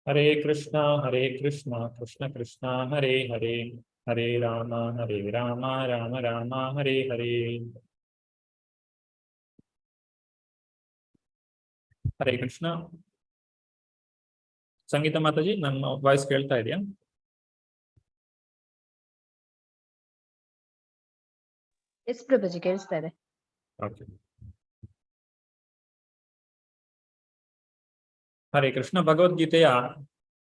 ಹರೇ ಕೃಷ್ಣ ಕೃಷ್ಣ ಕೃಷ್ಣ ಹರೇ ಹರೇ, ಹರೇ ರಾಮ ರಾಮ ರಾಮ ಹರೇ ಹರೇ. ಹರೇ ಕೃಷ್ಣ. ಸಂಗೀತ ಮಾತಾಜಿ, ನನ್ನ ವಾಯ್ಸ್ ಕೇಳ್ತಾ ಇದೆಯಾ? ಎಸ್ ಪ್ರಭುಜಿ, ಕೇಳಿಸ್ತಾ ಇದೆ. ಓಕೆ. ಹರೇ ಕೃಷ್ಣ. ಭಗವದ್ಗೀತೆಯ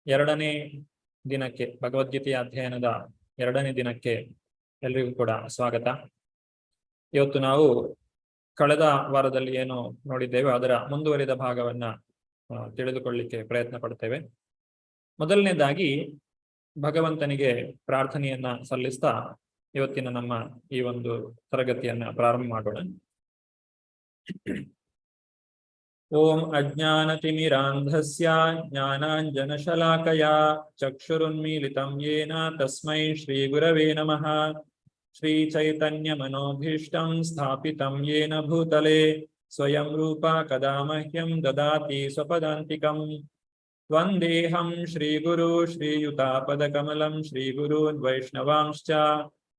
ಎರಡನೇ ದಿನಕ್ಕೆ, ಭಗವದ್ಗೀತೆಯ ಅಧ್ಯಯನದ ಎರಡನೇ ದಿನಕ್ಕೆ ಎಲ್ರಿಗೂ ಕೂಡ ಸ್ವಾಗತ. ಇವತ್ತು ನಾವು ಕಳೆದ ವಾರದಲ್ಲಿ ಏನು ನೋಡಿದ್ದೇವೆ ಅದರ ಮುಂದುವರಿದ ಭಾಗವನ್ನ ತಿಳಿದುಕೊಳ್ಳಿಕ್ಕೆ ಪ್ರಯತ್ನ ಪಡ್ತೇವೆ. ಮೊದಲನೇದಾಗಿ ಭಗವಂತನಿಗೆ ಪ್ರಾರ್ಥನೆಯನ್ನ ಸಲ್ಲಿಸ್ತಾ ಇವತ್ತಿನ ನಮ್ಮ ಈ ಒಂದು ತರಗತಿಯನ್ನ ಪ್ರಾರಂಭ ಮಾಡೋಣ. ಓಂ ಅಜ್ಞಾನತಿಮಿರಾಂಧಸ್ಯ ಜ್ಞಾನಾಂಜನಶಲಾಕಯಾ ಚಕ್ಷುರುನ್ಮೀಲಿತಂ ಯೇನ ತಸ್ಮೈ ಶ್ರೀ ಗುರವೇ ನಮಃ. ಶ್ರೀ ಚೈತನ್ಯ ಮನೋಭೀಷ್ಟಂ ಸ್ಥಾಪಿತಂ ಯೇನ ಭೂತಲೆ ಸ್ವಯಂ ರೂಪ ಕದಾ ಮಹ್ಯಂ ದದಾತಿ ಸ್ವಪದಾಂತಿಕಂ. ವಂದೇಹಂ ಶ್ರೀಗುರು ಶ್ರೀಯುತಾಪದಕಮಲಂ ಶ್ರೀಗುರೂನ್ ವೈಷ್ಣವಾಂಶ್ಚ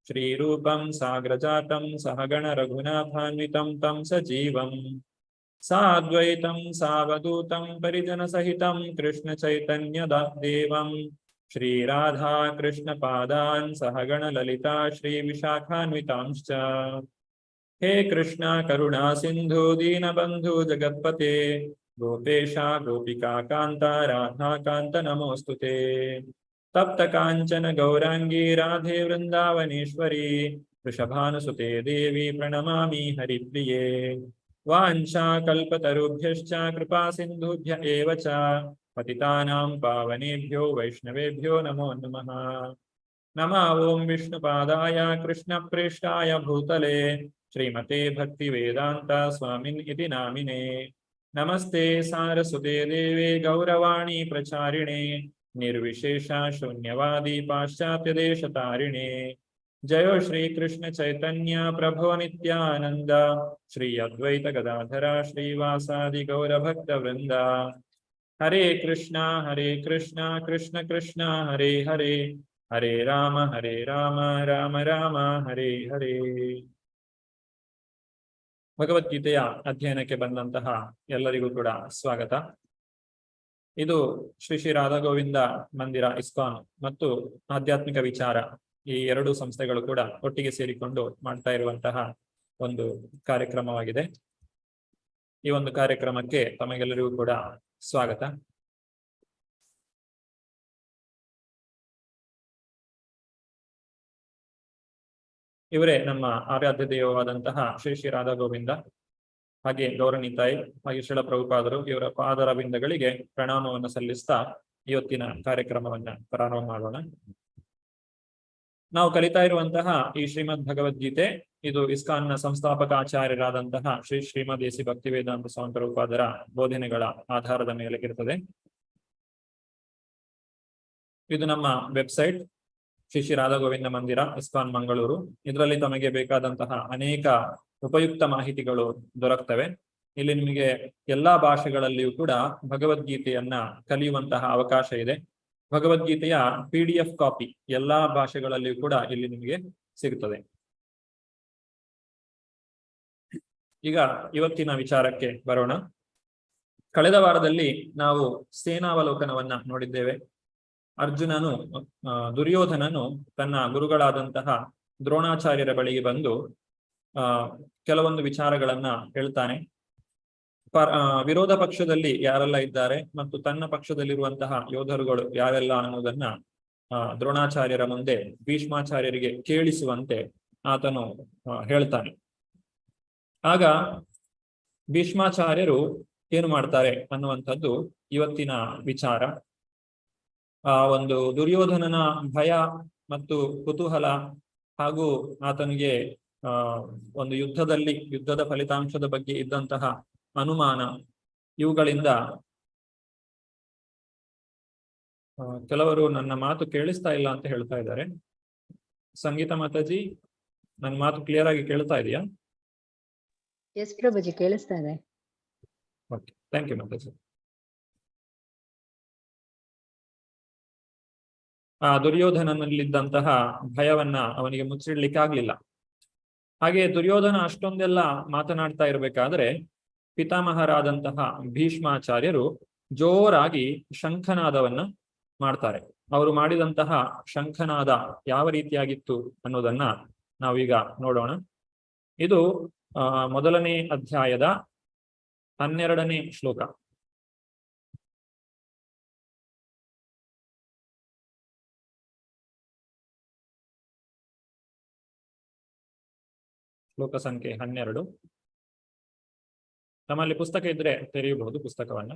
ಶ್ರೀರೂಪಂ ಸಾಗ್ರಜಾತಂ ಸಹಗಣ ರಘುನಾಥಾನ್ವಿತಂ ತಂ ಸಜೀವಂ ಸಾದ್ವೈತಂ ಸಾವಧೂತಂ ಪರಿಜನ ಸಹಿತಂ ಕೃಷ್ಣ ಚೈತನ್ಯ ದೇವಂ ಶ್ರೀ ರಾಧಾ ಕೃಷ್ಣ ಪಾದಾನ್ ಸಹಗಣ ಲಲಿತಾ ಶ್ರೀ ವಿಶಾಖಾನ್ವಿತಾಂಶ್ಚ. ಹೇ ಕೃಷ್ಣ ಕರುಣಾ ಸಿಂಧು ದೀನಬಂಧು ಜಗತ್ಪತೆ ಗೋಪೇಶ ಗೋಪಿಕಾ ಕಾಂತ ರಾಧಾ ಕಾಂತ ನಮೋಸ್ತುತೆ. ತಪ್ತ ಕಾಂಚನ ಗೌರಾಂಗಿ ರಾಧೆ ವೃಂದಾವನೇಶ್ವರಿ ವೃಷಭಾನುಸುತೆ ದೇವಿ ಪ್ರಣಮಾಮಿ ಹರಿಪ್ರಿಯೇ. ವಾಂಛಾ ಕಲ್ಪತರುಭ್ಯಶ್ಚ ಕೃಪಾ ಸಿಂಧುಭ್ಯ ಏವ ಚ ಪತಿತಾನಾಂ ಪಾವನೇಭ್ಯೋ ವೈಷ್ಣವೇಭ್ಯೋ ನಮೋ ನಮಃ. ನಮಃ ಓಂ ವಿಷ್ಣುಪಾದಾಯ ಕೃಷ್ಣ ಪ್ರೇಷ್ಠಾಯ ಭೂತಲೆ ಶ್ರೀಮತೆ ಭಕ್ತಿ ವೇದಾಂತ ಸ್ವಾಮಿನ್ ಇತಿ ನಾಮಿನೇ. ನಮಸ್ತೆ ಸಾರಸ್ವತೆ ದೇವೆ ಗೌರವಾಣಿ ಪ್ರಚಾರಿಣೆ ನಿರ್ವಿಶೇಷ ಶೂನ್ಯವಾದಿ ಪಾಶ್ಚಾತ್ಯ ದೇಶತಾರಿಣೆ. ಜಯೋ ಶ್ರೀ ಕೃಷ್ಣ ಚೈತನ್ಯ ಪ್ರಭೋ ನಿತ್ಯಾನಂದ ಶ್ರೀ ಅದ್ವೈತ ಗದಾಧರ ಶ್ರೀವಾಸಾದಿ ಗೌರಭಕ್ತ ವೃಂದ. ಹರೇ ಕೃಷ್ಣ ಕೃಷ್ಣ ಕೃಷ್ಣ ಹರೇ ಹರೇ, ಹರೇ ರಾಮ ರಾಮ ರಾಮ ಹರೇ ಹರೇ. ಭಗವದ್ಗೀತೆಯ ಅಧ್ಯಯನಕ್ಕೆ ಬಂದಂತಹ ಎಲ್ಲರಿಗೂ ಕೂಡ ಸ್ವಾಗತ. ಇದು ಶ್ರೀ ಶ್ರೀ ರಾಧಾ ಗೋವಿಂದ ಮಂದಿರ ಇಸ್ಕಾನ್ ಮತ್ತು ಆಧ್ಯಾತ್ಮಿಕ ವಿಚಾರ ಈ ಎರಡು ಸಂಸ್ಥೆಗಳು ಕೂಡ ಒಟ್ಟಿಗೆ ಸೇರಿಕೊಂಡು ಮಾಡ್ತಾ ಇರುವಂತಹ ಒಂದು ಕಾರ್ಯಕ್ರಮವಾಗಿದೆ. ಈ ಒಂದು ಕಾರ್ಯಕ್ರಮಕ್ಕೆ ತಮಗೆಲ್ಲರಿಗೂ ಕೂಡ ಸ್ವಾಗತ. ಇವರೇ ನಮ್ಮ ಆರಾಧ್ಯ ದೇವವಾದಂತಹ ಶ್ರೀ ಶ್ರೀ ರಾಧಾ ಗೋವಿಂದ, ಹಾಗೆ ಗೌರವನೀತಾಯಿ ಹಾಗೆ ಶ್ರೀಲ ಪ್ರಭುಪಾದರು. ಇವರ ಪಾದರವಿಂದಗಳಿಗೆ ಪ್ರಣಾಮವನ್ನು ಸಲ್ಲಿಸ್ತಾ ಇವತ್ತಿನ ಕಾರ್ಯಕ್ರಮವನ್ನ ಪ್ರಾರಂಭ ಮಾಡೋಣ. ನಾವು ಕಲಿತಾ ಇರುವಂತಹ ಈ ಶ್ರೀಮದ್ ಭಗವದ್ಗೀತೆ ಇದು ಇಸ್ಕಾನ್ನ ಸಂಸ್ಥಾಪಕ ಆಚಾರ್ಯರಾದಂತಹ ಶ್ರೀ ಶ್ರೀಮದ್ ಎಸಿ ಭಕ್ತಿ ವೇದಾಂತ ಸ್ವಾಮಿ ಪ್ರಭುಪಾದರ ಬೋಧನೆಗಳ ಆಧಾರದ ಮೇಲೆ ಇರುತ್ತದೆ. ಇದು ನಮ್ಮ ವೆಬ್ಸೈಟ್ ಶ್ರೀ ಶ್ರೀ ರಾಧಾ ಗೋವಿಂದ ಮಂದಿರ ಇಸ್ಕಾನ್ ಮಂಗಳೂರು. ಇದರಲ್ಲಿ ತಮಗೆ ಬೇಕಾದಂತಹ ಅನೇಕ ಉಪಯುಕ್ತ ಮಾಹಿತಿಗಳು ದೊರಕ್ತವೆ. ಇಲ್ಲಿ ನಿಮಗೆ ಎಲ್ಲಾ ಭಾಷೆಗಳಲ್ಲಿಯೂ ಕೂಡ ಭಗವದ್ಗೀತೆಯನ್ನ ಕಲಿಯುವಂತಹ ಅವಕಾಶ ಇದೆ. ಭಗವದ್ಗೀತೆಯ PDF ಕಾಪಿ ಎಲ್ಲಾ ಭಾಷೆಗಳಲ್ಲಿಯೂ ಕೂಡ ಇಲ್ಲಿ ನಿಮಗೆ ಸಿಗುತ್ತದೆ. ಈಗ ಇವತ್ತಿನ ವಿಚಾರಕ್ಕೆ ಬರೋಣ. ಕಳೆದ ವಾರದಲ್ಲಿ ನಾವು ಸೇನಾವಲೋಕನವನ್ನ ನೋಡಿದ್ದೇವೆ. ಅರ್ಜುನನು ದುರ್ಯೋಧನನು ತನ್ನ ಗುರುಗಳಾದಂತಹ ದ್ರೋಣಾಚಾರ್ಯರ ಬಳಿಗೆ ಬಂದು ಕೆಲವೊಂದು ವಿಚಾರಗಳನ್ನ ಹೇಳ್ತಾನೆ. ವಿರೋಧ ಪಕ್ಷದಲ್ಲಿ ಯಾರೆಲ್ಲ ಇದ್ದಾರೆ ಮತ್ತು ತನ್ನ ಪಕ್ಷದಲ್ಲಿರುವಂತಹ ಯೋಧರುಗಳು ಯಾರೆಲ್ಲ ಅನ್ನೋದನ್ನ ದ್ರೋಣಾಚಾರ್ಯರ ಮುಂದೆ ಭೀಷ್ಮಾಚಾರ್ಯರಿಗೆ ಕೇಳಿಸುವಂತೆ ಆತನು ಹೇಳ್ತಾನೆ. ಆಗ ಭೀಷ್ಮಾಚಾರ್ಯರು ಏನು ಮಾಡ್ತಾರೆ ಅನ್ನುವಂಥದ್ದು ಇವತ್ತಿನ ವಿಚಾರ. ಒಂದು ದುರ್ಯೋಧನನ ಭಯ ಮತ್ತು ಕುತೂಹಲ ಹಾಗೂ ಆತನಿಗೆ ಒಂದು ಯುದ್ಧದ ಫಲಿತಾಂಶದ ಬಗ್ಗೆ ಇದ್ದಂತಹ ಅನುಮಾನ, ಇವುಗಳಿಂದ ಕೆಲವರು ನನ್ನ ಮಾತು ಕೇಳಿಸ್ತಾ ಇಲ್ಲ ಅಂತ ಹೇಳ್ತಾ ಇದ್ದಾರೆ. ಸಂಗೀತ ಮಾತಾಜಿ, ನನ್ನ ಮಾತು ಕ್ಲಿಯರ್ ಆಗಿ ಕೇಳ್ತಾ ಇದೆಯಾ? ಎಸ್ ಪ್ರಭುಜಿ, ಕೇಳಿಸ್ತಾ ಇದೆ. Okay, thank you Mataji. ಆ ದುರ್ಯೋಧನನಲ್ಲಿದ್ದಂತಹ ಭಯವನ್ನ ಅವನಿಗೆ ಮುಚ್ಚಿಡ್ಲಿಕ್ಕಾಗ್ಲಿಲ್ಲ. ಹಾಗೆ ದುರ್ಯೋಧನ ಅಷ್ಟೊಂದೆಲ್ಲ ಮಾತನಾಡ್ತಾ ಇರಬೇಕಾದ್ರೆ ಪಿತಾಮಹರಾದಂತಹ ಭೀಷ್ಮಾಚಾರ್ಯರು ಜೋರಾಗಿ ಶಂಖನಾದವನ್ನ ಮಾಡ್ತಾರೆ. ಅವರು ಮಾಡಿದಂತಹ ಶಂಖನಾದ ಯಾವ ರೀತಿಯಾಗಿತ್ತು ಅನ್ನೋದನ್ನ ನಾವೀಗ ನೋಡೋಣ. ಇದು ಮೊದಲನೇ ಅಧ್ಯಾಯದ 12ನೇ ಶ್ಲೋಕ. ಶ್ಲೋಕ ಸಂಖ್ಯೆ 12. ನಮ್ಮಲ್ಲಿ ಪುಸ್ತಕ ಇದ್ರೆ ತೆರೆಯಬಹುದು ಪುಸ್ತಕವನ್ನ.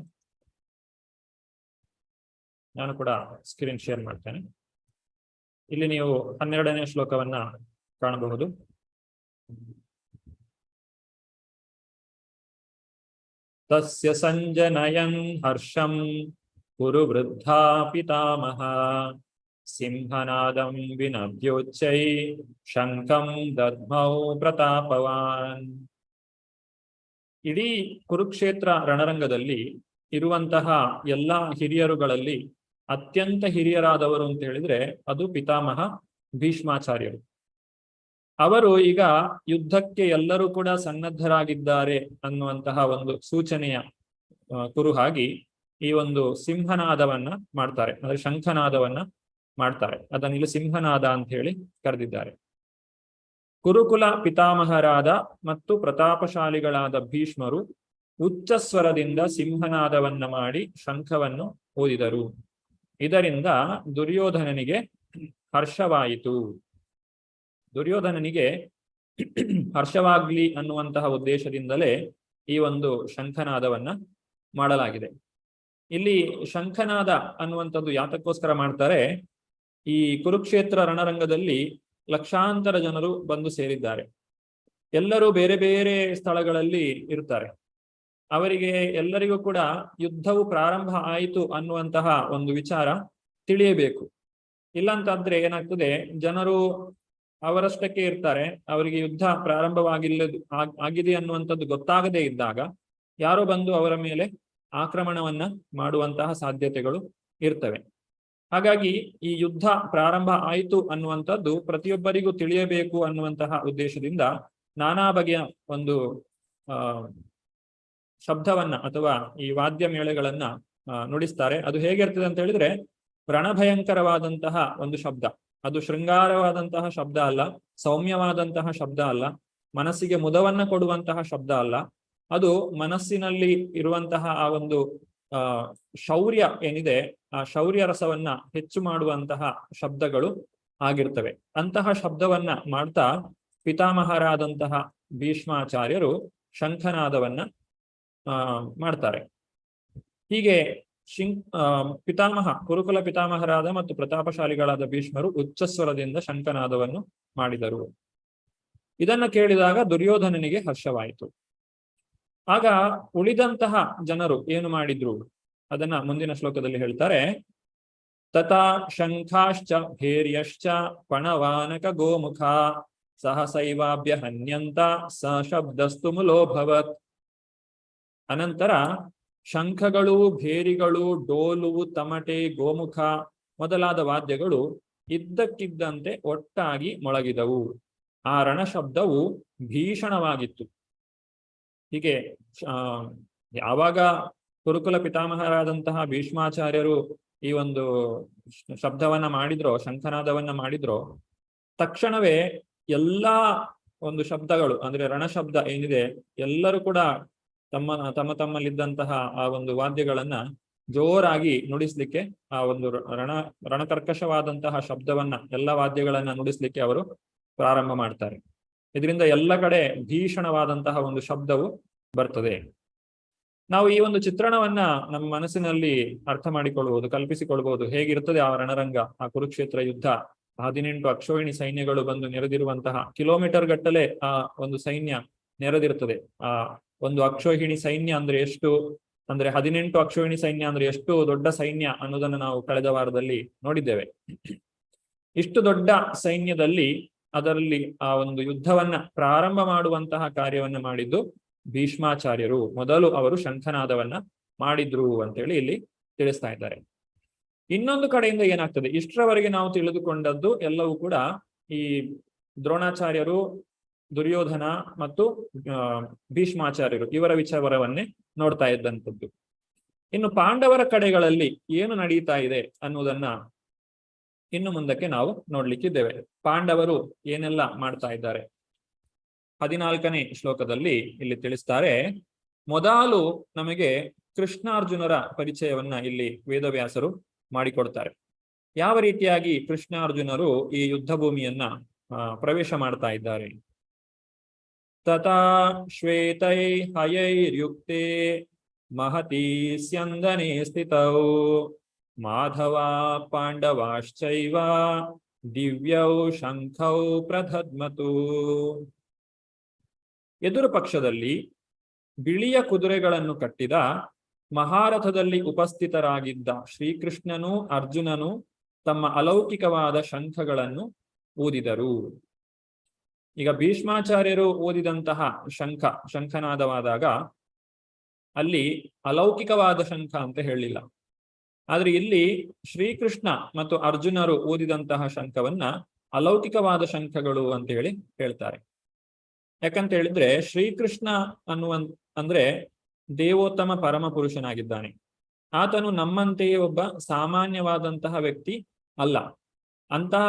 ನಾನು ಕೂಡ ಸ್ಕ್ರೀನ್ ಶೇರ್ ಮಾಡ್ತೇನೆ. ಇಲ್ಲಿ ನೀವು 12ನೇ ಶ್ಲೋಕವನ್ನ ಕಾಣಬಹುದು. ತಸ್ಯ ಸಂಜನಯನ್ ಹರ್ಷಂ ಕುರು ವೃದ್ಧಾ ಪಿತಾಮಹ ಸಿಂಹನಾದಂ ವಿನದ್ಯೋಚ್ಚೈ ಶಂಖಂ ದದ್ಮೌ ಪ್ರತಾಪವಾನ್. ಇಡೀ ಕುರುಕ್ಷೇತ್ರ ರಣರಂಗದಲ್ಲಿ ಇರುವಂತಹ ಎಲ್ಲ ಹಿರಿಯರುಗಳಲ್ಲಿ ಅತ್ಯಂತ ಹಿರಿಯರಾದವರು ಅಂತ ಹೇಳಿದ್ರೆ ಅದು ಪಿತಾಮಹ ಭೀಷ್ಮಾಚಾರ್ಯರು. ಅವರು ಈಗ ಯುದ್ಧಕ್ಕೆ ಎಲ್ಲರೂ ಕೂಡ ಸನ್ನದ್ಧರಾಗಿದ್ದಾರೆ ಅನ್ನುವಂತಹ ಒಂದು ಸೂಚನೆಯ ಕುರುಹಾಗಿ ಈ ಒಂದು ಸಿಂಹನಾದವನ್ನ ಮಾಡ್ತಾರೆ, ಅಂದ್ರೆ ಶಂಖನಾದವನ್ನ ಮಾಡ್ತಾರೆ. ಅದನ್ನ ಇಲ್ಲಿ ಸಿಂಹನಾದ ಅಂತ ಹೇಳಿ ಕರೆದಿದ್ದಾರೆ. ಕುರುಕುಲ ಪಿತಾಮಹರಾದ ಮತ್ತು ಪ್ರತಾಪಶಾಲಿಗಳಾದ ಭೀಷ್ಮರು ಉಚ್ಚ ಸ್ವರದಿಂದ ಸಿಂಹನಾದವನ್ನ ಮಾಡಿ ಶಂಖವನ್ನು ಓದಿದರು. ಇದರಿಂದ ದುರ್ಯೋಧನನಿಗೆ ಹರ್ಷವಾಯಿತು. ದುರ್ಯೋಧನನಿಗೆ ಹರ್ಷವಾಗ್ಲಿ ಅನ್ನುವಂತಹ ಉದ್ದೇಶದಿಂದಲೇ ಈ ಒಂದು ಶಂಖನಾದವನ್ನ ಮಾಡಲಾಗಿದೆ. ಇಲ್ಲಿ ಶಂಖನಾದ ಅನ್ನುವಂಥದ್ದು ಯಾತಕ್ಕೋಸ್ಕರ ಮಾಡ್ತಾರೆ? ಈ ಕುರುಕ್ಷೇತ್ರ ರಣರಂಗದಲ್ಲಿ ಲಕ್ಷಾಂತರ ಜನರು ಬಂದು ಸೇರಿದ್ದಾರೆ. ಎಲ್ಲರೂ ಬೇರೆ ಬೇರೆ ಸ್ಥಳಗಳಲ್ಲಿ ಇರ್ತಾರೆ. ಅವರಿಗೆ ಎಲ್ಲರಿಗೂ ಕೂಡ ಯುದ್ಧವು ಪ್ರಾರಂಭ ಆಯಿತು ಅನ್ನುವಂತಹ ಒಂದು ವಿಚಾರ ತಿಳಿಯಬೇಕು. ಇಲ್ಲಂತಾದ್ರೆ ಏನಾಗ್ತದೆ, ಜನರು ಅವರಷ್ಟಕ್ಕೆ ಇರ್ತಾರೆ, ಅವರಿಗೆ ಯುದ್ಧ ಆಗಿದೆ ಅನ್ನುವಂಥದ್ದು ಗೊತ್ತಾಗದೇ ಇದ್ದಾಗ ಯಾರೋ ಬಂದು ಅವರ ಮೇಲೆ ಆಕ್ರಮಣವನ್ನ ಮಾಡುವಂತಹ ಸಾಧ್ಯತೆಗಳು ಇರ್ತವೆ. ಹಾಗಾಗಿ ಈ ಯುದ್ಧ ಪ್ರಾರಂಭ ಆಯಿತು ಅನ್ನುವಂಥದ್ದು ಪ್ರತಿಯೊಬ್ಬರಿಗೂ ತಿಳಿಯಬೇಕು ಅನ್ನುವಂತಹ ಉದ್ದೇಶದಿಂದ ನಾನಾ ಬಗೆಯ ಒಂದು ಶಬ್ದವನ್ನ ಅಥವಾ ಈ ವಾದ್ಯ ಮೇಳೆಗಳನ್ನ ನುಡಿಸ್ತಾರೆ. ಅದು ಹೇಗಿರ್ತದೆ ಅಂತ ಹೇಳಿದ್ರೆ ರಣಭಯಂಕರವಾದಂತಹ ಒಂದು ಶಬ್ದ. ಅದು ಶೃಂಗಾರವಾದಂತಹ ಶಬ್ದ ಅಲ್ಲ, ಸೌಮ್ಯವಾದಂತಹ ಶಬ್ದ ಅಲ್ಲ, ಮನಸ್ಸಿಗೆ ಮುದವನ್ನ ಕೊಡುವಂತಹ ಶಬ್ದ ಅಲ್ಲ. ಅದು ಮನಸ್ಸಿನಲ್ಲಿ ಇರುವಂತಹ ಆ ಒಂದು ಶೌರ್ಯ ಏನಿದೆ, ಆ ಶೌರ್ಯ ರಸವನ್ನ ಹೆಚ್ಚು ಮಾಡುವಂತಹ ಶಬ್ದಗಳು ಆಗಿರ್ತವೆ. ಅಂತಹ ಶಬ್ದವನ್ನ ಮಾಡ್ತಾ ಪಿತಾಮಹರಾದಂತಹ ಭೀಷ್ಮಾಚಾರ್ಯರು ಶಂಖನಾದವನ್ನ ಮಾಡ್ತಾರೆ. ಹೀಗೆ ಕುರುಕುಲ ಪಿತಾಮಹರಾದ ಮತ್ತು ಪ್ರತಾಪಶಾಲಿಗಳಾದ ಭೀಷ್ಮರು ಉಚ್ಚಸ್ವರದಿಂದ ಶಂಖನಾದವನ್ನು ಮಾಡಿದರು. ಇದನ್ನ ಕೇಳಿದಾಗ ದುರ್ಯೋಧನನಿಗೆ ಹರ್ಷವಾಯಿತು. ಆಗ ಉಳಿದಂತಹ ಜನರು ಏನು ಮಾಡಿದ್ರು ಅದನ್ನ ಮುಂದಿನ ಶ್ಲೋಕದಲ್ಲಿ ಹೇಳ್ತಾರೆ. ತಥಾ ಶಂಖಾಶ್ಚ ಭೇರ್ಯಶ್ಚ ಪಣವಾನಕ ಗೋಮುಖ ಸಹಸೈವಾಭ್ಯ ಹನ್ಯಂತ ಸ ಶಬ್ದಸ್ತು ಮುಲೋಭವತ್. ಅನಂತರ ಶಂಖಗಳು, ಭೇರಿಗಳು, ಡೋಲು, ತಮಟೆ, ಗೋಮುಖ ಮೊದಲಾದ ವಾದ್ಯಗಳು ಇದ್ದಕ್ಕಿದ್ದಂತೆ ಒಟ್ಟಾಗಿ ಮೊಳಗಿದವು. ಆ ರಣಶಬ್ದವು ಭೀಷಣವಾಗಿತ್ತು. ಹೀಗೆ ಯಾವಾಗ ಕುರುಕುಲ ಪಿತಾಮಹರಾದಂತಹ ಭೀಷ್ಮಾಚಾರ್ಯರು ಈ ಒಂದು ಶಬ್ದವನ್ನ ಮಾಡಿದ್ರೋ, ಶಂಖನಾದವನ್ನ ಮಾಡಿದ್ರೋ, ತಕ್ಷಣವೇ ಎಲ್ಲಾ ಒಂದು ಶಬ್ದಗಳು ಅಂದ್ರೆ ರಣಶಬ್ದ ಏನಿದೆ ಎಲ್ಲರೂ ಕೂಡ ತಮ್ಮಲ್ಲಿದ್ದಂತಹ ಆ ಒಂದು ವಾದ್ಯಗಳನ್ನ ಜೋರಾಗಿ ನುಡಿಸ್ಲಿಕ್ಕೆ, ಆ ಒಂದು ರಣಕರ್ಕಶವಾದಂತಹ ಶಬ್ದವನ್ನ ಎಲ್ಲ ವಾದ್ಯಗಳನ್ನ ನುಡಿಸ್ಲಿಕ್ಕೆ ಅವರು ಪ್ರಾರಂಭ ಮಾಡ್ತಾರೆ. ಇದರಿಂದ ಎಲ್ಲ ಕಡೆ ಭೀಷಣವಾದಂತಹ ಒಂದು ಶಬ್ದವು ಬರ್ತದೆ. ನಾವು ಈ ಒಂದು ಚಿತ್ರಣವನ್ನ ನಮ್ಮ ಮನಸ್ಸಿನಲ್ಲಿ ಅರ್ಥ ಮಾಡಿಕೊಳ್ಳಬಹುದು, ಕಲ್ಪಿಸಿಕೊಳ್ಬಹುದು. ಹೇಗಿರ್ತದೆ ಆ ರಣರಂಗ, ಆ ಕುರುಕ್ಷೇತ್ರ ಯುದ್ಧ. 18 ಅಕ್ಷೋಹಿಣಿ ಸೈನ್ಯಗಳು ಬಂದು ನೆರೆದಿರುವಂತಹ, ಕಿಲೋಮೀಟರ್ ಗಟ್ಟಲೆ ಆ ಒಂದು ಸೈನ್ಯ ನೆರೆದಿರ್ತದೆ. ಆ ಒಂದು ಅಕ್ಷೋಹಿಣಿ ಸೈನ್ಯ ಅಂದ್ರೆ ಎಷ್ಟು ಅಂದ್ರೆ 18 ಅಕ್ಷೋಹಿಣಿ ಸೈನ್ಯ ಅಂದ್ರೆ ಎಷ್ಟು ದೊಡ್ಡ ಸೈನ್ಯ ಅನ್ನೋದನ್ನು ನಾವು ಕಳೆದ ವಾರದಲ್ಲಿ ನೋಡಿದ್ದೇವೆ. ಇಷ್ಟು ದೊಡ್ಡ ಸೈನ್ಯದಲ್ಲಿ ಅದರಲ್ಲಿ ಆ ಒಂದು ಯುದ್ಧವನ್ನ ಪ್ರಾರಂಭ ಮಾಡುವಂತಹ ಕಾರ್ಯವನ್ನ ಮಾಡಿದ್ದು ಭೀಷ್ಮಾಚಾರ್ಯರು. ಮೊದಲು ಅವರು ಶಂಖನಾದವನ್ನ ಮಾಡಿದ್ರು ಅಂತೇಳಿ ಇಲ್ಲಿ ತಿಳಿಸ್ತಾ ಇದ್ದಾರೆ. ಇನ್ನೊಂದು ಕಡೆಯಿಂದ ಏನಾಗ್ತದೆ, ಇಷ್ಟರವರೆಗೆ ನಾವು ತಿಳಿದುಕೊಂಡದ್ದು ಎಲ್ಲವೂ ಕೂಡ ಈ ದ್ರೋಣಾಚಾರ್ಯರು, ದುರ್ಯೋಧನ ಮತ್ತು ಭೀಷ್ಮಾಚಾರ್ಯರು ಇವರ ವಿಚಾರವನ್ನೇ ನೋಡ್ತಾ ಇದ್ದಂಥದ್ದು. ಇನ್ನು ಪಾಂಡವರ ಕಡೆಗಳಲ್ಲಿ ಏನು ನಡೀತಾ ಇದೆ ಅನ್ನುವುದನ್ನ ಇನ್ನು ಮುಂದಕ್ಕೆ ನಾವು ನೋಡ್ಲಿಕ್ಕಿದ್ದೇವೆ. ಪಾಂಡವರು ಏನೆಲ್ಲ ಮಾಡ್ತಾ ಇದ್ದಾರೆ 14ನೇ ಶ್ಲೋಕದಲ್ಲಿ ಇಲ್ಲಿ ತಿಳಿಸ್ತಾರೆ. ಮೊದಲು ನಮಗೆ ಕೃಷ್ಣಾರ್ಜುನರ ಪರಿಚಯವನ್ನ ಇಲ್ಲಿ ವೇದವ್ಯಾಸರು ಮಾಡಿಕೊಡ್ತಾರೆ. ಯಾವ ರೀತಿಯಾಗಿ ಕೃಷ್ಣಾರ್ಜುನರು ಈ ಯುದ್ಧ ಭೂಮಿಯನ್ನ ಪ್ರವೇಶ ಮಾಡ್ತಾ ಇದ್ದಾರೆ. ತಥಾ ಶ್ವೇತೈ ಹಯೈರ್ಯುಕ್ತೆ ಮಹತಿ ಸ್ಯಂದನೆ ಸ್ಥಿತೌ ಮಾಧವ ಪಾಂಡವಾಶ್ಚೈವ ದಿವ್ಯೌ ಶಂಖೌ ಪ್ರಧದ್ಮತು. ಎದುರು ಪಕ್ಷದಲ್ಲಿ ಬಿಳಿಯ ಕುದುರೆಗಳನ್ನು ಕಟ್ಟಿದ ಮಹಾರಥದಲ್ಲಿ ಉಪಸ್ಥಿತರಾಗಿದ್ದ ಶ್ರೀಕೃಷ್ಣನೂ ಅರ್ಜುನನು ತಮ್ಮ ಅಲೌಕಿಕವಾದ ಶಂಖಗಳನ್ನು ಊದಿದರು. ಈಗ ಭೀಷ್ಮಾಚಾರ್ಯರು ಓದಿದಂತಹ ಶಂಖನಾದವಾದಾಗ ಅಲ್ಲಿ ಅಲೌಕಿಕವಾದ ಶಂಖ ಅಂತ ಹೇಳಿಲ್ಲ. ಆದ್ರೆ ಇಲ್ಲಿ ಶ್ರೀಕೃಷ್ಣ ಮತ್ತು ಅರ್ಜುನರು ಓದಿದಂತಹ ಶಂಖವನ್ನ ಅಲೌಕಿಕವಾದ ಶಂಖಗಳು ಅಂತ ಹೇಳಿ ಹೇಳ್ತಾರೆ. ಯಾಕಂತ ಹೇಳಿದ್ರೆ ಶ್ರೀಕೃಷ್ಣ ಅಂದ್ರೆ ದೇವೋತ್ತಮ ಪರಮ ಪುರುಷನಾಗಿದ್ದಾನೆ. ಆತನು ನಮ್ಮಂತೆಯೇ ಒಬ್ಬ ಸಾಮಾನ್ಯವಾದಂತಹ ವ್ಯಕ್ತಿ ಅಲ್ಲ. ಅಂತಹ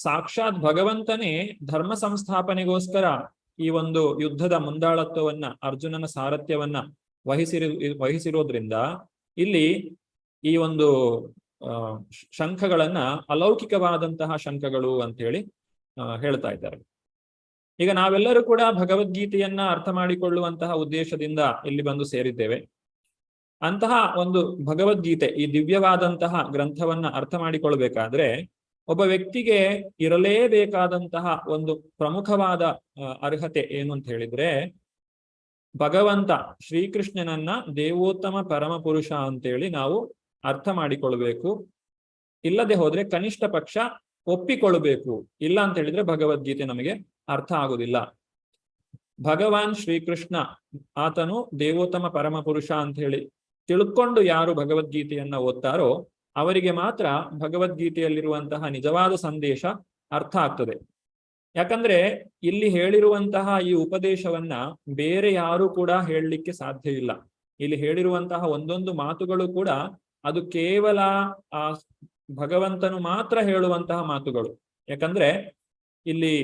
ಸಾಕ್ಷಾತ್ ಭಗವಂತನೇ ಧರ್ಮ ಸಂಸ್ಥಾಪನೆಗೋಸ್ಕರ ಈ ಒಂದು ಯುದ್ಧದ ಮುಂದಾಳತ್ವವನ್ನ, ಅರ್ಜುನನ ಸಾರಥ್ಯವನ್ನ ವಹಿಸಿರೋದ್ರಿಂದ ಇಲ್ಲಿ ಈ ಒಂದು ಶಂಖಗಳನ್ನ ಅಲೌಕಿಕವಾದಂತಹ ಶಂಖಗಳು ಅಂತ ಹೇಳಿ ಹೇಳ್ತಾ ಇದ್ದಾರೆ. ಈಗ ನಾವೆಲ್ಲರೂ ಕೂಡ ಭಗವದ್ಗೀತೆಯನ್ನ ಅರ್ಥ ಮಾಡಿಕೊಳ್ಳುವಂತಹ ಉದ್ದೇಶದಿಂದ ಇಲ್ಲಿ ಬಂದು ಸೇರಿದ್ದೇವೆ. ಅಂತಹ ಒಂದು ಭಗವದ್ಗೀತೆ, ಈ ದಿವ್ಯವಾದಂತಹ ಗ್ರಂಥವನ್ನ ಅರ್ಥ ಮಾಡಿಕೊಳ್ಬೇಕಾದ್ರೆ ಒಬ್ಬ ವ್ಯಕ್ತಿಗೆ ಇರಲೇಬೇಕಾದಂತಹ ಒಂದು ಪ್ರಮುಖವಾದ ಅರ್ಹತೆ ಏನು ಅಂತ ಹೇಳಿದ್ರೆ, ಭಗವಂತ ಶ್ರೀಕೃಷ್ಣನನ್ನ ದೇವೋತ್ತಮ ಪರಮ ಪುರುಷ ಅಂತೇಳಿ ನಾವು ಅರ್ಥ ಮಾಡಿಕೊಳ್ಬೇಕು. ಇಲ್ಲದೆ ಹೋದ್ರೆ ಕನಿಷ್ಠ ಪಕ್ಷ ಒಪ್ಪಿಕೊಳ್ಬೇಕು. ಇಲ್ಲ ಅಂತ ಹೇಳಿದ್ರೆ ಭಗವದ್ಗೀತೆ ನಮಗೆ ಅರ್ಥ ಆಗುದಿಲ್ಲ. ಭಗವಾನ್ ಶ್ರೀಕೃಷ್ಣ ಆತನು ದೇವೋತ್ತಮ ಪರಮ ಪುರುಷ ಅಂತ ಹೇಳಿ ತಿಳ್ಕೊಂಡು ಯಾರು ಭಗವದ್ಗೀತೆಯನ್ನ ಓದ್ತಾರೋ ಅವರಿಗೆ ಮಾತ್ರ ಭಗವದ್ಗೀತೆಯಲ್ಲಿರುವಂತಹ ನಿಜವಾದ ಸಂದೇಶ ಅರ್ಥ ಆಗ್ತದೆ. ಯಾಕಂದ್ರೆ ಇಲ್ಲಿ ಹೇಳಿರುವಂತಹ ಈ ಉಪದೇಶವನ್ನ ಬೇರೆ ಯಾರು ಕೂಡ ಹೇಳಲಿಕ್ಕೆ ಸಾಧ್ಯ ಇಲ್ಲ. ಇಲ್ಲಿ ಹೇಳಿರುವಂತಹ ಒಂದೊಂದು ಮಾತುಗಳು ಕೂಡ ಅದು ಕೇವಲ ಆ ಭಗವಂತನು ಮಾತ್ರ ಹೇಳುವಂತಹ ಮಾತುಗಳು. ಯಾಕಂದ್ರೆ ಇಲ್ಲಿ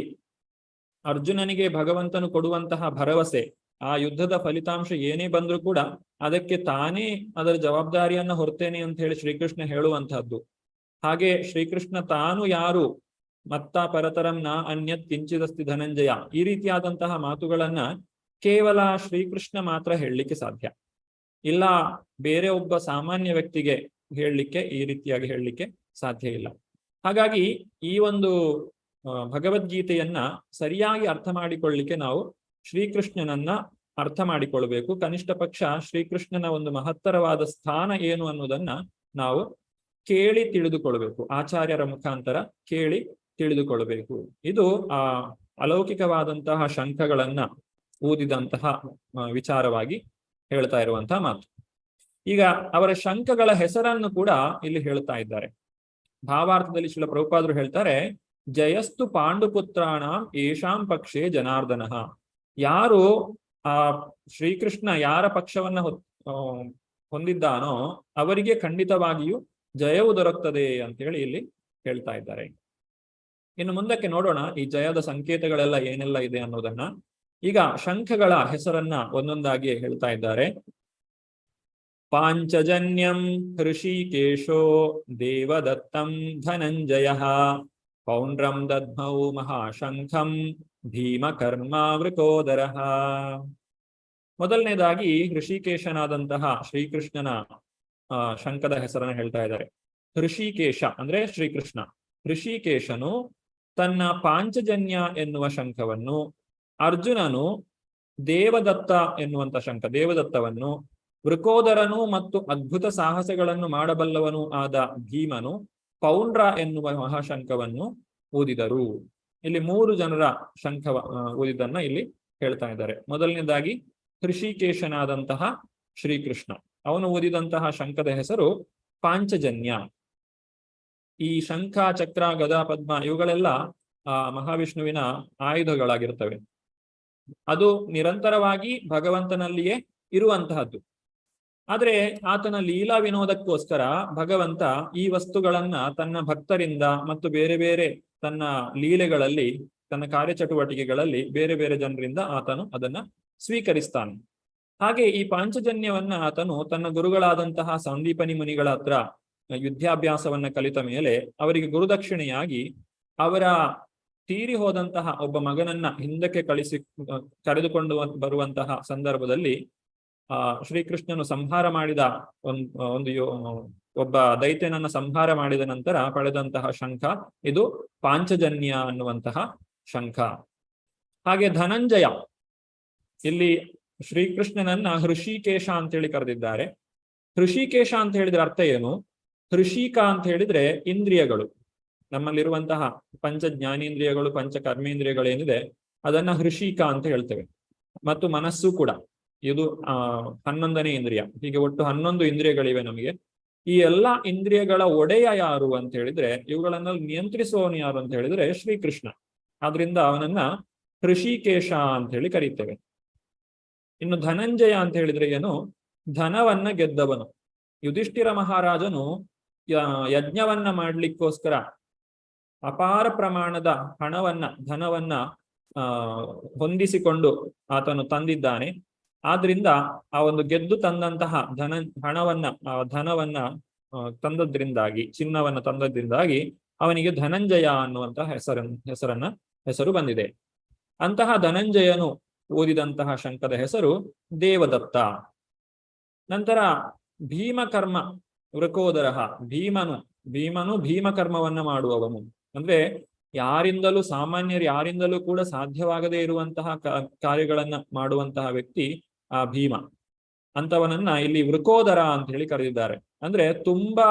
ಅರ್ಜುನನಿಗೆ ಭಗವಂತನು ಕೊಡುವಂತಹ ಭರವಸೆ, ಆ ಯುದ್ಧದ ಫಲಿತಾಂಶ ಏನೇ ಬಂದ್ರೂ ಕೂಡ ಅದಕ್ಕೆ ತಾನೇ ಅದರ ಜವಾಬ್ದಾರಿಯನ್ನ ಹೊರ್ತೇನೆ ಅಂತ ಹೇಳಿ ಶ್ರೀಕೃಷ್ಣ ಹೇಳುವಂತಹದ್ದು. ಹಾಗೆ ಶ್ರೀಕೃಷ್ಣ ತಾನು ಯಾರು ಮತ್ತ ಪರತರಂ ನ ಅನ್ಯತ್ ಕಿಂಚಿದಸ್ತಿ ಧನಂಜಯ, ಈ ರೀತಿಯಾದಂತಹ ಮಾತುಗಳನ್ನ ಕೇವಲ ಶ್ರೀಕೃಷ್ಣ ಮಾತ್ರ ಹೇಳಲಿಕ್ಕೆ ಸಾಧ್ಯ ಇಲ್ಲ. ಬೇರೆ ಒಬ್ಬ ಸಾಮಾನ್ಯ ವ್ಯಕ್ತಿಗೆ ಈ ರೀತಿಯಾಗಿ ಹೇಳಲಿಕ್ಕೆ ಸಾಧ್ಯ ಇಲ್ಲ. ಹಾಗಾಗಿ ಈ ಒಂದು ಭಗವದ್ಗೀತೆಯನ್ನ ಸರಿಯಾಗಿ ಅರ್ಥ ಮಾಡಿಕೊಳ್ಳಿಕ್ಕೆ ನಾವು ಶ್ರೀಕೃಷ್ಣನನ್ನ ಅರ್ಥ ಮಾಡಿಕೊಳ್ಬೇಕು. ಕನಿಷ್ಠ ಪಕ್ಷ ಶ್ರೀಕೃಷ್ಣನ ಒಂದು ಮಹತ್ತರವಾದ ಸ್ಥಾನ ಏನು ಅನ್ನೋದನ್ನ ನಾವು ಕೇಳಿ ತಿಳಿದುಕೊಳ್ಬೇಕು. ಆಚಾರ್ಯರ ಮುಖಾಂತರ ಕೇಳಿ ತಿಳಿದುಕೊಳ್ಬೇಕು. ಇದು ಆ ಅಲೌಕಿಕವಾದಂತಹ ಶಂಖಗಳನ್ನ ಊದಿದಂತಹ ವಿಚಾರವಾಗಿ ಹೇಳ್ತಾ ಇರುವಂತಹ ಮಾತು. ಈಗ ಅವರ ಶಂಖಗಳ ಹೆಸರನ್ನು ಕೂಡ ಇಲ್ಲಿ ಹೇಳ್ತಾ ಇದ್ದಾರೆ. ಭಾವಾರ್ಥದಲ್ಲಿ ಶ್ರೀಲ ಪ್ರಭುಪಾದರು ಹೇಳ್ತಾರೆ, ಜಯಸ್ತು ಪಾಂಡುಪುತ್ರಾಣ ಏಷಾಂ ಪಕ್ಷೇ ಜನಾರ್ದನ. ಯಾರು ಆ ಶ್ರೀಕೃಷ್ಣ ಯಾರ ಪಕ್ಷವನ್ನ ಹೊಂದಿದ್ದಾನೋ ಅವರಿಗೆ ಖಂಡಿತವಾಗಿಯೂ ಜಯವು ದೊರಕ್ತದೆ ಅಂತ ಹೇಳಿ ಇಲ್ಲಿ ಹೇಳ್ತಾ ಇದ್ದಾರೆ. ಇನ್ನು ಮುಂದಕ್ಕೆ ನೋಡೋಣ ಈ ಜಯದ ಸಂಕೇತಗಳೆಲ್ಲ ಏನೆಲ್ಲ ಇದೆ ಅನ್ನೋದನ್ನ. ಈಗ ಶಂಖಗಳ ಹೆಸರನ್ನ ಒಂದೊಂದಾಗಿ ಹೇಳ್ತಾ ಇದ್ದಾರೆ. ಪಾಂಚಜನ್ಯಂ ಹೃಷಿಕೇಶೋ ದೇವದತ್ತಂ ಧನಂಜಯ ಪೌಂಡ್ರಂ ದದ್ಮೌ ಮಹಾಶಂಖಂ ಭೀಮಕರ್ಮ ವೃಕೋದರ. ಮೊದಲನೇದಾಗಿ ಹೃಷಿಕೇಶನಾದಂತಹ ಶ್ರೀಕೃಷ್ಣನ ಶಂಖದ ಹೆಸರನ್ನು ಹೇಳ್ತಾ ಇದ್ದಾರೆ. ಹೃಷಿಕೇಶ ಅಂದ್ರೆ ಶ್ರೀಕೃಷ್ಣ. ಹೃಷಿಕೇಶನು ತನ್ನ ಪಾಂಚಜನ್ಯ ಎನ್ನುವ ಶಂಖವನ್ನು, ಅರ್ಜುನನು ದೇವದತ್ತ ಎನ್ನುವಂತ ಶಂಖ ದೇವದತ್ತವನ್ನು, ವೃಕೋದರನು ಮತ್ತು ಅದ್ಭುತ ಸಾಹಸಗಳನ್ನು ಮಾಡಬಲ್ಲವನು ಆದ ಭೀಮನು ಪೌಂಡ್ರ ಎನ್ನುವ ಮಹಾಶಂಖವನ್ನು ಊದಿದರು. ಇಲ್ಲಿ 3 ಜನರ ಶಂಖ ಊದಿದ್ದನ್ನ ಇಲ್ಲಿ ಹೇಳ್ತಾ ಇದ್ದಾರೆ. ಮೊದಲನೇದಾಗಿ ಹೃಷಿಕೇಶನಾದಂತಹ ಶ್ರೀಕೃಷ್ಣ, ಅವನು ಊದಿದಂತಹ ಶಂಖದ ಹೆಸರು ಪಾಂಚಜನ್ಯ. ಈ ಶಂಖ, ಚಕ್ರ, ಗದಾ, ಪದ್ಮ ಇವುಗಳೆಲ್ಲ ಮಹಾವಿಷ್ಣುವಿನ ಆಯುಧಗಳಾಗಿರ್ತವೆ. ಅದು ನಿರಂತರವಾಗಿ ಭಗವಂತನಲ್ಲಿಯೇ ಇರುವಂತಹದ್ದು. ಆದ್ರೆ ಆತನ ಲೀಲಾ ವಿನೋದಕ್ಕೋಸ್ಕರ ಭಗವಂತ ಈ ವಸ್ತುಗಳನ್ನ ತನ್ನ ಭಕ್ತರಿಂದ ಮತ್ತು ಬೇರೆ ಬೇರೆ ತನ್ನ ಲೀಲೆಗಳಲ್ಲಿ, ತನ್ನ ಕಾರ್ಯಚಟುವಟಿಕೆಗಳಲ್ಲಿ ಬೇರೆ ಬೇರೆ ಜನರಿಂದ ಆತನು ಅದನ್ನ ಸ್ವೀಕರಿಸ್ತಾನೆ. ಹಾಗೆ ಈ ಪಾಂಚಜನ್ಯವನ್ನ ಆತನು ತನ್ನ ಗುರುಗಳಾದಂತಹ ಸಂದೀಪನಿ ಮುನಿಗಳ ಹತ್ರ ಯುದ್ಧಾಭ್ಯಾಸವನ್ನ ಕಲಿತ ಮೇಲೆ ಅವರಿಗೆ ಗುರುದಕ್ಷಿಣೆಯಾಗಿ ಅವರ ತೀರಿ ಹೋದಂತಹ ಒಬ್ಬ ಮಗನನ್ನ ಹಿಂದಕ್ಕೆ ಕರೆದುಕೊಂಡು ಬರುವಂತಹ ಸಂದರ್ಭದಲ್ಲಿ ಶ್ರೀಕೃಷ್ಣನು ಸಂಹಾರ ಮಾಡಿದ ಒಬ್ಬ ದೈತ್ಯನನ್ನ ಸಂಹಾರ ಮಾಡಿದ ನಂತರ ಪಡೆದಂತಹ ಶಂಖ ಇದು ಪಾಂಚಜನ್ಯ ಅನ್ನುವಂತಹ ಶಂಖ. ಹಾಗೆ ಧನಂಜಯ, ಇಲ್ಲಿ ಶ್ರೀಕೃಷ್ಣನನ್ನ ಹೃಷಿಕೇಶ ಅಂತೇಳಿ ಕರೆದಿದ್ದಾರೆ. ಹೃಷಿಕೇಶ ಅಂತ ಹೇಳಿದ್ರೆ ಅರ್ಥ ಏನು? ಹೃಷಿಕ ಅಂತ ಹೇಳಿದ್ರೆ ಇಂದ್ರಿಯಗಳು, ನಮ್ಮಲ್ಲಿರುವಂತಹ ಪಂಚ ಜ್ಞಾನೇಂದ್ರಿಯಗಳು, ಪಂಚ ಕರ್ಮೇಂದ್ರಿಯಗಳೇನಿದೆ ಅದನ್ನ ಹೃಷಿಕ ಅಂತ ಹೇಳ್ತೇವೆ. ಮತ್ತು ಮನಸ್ಸು ಕೂಡ, ಇದು 11ನೇ ಇಂದ್ರಿಯ. ಹೀಗೆ ಒಟ್ಟು 11 ಇಂದ್ರಿಯಗಳಿವೆ ನಮಗೆ. ಈ ಎಲ್ಲಾ ಇಂದ್ರಿಯಗಳ ಒಡೆಯ ಯಾರು ಅಂತ ಹೇಳಿದ್ರೆ, ಇವುಗಳನ್ನ ನಿಯಂತ್ರಿಸುವವನು ಯಾರು ಅಂತ ಹೇಳಿದ್ರೆ ಶ್ರೀಕೃಷ್ಣ. ಆದ್ರಿಂದ ಅವನನ್ನ ಹೃಷಿಕೇಶ ಅಂತ ಹೇಳಿ ಕರೀತೇವೆ. ಇನ್ನು ಧನಂಜಯ ಅಂತ ಹೇಳಿದ್ರೆ ಏನು? ಧನವನ್ನ ಗೆದ್ದವನು. ಯುಧಿಷ್ಠಿರ ಮಹಾರಾಜನು ಯಜ್ಞವನ್ನ ಮಾಡ್ಲಿಕ್ಕೋಸ್ಕರ ಅಪಾರ ಪ್ರಮಾಣದ ಧನವನ್ನ ಹೊಂದಿಸಿಕೊಂಡು ಆತನು ತಂದಿದ್ದಾನೆ. ಆದ್ರಿಂದ ಆ ಒಂದು ಗೆದ್ದು ತಂದಂತಹ ಧನವನ್ನ ತಂದದ್ರಿಂದಾಗಿ, ಚಿನ್ನವನ್ನ ತಂದದ್ರಿಂದಾಗಿ ಅವನಿಗೆ ಧನಂಜಯ ಅನ್ನುವಂತಹ ಹೆಸರು ಬಂದಿದೆ. ಅಂತಹ ಧನಂಜಯನು ಓದಿದಂತಹ ಶಂಖದ ಹೆಸರು ದೇವದತ್ತ. ನಂತರ ಭೀಮಕರ್ಮ ವೃಕೋದರ, ಭೀಮನು ಭೀಮಕರ್ಮವನ್ನ ಮಾಡುವವನು. ಅಂದ್ರೆ ಸಾಮಾನ್ಯರು ಯಾರಿಂದಲೂ ಕೂಡ ಸಾಧ್ಯವಾಗದೇ ಇರುವಂತಹ ಕಾರ್ಯಗಳನ್ನ ಮಾಡುವಂತಹ ವ್ಯಕ್ತಿ ಆ ಭೀಮ. ಅಂತವನನ್ನ ಇಲ್ಲಿ ವೃಕೋದರ ಅಂತ ಹೇಳಿ ಕರೆದಿದ್ದಾರೆ. ಅಂದ್ರೆ ತುಂಬಾ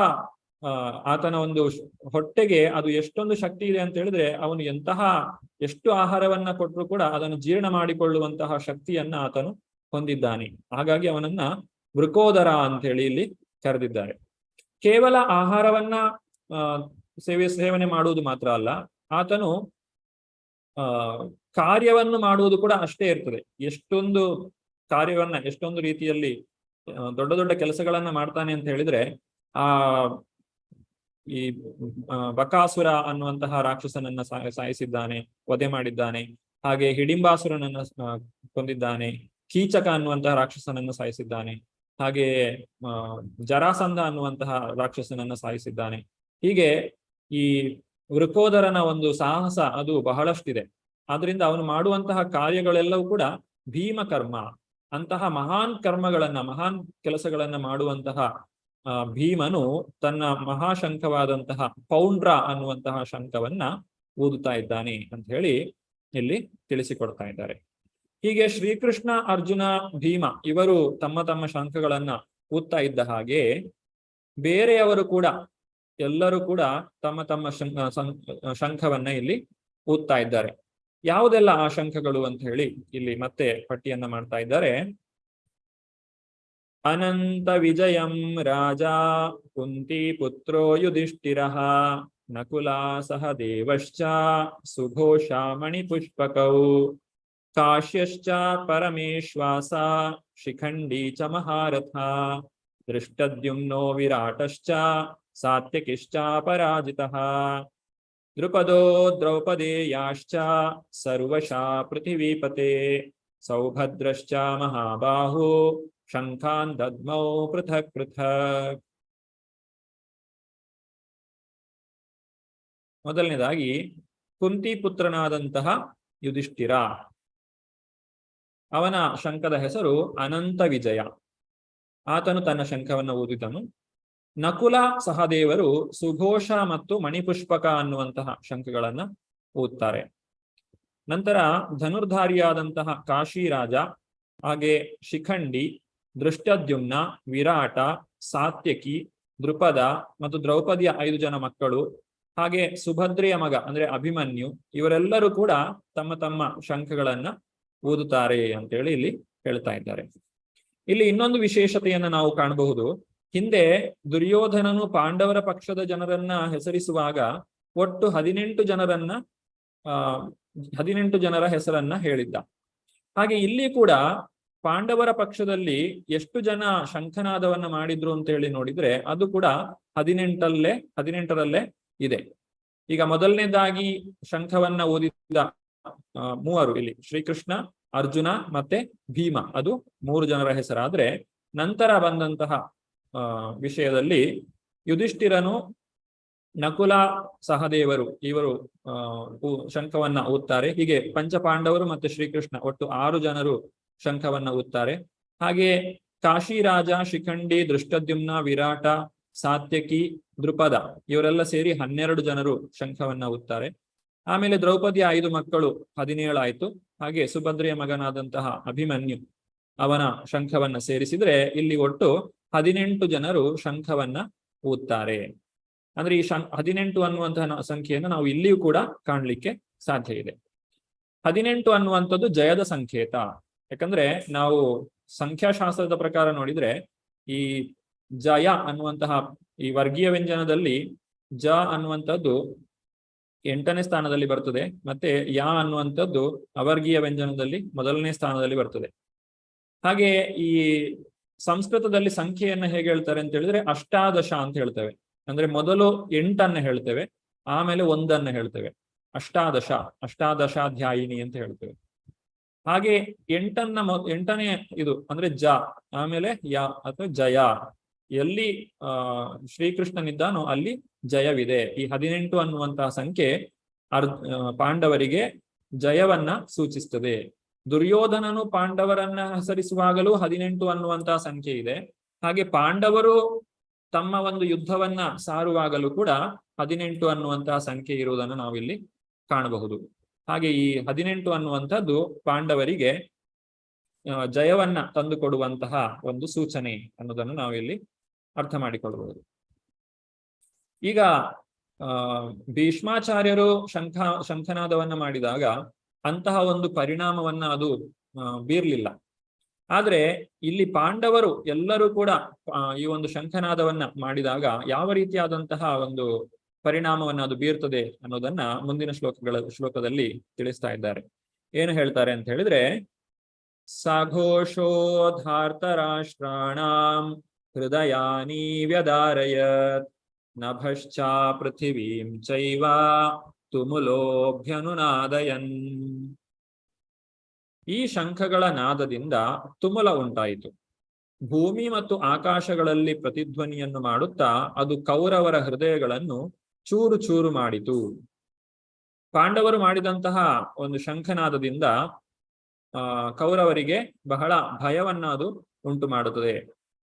ಆತನ ಒಂದು ಹೊಟ್ಟೆಗೆ ಅದು ಎಷ್ಟೊಂದು ಶಕ್ತಿ ಇದೆ ಅಂತ ಹೇಳಿದ್ರೆ, ಅವನು ಎಷ್ಟು ಆಹಾರವನ್ನ ಕೊಟ್ಟರು ಕೂಡ ಅದನ್ನು ಜೀರ್ಣ ಮಾಡಿಕೊಳ್ಳುವಂತಹ ಶಕ್ತಿಯನ್ನ ಆತನು ಹೊಂದಿದ್ದಾನೆ. ಹಾಗಾಗಿ ಅವನನ್ನ ವೃಕೋದರ ಅಂತ ಹೇಳಿ ಇಲ್ಲಿ ಕರೆದಿದ್ದಾರೆ. ಕೇವಲ ಆಹಾರವನ್ನ ಸೇವನೆ ಮಾಡುವುದು ಮಾತ್ರ ಅಲ್ಲ, ಆತನು ಕಾರ್ಯವನ್ನು ಮಾಡುವುದು ಕೂಡ ಅಷ್ಟೇ ಇರ್ತದೆ. ಎಷ್ಟೊಂದು ರೀತಿಯಲ್ಲಿ ದೊಡ್ಡ ದೊಡ್ಡ ಕೆಲಸಗಳನ್ನ ಮಾಡ್ತಾನೆ ಅಂತ ಹೇಳಿದ್ರೆ, ಈ ಬಕಾಸುರ ಅನ್ನುವಂತಹ ರಾಕ್ಷಸನನ್ನ ಸಾಯಿಸಿದ್ದಾನೆ, ವಧೆ ಮಾಡಿದ್ದಾನೆ. ಹಾಗೆ ಹಿಡಿಂಬಾಸುರನನ್ನ ಕೊಂದಿದ್ದಾನೆ. ಕೀಚಕ ಅನ್ನುವಂತಹ ರಾಕ್ಷಸನನ್ನ ಸಾಯಿಸಿದ್ದಾನೆ. ಹಾಗೆ ಜರಾಸಂಧ ಅನ್ನುವಂತಹ ರಾಕ್ಷಸನನ್ನ ಸಾಯಿಸಿದ್ದಾನೆ. ಹೀಗೆ ಈ ವೃಕೋದರನ ಒಂದು ಸಾಹಸ ಅದು ಬಹಳಷ್ಟಿದೆ. ಆದ್ರಿಂದ ಅವನು ಮಾಡುವಂತಹ ಕಾರ್ಯಗಳೆಲ್ಲವೂ ಕೂಡ ಭೀಮಕರ್ಮ. ಅಂತಹ ಮಹಾನ್ ಮಹಾನ್ ಕೆಲಸಗಳನ್ನ ಮಾಡುವಂತಹ ಭೀಮನು ತನ್ನ ಮಹಾಶಂಖವಾದಂತಹ ಪೌಂಡ್ರ ಅನ್ನುವಂತಹ ಶಂಖವನ್ನ ಊದುತ್ತಾ ಇದ್ದಾನೆ ಅಂತ ಹೇಳಿ ಇಲ್ಲಿ ತಿಳಿಸಿಕೊಡ್ತಾ ಇದ್ದಾರೆ. ಹೀಗೆ ಶ್ರೀಕೃಷ್ಣ, ಅರ್ಜುನ, ಭೀಮ ಇವರು ತಮ್ಮ ತಮ್ಮ ಶಂಖಗಳನ್ನ ಊದ್ತಾ ಇದ್ದ ಹಾಗೆ ಬೇರೆಯವರು ಕೂಡ ಎಲ್ಲರೂ ಕೂಡ ತಮ್ಮ ತಮ್ಮ ಶಂಖವನ್ನ ಇಲ್ಲಿ ಊದ್ತಾ ಇದ್ದಾರೆ. ಯಾವುದೆಲ್ಲ ಆ ಶಂಖಗಳು ಅಂತ ಹೇಳಿ ಇಲ್ಲಿ ಮತ್ತೆ ಪಟ್ಟಿಯನ್ನ ಮಾಡ್ತಾ ಇದ್ದಾರೆ. ಅನಂತ ವಿಜಯಂ ರಾಜ ಕುಂತಿ ಪುತ್ರೋ ಯುಧಿಷ್ಠಿರಃ ನಕುಲಾ ಸಹ ದೇವಶ್ಚ ಸುಘೋಷ ಮಣಿಪುಷ್ಪಕೌ ಕಾಶ್ಯಶ್ಚ ಪರಮೇಶ್ವಾಸ ಶಿಖಂಡಿ ಚ ಮಹಾರಥ ದೃಷ್ಟದ್ಯುಮ್ನೋ ವಿರಾಟಶ್ಚ ಸಾತ್ಯಕಿಶ್ಚ ಪರಾಜಿತಃ ದ್ರುಪದೋ ದ್ರೌಪದೇಯಾಶ್ಚ ಸರ್ವಶಾ ಪೃಥಿವೀಪತೆ ಸೌಭದ್ರಶ್ಚ ಮಹಾಬಾಹು ಶಂಖಾನ್ ದದ್ಮೌ ಪೃಥಕ್ ಪೃಥಕ್. ಮೊದಲನೇದಾಗಿ ಕುಂತಿ ಪುತ್ರನಾದಂತಹ ಯುಧಿಷ್ಠಿರ, ಅವನ ಶಂಖದ ಹೆಸರು ಅನಂತ ವಿಜಯ. ಆತನು ತನ್ನ ಶಂಖವನ್ನು ಊದಿದನು. ನಕುಲ ಸಹದೇವರು ಸುಘೋಷ ಮತ್ತು ಮಣಿಪುಷ್ಪಕ ಅನ್ನುವಂತಹ ಶಂಖಗಳನ್ನ ಊದ್ತಾರೆ. ನಂತರ ಧನುರ್ಧಾರಿಯಾದಂತಹ ಕಾಶಿರಾಜ, ಹಾಗೆ ಶಿಖಂಡಿ, ದೃಷ್ಟದ್ಯುಮ್ನ, ವಿರಾಟ, ಸಾತ್ಯಕಿ, ದೃಪದ ಮತ್ತು ದ್ರೌಪದಿಯ 5 ಜನ ಮಕ್ಕಳು, ಹಾಗೆ ಸುಭದ್ರೆಯ ಮಗ ಅಂದ್ರೆ ಅಭಿಮನ್ಯು, ಇವರೆಲ್ಲರೂ ಕೂಡ ತಮ್ಮ ತಮ್ಮ ಶಂಖಗಳನ್ನ ಊದುತ್ತಾರೆ ಅಂತೇಳಿ ಇಲ್ಲಿ ಹೇಳ್ತಾ ಇದ್ದಾರೆ. ಇಲ್ಲಿ ಇನ್ನೊಂದು ವಿಶೇಷತೆಯನ್ನ ನಾವು ಕಾಣಬಹುದು. ಹಿಂದೆ ದುರ್ಯೋಧನನು ಪಾಂಡವರ ಪಕ್ಷದ ಜನರನ್ನ ಹೆಸರಿಸುವಾಗ ಒಟ್ಟು 18 ಜನರನ್ನ 18 ಜನರ ಹೆಸರನ್ನ ಹೇಳಿದ್ದ. ಹಾಗೆ ಇಲ್ಲಿ ಕೂಡ ಪಾಂಡವರ ಪಕ್ಷದಲ್ಲಿ ಎಷ್ಟು ಜನ ಶಂಖನಾದವನ್ನ ಮಾಡಿದ್ರು ಅಂತ ಹೇಳಿ ನೋಡಿದ್ರೆ ಅದು ಕೂಡ 18ರಲ್ಲೇ ಇದೆ. ಈಗ ಮೊದಲನೇದಾಗಿ ಶಂಖವನ್ನ ಓದಿದ ಮೂವರು ಇಲ್ಲಿ ಶ್ರೀಕೃಷ್ಣ, ಅರ್ಜುನ ಮತ್ತೆ ಭೀಮ, ಅದು 3 ಜನರ ಹೆಸರಾದ್ರೆ, ನಂತರ ಬಂದಂತಹ ವಿಷಯದಲ್ಲಿ ಯುಧಿಷ್ಠಿರನು, ನಕುಲ, ಸಹದೇವರು ಇವರು ಶಂಖವನ್ನ ಊದ್ತಾರೆ. ಹೀಗೆ ಪಂಚಪಾಂಡವರು ಮತ್ತೆ ಶ್ರೀಕೃಷ್ಣ ಒಟ್ಟು 6 ಜನರು ಶಂಖವನ್ನ ಊದ್ತಾರೆ. ಹಾಗೆ ಕಾಶಿರಾಜ, ಶಿಖಂಡಿ, ದೃಷ್ಟದ್ಯುಮ್ನ, ವಿರಾಟ, ಸಾತ್ಯಕಿ, ದೃಪದ ಇವರೆಲ್ಲ ಸೇರಿ 12 ಜನರು ಶಂಖವನ್ನ ಊದ್ತಾರೆ. ಆಮೇಲೆ ದ್ರೌಪದಿಯ 5 ಮಕ್ಕಳು 17 ಆಯ್ತು. ಹಾಗೆ ಸುಭದ್ರೆಯ ಮಗನಾದಂತಹ ಅಭಿಮನ್ಯು ಅವನ ಶಂಖವನ್ನ ಸೇರಿಸಿದ್ರೆ ಇಲ್ಲಿ ಒಟ್ಟು 18 ಜನರು ಶಂಖವನ್ನ ಊದ್ತಾರೆ. ಅಂದ್ರೆ ಈ 18 ಅನ್ನುವಂತಹ ಸಂಖ್ಯೆಯನ್ನು ನಾವು ಇಲ್ಲಿಯೂ ಕೂಡ ಕಾಣ್ಲಿಕ್ಕೆ ಸಾಧ್ಯ ಇದೆ. 18 ಅನ್ನುವಂಥದ್ದು ಜಯದ ಸಂಕೇತ. ಯಾಕಂದ್ರೆ ನಾವು ಸಂಖ್ಯಾಶಾಸ್ತ್ರದ ಪ್ರಕಾರ ನೋಡಿದ್ರೆ ಈ ಜಯ ಅನ್ನುವಂತಹ ಈ ವರ್ಗೀಯ ವ್ಯಂಜನದಲ್ಲಿ ಜ ಅನ್ನುವಂಥದ್ದು 8ನೇ ಸ್ಥಾನದಲ್ಲಿ ಬರ್ತದೆ, ಮತ್ತೆ ಯಾ ಅನ್ನುವಂಥದ್ದು ಅವರ್ಗೀಯ ವ್ಯಂಜನದಲ್ಲಿ 1ನೇ ಸ್ಥಾನದಲ್ಲಿ ಬರ್ತದೆ. ಹಾಗೆ ಈ ಸಂಸ್ಕೃತದಲ್ಲಿ ಸಂಖ್ಯೆಯನ್ನ ಹೇಗೆ ಹೇಳ್ತಾರೆ ಅಂತ ಹೇಳಿದ್ರೆ ಅಷ್ಟಾದಶ ಅಂತ ಹೇಳ್ತೇವೆ. ಅಂದ್ರೆ ಮೊದಲು 8ಅನ್ನ ಹೇಳ್ತೇವೆ, ಆಮೇಲೆ 1ಅನ್ನ ಹೇಳ್ತೇವೆ. ಅಷ್ಟಾದಶಾಧ್ಯಾಯಿನಿ ಅಂತ ಹೇಳ್ತೇವೆ. ಹಾಗೆ 8ನೇ ಇದು ಅಂದ್ರೆ ಜ, ಆಮೇಲೆ ಯ ಅಥವಾ ಜಯ. ಎಲ್ಲಿ ಶ್ರೀಕೃಷ್ಣನಿದ್ದಾನೋ ಅಲ್ಲಿ ಜಯವಿದೆ. ಈ 18 ಅನ್ನುವಂತಹ ಸಂಖ್ಯೆ ಪಾಂಡವರಿಗೆ ಜಯವನ್ನ ಸೂಚಿಸ್ತದೆ. ದುರ್ಯೋಧನನು ಪಾಂಡವರನ್ನ ಹೆಸರಿಸುವಾಗಲೂ 18 ಅನ್ನುವಂತಹ ಸಂಖ್ಯೆ ಇದೆ. ಹಾಗೆ ಪಾಂಡವರು ತಮ್ಮ ಒಂದು ಯುದ್ಧವನ್ನ ಸಾರುವಾಗಲೂ ಕೂಡ 18 ಅನ್ನುವಂತಹ ಸಂಖ್ಯೆ ಇರುವುದನ್ನು ನಾವಿಲ್ಲಿ ಕಾಣಬಹುದು. ಹಾಗೆ ಈ 18 ಅನ್ನುವಂಥದ್ದು ಪಾಂಡವರಿಗೆ ಜಯವನ್ನ ತಂದುಕೊಡುವಂತಹ ಒಂದು ಸೂಚನೆ ಅನ್ನೋದನ್ನು ನಾವಿಲ್ಲಿ ಅರ್ಥ ಮಾಡಿಕೊಳ್ಳಬಹುದು. ಈಗ ಭೀಷ್ಮಾಚಾರ್ಯರು ಶಂಖನಾದವನ್ನ ಮಾಡಿದಾಗ ಅಂತಹ ಒಂದು ಪರಿಣಾಮವನ್ನ ಅದು ಬೀರ್ಲಿಲ್ಲ. ಆದ್ರೆ ಇಲ್ಲಿ ಪಾಂಡವರು ಎಲ್ಲರೂ ಕೂಡ ಈ ಒಂದು ಶಂಖನಾದವನ್ನ ಮಾಡಿದಾಗ ಯಾವ ರೀತಿಯಾದಂತಹ ಒಂದು ಪರಿಣಾಮವನ್ನ ಅದು ಬೀರ್ತದೆ ಅನ್ನೋದನ್ನ ಮುಂದಿನ ಶ್ಲೋಕದಲ್ಲಿ ತಿಳಿಸ್ತಾ ಇದ್ದಾರೆ. ಏನು ಹೇಳ್ತಾರೆ ಅಂತ ಹೇಳಿದ್ರೆ, ಸಾಘೋಷೋಧಾರ್ತರಾಷ್ಟ್ರಾಣಾಂ ಹೃದಯಾನಿ ವ್ಯದಾರಯತ್ ನಭಶ್ಚ ಪೃಥಿವೀಂ ಚೈವ ತುಮುಲೋಭ್ಯನುನಾದಯನ್. ಈ ಶಂಖಗಳ ನಾದದಿಂದ ತುಮುಲ ಉಂಟಾಯಿತು. ಭೂಮಿ ಮತ್ತು ಆಕಾಶಗಳಲ್ಲಿ ಪ್ರತಿಧ್ವನಿಯನ್ನು ಮಾಡುತ್ತಾ ಅದು ಕೌರವರ ಹೃದಯಗಳನ್ನು ಚೂರು ಚೂರು ಮಾಡಿತು. ಪಾಂಡವರು ಮಾಡಿದಂತಹ ಒಂದು ಶಂಖನಾದದಿಂದ ಕೌರವರಿಗೆ ಬಹಳ ಭಯವನ್ನ ಅದು ಉಂಟು ಮಾಡುತ್ತದೆ.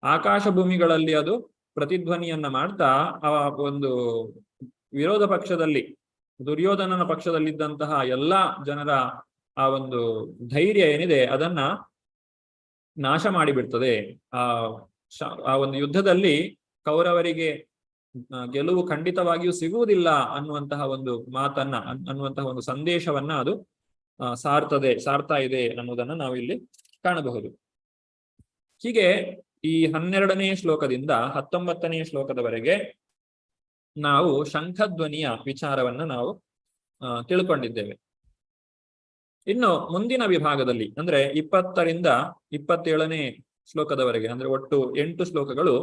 ಆಕಾಶ ಭೂಮಿಗಳಲ್ಲಿ ಅದು ಪ್ರತಿಧ್ವನಿಯನ್ನ ಮಾಡ್ತಾ ಆ ಒಂದು ವಿರೋಧ ಪಕ್ಷದಲ್ಲಿ, ದುರ್ಯೋಧನನ ಪಕ್ಷದಲ್ಲಿದ್ದಂತಹ ಎಲ್ಲಾ ಜನರ ಆ ಒಂದು ಧೈರ್ಯ ಏನಿದೆ ಅದನ್ನ ನಾಶ ಮಾಡಿಬಿಡ್ತದೆ. ಆ ಒಂದು ಯುದ್ಧದಲ್ಲಿ ಕೌರವರಿಗೆ ಗೆಲುವು ಖಂಡಿತವಾಗಿಯೂ ಸಿಗುವುದಿಲ್ಲ ಅನ್ನುವಂತಹ ಒಂದು ಮಾತನ್ನ, ಅನ್ನುವಂತಹ ಒಂದು ಸಂದೇಶವನ್ನ ಅದು ಸಾರ್ತಾ ಇದೆ ಅನ್ನೋದನ್ನ ನಾವು ಇಲ್ಲಿ ಕಾಣಬಹುದು. ಹೀಗೆ ಈ 12ನೇ ಶ್ಲೋಕದಿಂದ 19ನೇ ಶ್ಲೋಕದವರೆಗೆ ನಾವು ಶಂಖಧ್ವನಿಯ ವಿಚಾರವನ್ನ ನಾವು ತಿಳ್ಕೊಂಡಿದ್ದೇವೆ. ಇನ್ನು ಮುಂದಿನ ವಿಭಾಗದಲ್ಲಿ ಅಂದ್ರೆ 20ರಿಂದ 27ನೇ ಶ್ಲೋಕದವರೆಗೆ, ಅಂದ್ರೆ ಒಟ್ಟು 8 ಶ್ಲೋಕಗಳು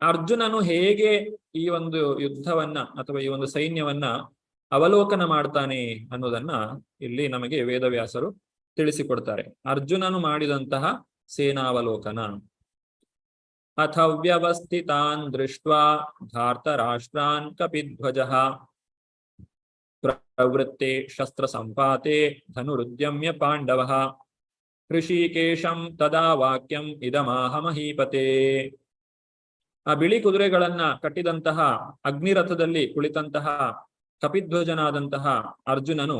ಅರ್ಜುನನು ಹೇಗೆ ಈ ಒಂದು ಯುದ್ಧವನ್ನ ಅಥವಾ ಈ ಒಂದು ಸೈನ್ಯವನ್ನ ಅವಲೋಕನ ಮಾಡ್ತಾನೆ ಅನ್ನೋದನ್ನ ಇಲ್ಲಿ ನಮಗೆ ವೇದವ್ಯಾಸರು ತಿಳಿಸಿಕೊಡ್ತಾರೆ. ಅರ್ಜುನನು ಮಾಡಿದಂತಹ ಸೇನಾವಲೋಕನ. ಅಥ ವ್ಯವಸ್ಥಿತಾನ್ ದೃಷ್ಟ್ವಾ ಧಾರ್ತರಾಷ್ಟ್ರಾನ್ ಕಪಿಧ್ವಜಃ ಪ್ರವೃತ್ತೆ ಶಸ್ತ್ರ ಸಂಪಾತೆ ಧನುರುದ್ಯಮ್ಯ ಪಾಂಡವಃ ಹೃಷಿಕೇಶಂ ತದಾ ವಾಕ್ಯಂ ಇದಮಾಹ ಮಹೀಪತೆ. ಆ ಬಿಳಿ ಕುದುರೆಗಳನ್ನ ಕಟ್ಟಿದಂತಹ ಅಗ್ನಿರಥದಲ್ಲಿ ಕುಳಿತಂತಹ ಕಪಿಧ್ವಜನಾದಂತಹ ಅರ್ಜುನನು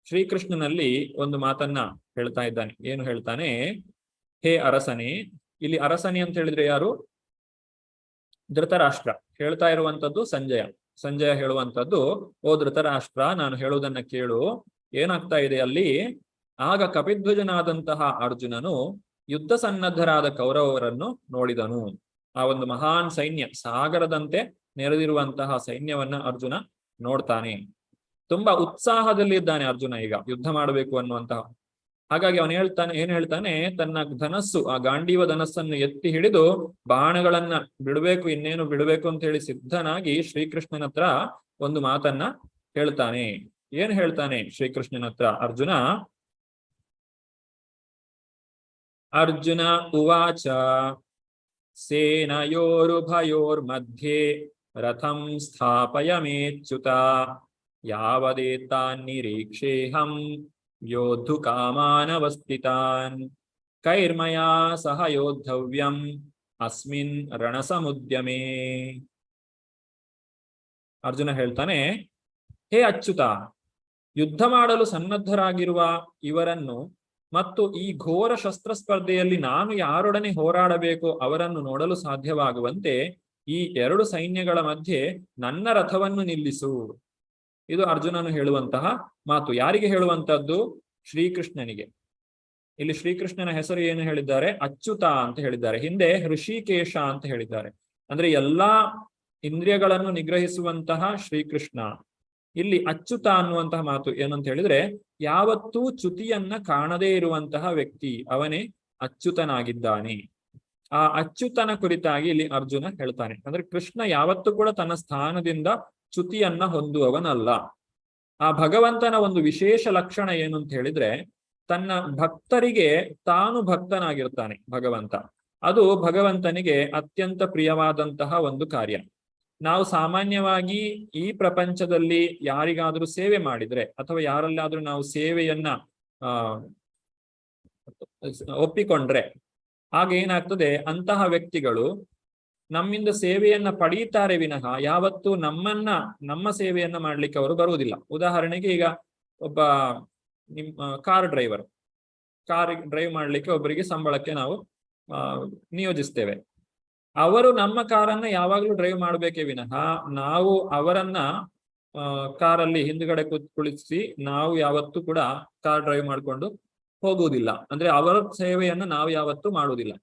ಶ್ರೀಕೃಷ್ಣನಲ್ಲಿ ಒಂದು ಮಾತನ್ನ ಹೇಳ್ತಾ ಇದ್ದಾನೆ. ಏನು ಹೇಳ್ತಾನೆ? ಹೇ ಅರಸನೇ. ಇಲ್ಲಿ ಅರಸನೇ ಅಂತ ಹೇಳಿದ್ರೆ ಯಾರು? ಧೃತರಾಷ್ಟ್ರ. ಹೇಳ್ತಾ ಇರುವಂತದ್ದು ಸಂಜಯ ಹೇಳುವಂತದ್ದು, ಓ ಧೃತರಾಷ್ಟ್ರ, ನಾನು ಹೇಳುವುದನ್ನ ಕೇಳು. ಏನಾಗ್ತಾ ಇದೆ ಅಲ್ಲಿ? ಆಗ ಕಪಿಧ್ವಜನಾದಂತಹ ಅರ್ಜುನನು ಯುದ್ಧ ಸನ್ನದ್ಧರಾದ ಕೌರವರನ್ನು ನೋಡಿದನು. ಆ ಒಂದು ಮಹಾನ್ ಸೈನ್ಯ, ಸಾಗರದಂತೆ ನೆರೆದಿರುವಂತಹ ಸೈನ್ಯವನ್ನ ಅರ್ಜುನ ನೋಡ್ತಾನೆ. ತುಂಬಾ ಉತ್ಸಾಹದಲ್ಲಿದ್ದಾನೆ ಅರ್ಜುನ, ಈಗ ಯುದ್ಧ ಮಾಡಬೇಕು ಅನ್ನುವಂತಹ. ಹಾಗಾಗಿ ಅವನು ಏನ್ ಹೇಳ್ತಾನೆ, ತನ್ನ ಧನಸ್ಸು, ಆ ಗಾಂಡೀವ ಧನಸ್ಸನ್ನು ಎತ್ತಿ ಹಿಡಿದು ಬಾಣಗಳನ್ನ ಬಿಡಬೇಕು, ಇನ್ನೇನು ಬಿಡಬೇಕು ಅಂತ ಹೇಳಿ ಸಿದ್ಧನಾಗಿ ಶ್ರೀಕೃಷ್ಣನ ಹತ್ರ ಒಂದು ಮಾತನ್ನ ಹೇಳ್ತಾನೆ. ಏನ್ ಹೇಳ್ತಾನೆ ಶ್ರೀಕೃಷ್ಣನ ಹತ್ರ ಅರ್ಜುನ? ಅರ್ಜುನ ಉವಾಚ ಸೇನಯೋರುಭಯೋರ್ಮಧ್ಯೆ ರಥಂ ಸ್ಥಾಪಯಮೇಚ್ಯುತ ಯಾವದೇತಾನ್ನಿರೀಕ್ಷೇಹಂ ಯೋಧು ಕಾಮಾನವಸ್ಥಿತಾನ್ ಕೈರ್ಮಯಾ ಸಹ ಯೋದ್ಧವ್ಯಂ ಅಸ್ಮಿನ್ ರಣಸಮುದ್ಯಮೇ. ಅರ್ಜುನ ಹೇಳ್ತಾನೆ, ಹೇ ಅಚ್ಯುತ, ಯುದ್ಧ ಮಾಡಲು ಸನ್ನದ್ಧರಾಗಿರುವ ಇವರನ್ನು ಮತ್ತು ಈ ಘೋರ ಶಸ್ತ್ರ ಸ್ಪರ್ಧೆಯಲ್ಲಿ ನಾನು ಯಾರೊಡನೆ ಹೋರಾಡಬೇಕೋ ಅವರನ್ನು ನೋಡಲು ಸಾಧ್ಯವಾಗುವಂತೆ ಈ ಎರಡು ಸೈನ್ಯಗಳ ಮಧ್ಯೆ ನನ್ನ ರಥವನ್ನು ನಿಲ್ಲಿಸು. ಇದು ಅರ್ಜುನನು ಹೇಳುವಂತಹ ಮಾತು. ಯಾರಿಗೆ ಹೇಳುವಂತದ್ದು? ಶ್ರೀಕೃಷ್ಣನಿಗೆ. ಇಲ್ಲಿ ಶ್ರೀಕೃಷ್ಣನ ಹೆಸರು ಏನು ಹೇಳಿದ್ದಾರೆ? ಅಚ್ಯುತ ಅಂತ ಹೇಳಿದ್ದಾರೆ. ಹಿಂದೆ ಋಷಿಕೇಶ ಅಂತ ಹೇಳಿದ್ದಾರೆ. ಅಂದ್ರೆ ಎಲ್ಲಾ ಇಂದ್ರಿಯಗಳನ್ನು ನಿಗ್ರಹಿಸುವಂತಹ ಶ್ರೀಕೃಷ್ಣ. ಇಲ್ಲಿ ಅಚ್ಯುತ ಅನ್ನುವಂತಹ ಮಾತು ಏನಂತ ಹೇಳಿದ್ರೆ, ಯಾವತ್ತೂ ಚ್ಯುತಿಯನ್ನ ಕಾಣದೇ ಇರುವಂತಹ ವ್ಯಕ್ತಿ ಅವನೇ ಅಚ್ಯುತನಾಗಿದ್ದಾನೆ. ಆ ಅಚ್ಯುತನ ಕುರಿತಾಗಿ ಇಲ್ಲಿ ಅರ್ಜುನ ಹೇಳ್ತಾನೆ. ಅಂದ್ರೆ ಕೃಷ್ಣ ಯಾವತ್ತೂ ಕೂಡ ತನ್ನ ಸ್ಥಾನದಿಂದ ಚ್ಯುತಿಯನ್ನ ಹೊಂದುವವನಲ್ಲ. ಆ ಭಗವಂತನ ಒಂದು ವಿಶೇಷ ಲಕ್ಷಣ ಏನು ಅಂತ ಹೇಳಿದ್ರೆ, ತನ್ನ ಭಕ್ತರಿಗೆ ತಾನು ಭಕ್ತನಾಗಿರ್ತಾನೆ ಭಗವಂತ. ಅದು ಭಗವಂತನಿಗೆ ಅತ್ಯಂತ ಪ್ರಿಯವಾದಂತಹ ಒಂದು ಕಾರ್ಯ. ನಾವು ಸಾಮಾನ್ಯವಾಗಿ ಈ ಪ್ರಪಂಚದಲ್ಲಿ ಯಾರಿಗಾದ್ರೂ ಸೇವೆ ಮಾಡಿದ್ರೆ ಅಥವಾ ಯಾರಲ್ಲಾದ್ರೂ ನಾವು ಸೇವೆಯನ್ನ ಒಪ್ಪಿಕೊಂಡ್ರೆ ಆಗ ಏನಾಗ್ತದೆ, ಅಂತಹ ವ್ಯಕ್ತಿಗಳು ನಮ್ಮಿಂದ ಸೇವೆಯನ್ನ ಪಡೀತಾರೆ ವಿನಃ ಯಾವತ್ತೂ ನಮ್ಮ ಸೇವೆಯನ್ನ ಮಾಡ್ಲಿಕ್ಕೆ ಅವರು ಬರುವುದಿಲ್ಲ. ಉದಾಹರಣೆಗೆ ಈಗ ಒಬ್ಬ ಕಾರ್ ಡ್ರೈವ್ ಮಾಡ್ಲಿಕ್ಕೆ ಒಬ್ಬರಿಗೆ ಸಂಬಳಕ್ಕೆ ನಾವು ನಿಯೋಜಿಸ್ತೇವೆ. ಅವರು ನಮ್ಮ ಕಾರನ್ನ ಯಾವಾಗ್ಲೂ ಡ್ರೈವ್ ಮಾಡ್ಬೇಕೇ ವಿನಃ ನಾವು ಅವರನ್ನ ಕಾರಲ್ಲಿ ಹಿಂದ್ಗಡೆ ಕುಳಿಸಿ ನಾವು ಯಾವತ್ತೂ ಕೂಡ ಕಾರ್ ಡ್ರೈವ್ ಮಾಡ್ಕೊಂಡು ಹೋಗುವುದಿಲ್ಲ. ಅಂದ್ರೆ ಅವರ ಸೇವೆಯನ್ನ ನಾವು ಯಾವತ್ತೂ ಮಾಡುವುದಿಲ್ಲ.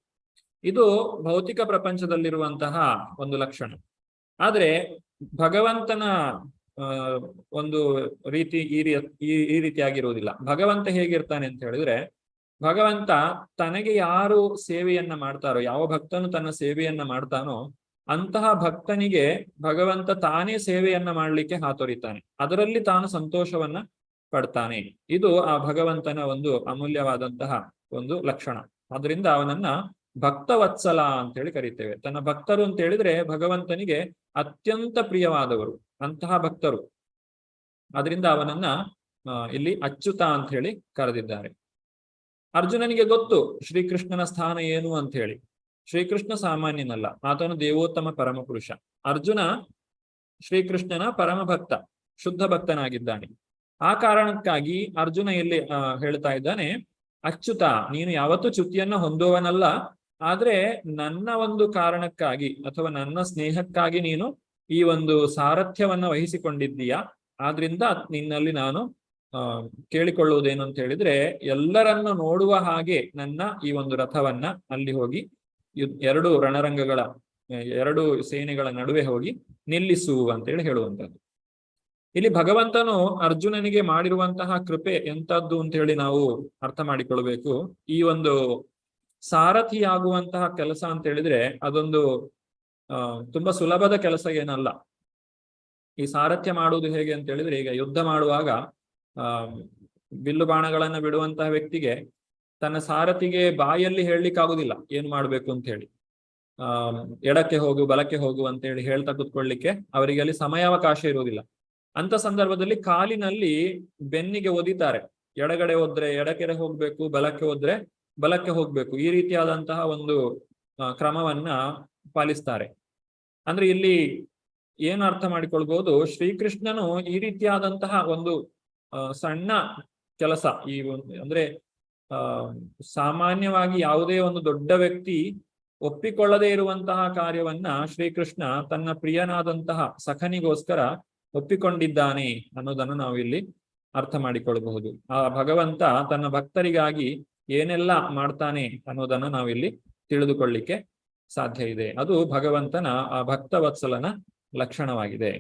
ಇದು ಭೌತಿಕ ಪ್ರಪಂಚದಲ್ಲಿರುವಂತಹ ಒಂದು ಲಕ್ಷಣ. ಆದ್ರೆ ಭಗವಂತನ ಒಂದು ರೀತಿ ಈ ರೀತಿಯಾಗಿರುವುದಿಲ್ಲ. ಭಗವಂತ ಹೇಗಿರ್ತಾನೆ ಅಂತ ಹೇಳಿದ್ರೆ, ಭಗವಂತ ತನಗೆ ಯಾರು ಸೇವೆಯನ್ನ ಮಾಡ್ತಾರೋ, ಯಾವ ಭಕ್ತನು ತನ್ನ ಸೇವೆಯನ್ನ ಮಾಡ್ತಾನೋ ಅಂತಹ ಭಕ್ತನಿಗೆ ಭಗವಂತ ತಾನೇ ಸೇವೆಯನ್ನ ಮಾಡ್ಲಿಕ್ಕೆ ಹಾತೊರಿತಾನೆ. ಅದರಲ್ಲಿ ತಾನು ಸಂತೋಷವನ್ನ ಪಡ್ತಾನೆ. ಇದು ಆ ಭಗವಂತನ ಒಂದು ಅಮೂಲ್ಯವಾದಂತಹ ಒಂದು ಲಕ್ಷಣ. ಆದ್ರಿಂದ ಅವನನ್ನ ಭಕ್ತವತ್ಸಲ ಅಂತ ಹೇಳಿ ಕರೀತೇವೆ. ತನ್ನ ಭಕ್ತರು ಅಂತ ಹೇಳಿದ್ರೆ ಭಗವಂತನಿಗೆ ಅತ್ಯಂತ ಪ್ರಿಯವಾದವರು ಅಂತಹ ಭಕ್ತರು. ಆದ್ರಿಂದ ಅವನನ್ನ ಇಲ್ಲಿ ಅಚ್ಯುತ ಅಂತ ಹೇಳಿ ಕರೆದಿದ್ದಾರೆ. ಅರ್ಜುನನಿಗೆ ಗೊತ್ತು ಶ್ರೀಕೃಷ್ಣನ ಸ್ಥಾನ ಏನು ಅಂತ ಹೇಳಿ. ಶ್ರೀಕೃಷ್ಣ ಸಾಮಾನ್ಯನಲ್ಲ, ಆತನು ದೇವೋತ್ತಮ ಪರಮಪುರುಷ. ಅರ್ಜುನ ಶ್ರೀಕೃಷ್ಣನ ಪರಮ ಭಕ್ತ, ಶುದ್ಧ ಭಕ್ತನಾಗಿದ್ದಾನೆ. ಆ ಕಾರಣಕ್ಕಾಗಿ ಅರ್ಜುನ ಇಲ್ಲಿ ಹೇಳ್ತಾ ಇದ್ದಾನೆ, ಅಚ್ಯುತ, ನೀನು ಯಾವತ್ತೂ ಚ್ಯುತಿಯನ್ನ ಹೊಂದುವನಲ್ಲ. ಆದ್ರೆ ನನ್ನ ಒಂದು ಕಾರಣಕ್ಕಾಗಿ ಅಥವಾ ನನ್ನ ಸ್ನೇಹಕ್ಕಾಗಿ ನೀನು ಈ ಒಂದು ಸಾರಥ್ಯವನ್ನ ವಹಿಸಿಕೊಂಡಿದ್ದೀಯಾ. ಆದ್ರಿಂದ ನಿನ್ನಲ್ಲಿ ನಾನು ಕೇಳಿಕೊಳ್ಳುವುದೇನು ಅಂತ ಹೇಳಿದ್ರೆ, ಎಲ್ಲರನ್ನು ನೋಡುವ ಹಾಗೆ ನನ್ನ ಈ ಒಂದು ರಥವನ್ನ ಅಲ್ಲಿ ಹೋಗಿ ಎರಡು ರಣರಂಗಗಳ ಎರಡು ಸೇನೆಗಳ ನಡುವೆ ಹೋಗಿ ನಿಲ್ಲಿಸು ಅಂತೇಳಿ ಹೇಳುವಂಥದ್ದು. ಇಲ್ಲಿ ಭಗವಂತನು ಅರ್ಜುನನಿಗೆ ಮಾಡಿರುವಂತಹ ಕೃಪೆ ಎಂತದ್ದು ಅಂತ ಹೇಳಿ ನಾವು ಅರ್ಥ ಮಾಡಿಕೊಳ್ಬೇಕು. ಈ ಒಂದು ಸಾರಥಿಯಾಗುವಂತಹ ಕೆಲಸ ಅಂತ ಹೇಳಿದ್ರೆ ಅದೊಂದು ತುಂಬಾ ಸುಲಭದ ಕೆಲಸ ಏನಲ್ಲ. ಈ ಸಾರಥ್ಯ ಮಾಡುವುದು ಹೇಗೆ ಅಂತ ಹೇಳಿದ್ರೆ, ಈಗ ಯುದ್ಧ ಮಾಡುವಾಗ ಬಿಲ್ಲು ಬಾಣಗಳನ್ನ ಬಿಡುವಂತಹ ವ್ಯಕ್ತಿಗೆ ತನ್ನ ಸಾರಥಿಗೆ ಬಾಯಲ್ಲಿ ಹೇಳಲಿಕ್ಕಾಗುದಿಲ್ಲ ಏನ್ ಮಾಡ್ಬೇಕು ಅಂತ ಹೇಳಿ. ಎಡಕ್ಕೆ ಹೋಗು ಬಲಕ್ಕೆ ಹೋಗು ಅಂತ ಹೇಳಿ ಹೇಳ್ತಾ ಕುತ್ಕೊಳ್ಳಿಕ್ಕೆ ಅವರಿಗೆ ಅಲ್ಲಿ ಸಮಯಾವಕಾಶ ಇರುವುದಿಲ್ಲ. ಅಂತ ಸಂದರ್ಭದಲ್ಲಿ ಕಾಲಿನಲ್ಲಿ ಬೆನ್ನಿಗೆ ಒದಿತಾರೆ. ಎಡಗಡೆ ಹೋದ್ರೆ ಎಡಕೆರೆ ಹೋಗ್ಬೇಕು, ಬಲಕ್ಕೆ ಹೋದ್ರೆ ಬಲಕ್ಕೆ ಹೋಗ್ಬೇಕು. ಈ ರೀತಿಯಾದಂತಹ ಒಂದು ಕ್ರಮವನ್ನ ಪಾಲಿಸ್ತಾರೆ. ಅಂದ್ರೆ ಇಲ್ಲಿ ಏನು ಅರ್ಥ ಮಾಡಿಕೊಳ್ಬಹುದು, ಶ್ರೀಕೃಷ್ಣನು ಈ ರೀತಿಯಾದಂತಹ ಒಂದು ಸಣ್ಣ ಕೆಲಸ, ಈ ಅಂದ್ರೆ ಸಾಮಾನ್ಯವಾಗಿ ಯಾವುದೇ ಒಂದು ದೊಡ್ಡ ವ್ಯಕ್ತಿ ಒಪ್ಪಿಕೊಳ್ಳದೇ ಇರುವಂತಹ ಕಾರ್ಯವನ್ನ ಶ್ರೀಕೃಷ್ಣ ತನ್ನ ಪ್ರಿಯನಾದಂತಹ ಸಖನಿಗೋಸ್ಕರ ಒಪ್ಪಿಕೊಂಡಿದ್ದಾನೆ ಅನ್ನೋದನ್ನು ನಾವು ಇಲ್ಲಿ ಅರ್ಥ ಮಾಡಿಕೊಳ್ಳಬಹುದು. ಆ ಭಗವಂತ ತನ್ನ ಭಕ್ತರಿಗಾಗಿ ಏನೆಲ್ಲ ಮಾಡ್ತಾನೆ ಅನ್ನೋದನ್ನು ನಾವಿಲ್ಲಿ ತಿಳಿದುಕೊಳ್ಳಿಕ್ಕೆ ಸಾಧ್ಯ ಇದೆ. ಅದು ಭಗವಂತನ ಆ ಭಕ್ತವತ್ಸಲನ ಲಕ್ಷಣವಾಗಿದೆ.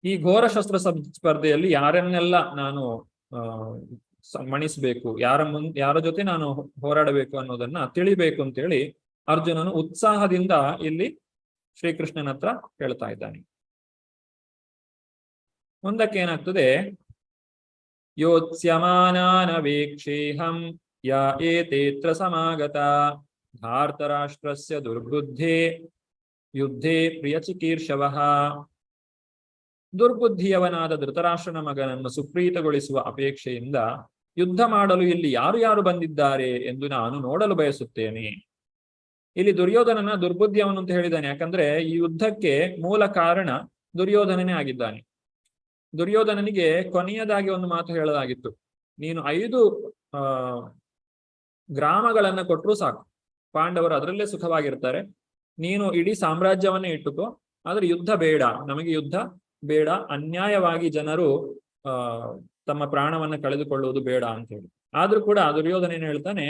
ಈ ಘೋರ ಶಸ್ತ್ರ ಸ್ಪರ್ಧೆಯಲ್ಲಿ ಯಾರನ್ನೆಲ್ಲ ನಾನು ಮಣಿಸ್ಬೇಕು, ಯಾರ ಜೊತೆ ನಾನು ಹೋರಾಡಬೇಕು ಅನ್ನೋದನ್ನ ತಿಳಿಬೇಕು ಅಂತೇಳಿ ಅರ್ಜುನನು ಉತ್ಸಾಹದಿಂದ ಇಲ್ಲಿ ಶ್ರೀಕೃಷ್ಣನ ಹತ್ರ ಹೇಳ್ತಾ ಇದ್ದಾನೆ. ಮುಂದಕ್ಕೆ ಏನಾಗ್ತದೆ, ಯೋತ್ಸ್ಯಮಾನಾನವೇಕ್ಷೇಹಂ ಯಾ ಏತೇತ್ರ ಸಮಾಗತ ಧಾರ್ತರಾಷ್ಟ್ರಸ್ಯ ದುರ್ಬುದ್ಧೇ ಯುದ್ಧೇ ಪ್ರಿಯಚಿಕೀರ್ಷವಃ. ದುರ್ಬುದ್ಧಿಯವನಾದ ಧೃತರಾಷ್ಟ್ರನ ಮಗನನ್ನು ಸುಪ್ರೀತಗೊಳಿಸುವ ಅಪೇಕ್ಷೆಯಿಂದ ಯುದ್ಧ ಮಾಡಲು ಇಲ್ಲಿ ಯಾರು ಯಾರು ಬಂದಿದ್ದಾರೆ ಎಂದು ನಾನು ನೋಡಲು ಬಯಸುತ್ತೇನೆ. ಇಲ್ಲಿ ದುರ್ಯೋಧನನ ದುರ್ಬುದ್ಧಿಯವನು ಅಂತ ಹೇಳಿದ್ದಾನೆ. ಯಾಕಂದ್ರೆ ಈ ಯುದ್ಧಕ್ಕೆ ಮೂಲ ಕಾರಣ ದುರ್ಯೋಧನನೇ ಆಗಿದ್ದಾನೆ. ದುರ್ಯೋಧನನಿಗೆ ಕೊನೆಯದಾಗಿ ಒಂದು ಮಾತು ಹೇಳಲಾಗಿತ್ತು, ನೀನು 5 ಗ್ರಾಮಗಳನ್ನ ಕೊಟ್ಟರು ಸಾಕು, ಪಾಂಡವರು ಅದರಲ್ಲೇ ಸುಖವಾಗಿರ್ತಾರೆ, ನೀನು ಇಡೀ ಸಾಮ್ರಾಜ್ಯವನ್ನೇ ಇಟ್ಟುಕೋ, ಆದ್ರೆ ಯುದ್ಧ ಬೇಡ, ನಮಗೆ ಯುದ್ಧ ಬೇಡ, ಅನ್ಯಾಯವಾಗಿ ಜನರು ತಮ್ಮ ಪ್ರಾಣವನ್ನ ಕಳೆದುಕೊಳ್ಳುವುದು ಬೇಡ ಅಂತ ಹೇಳಿ. ಆದ್ರೂ ಕೂಡ ದುರ್ಯೋಧನ ಏನ್ ಹೇಳ್ತಾನೆ,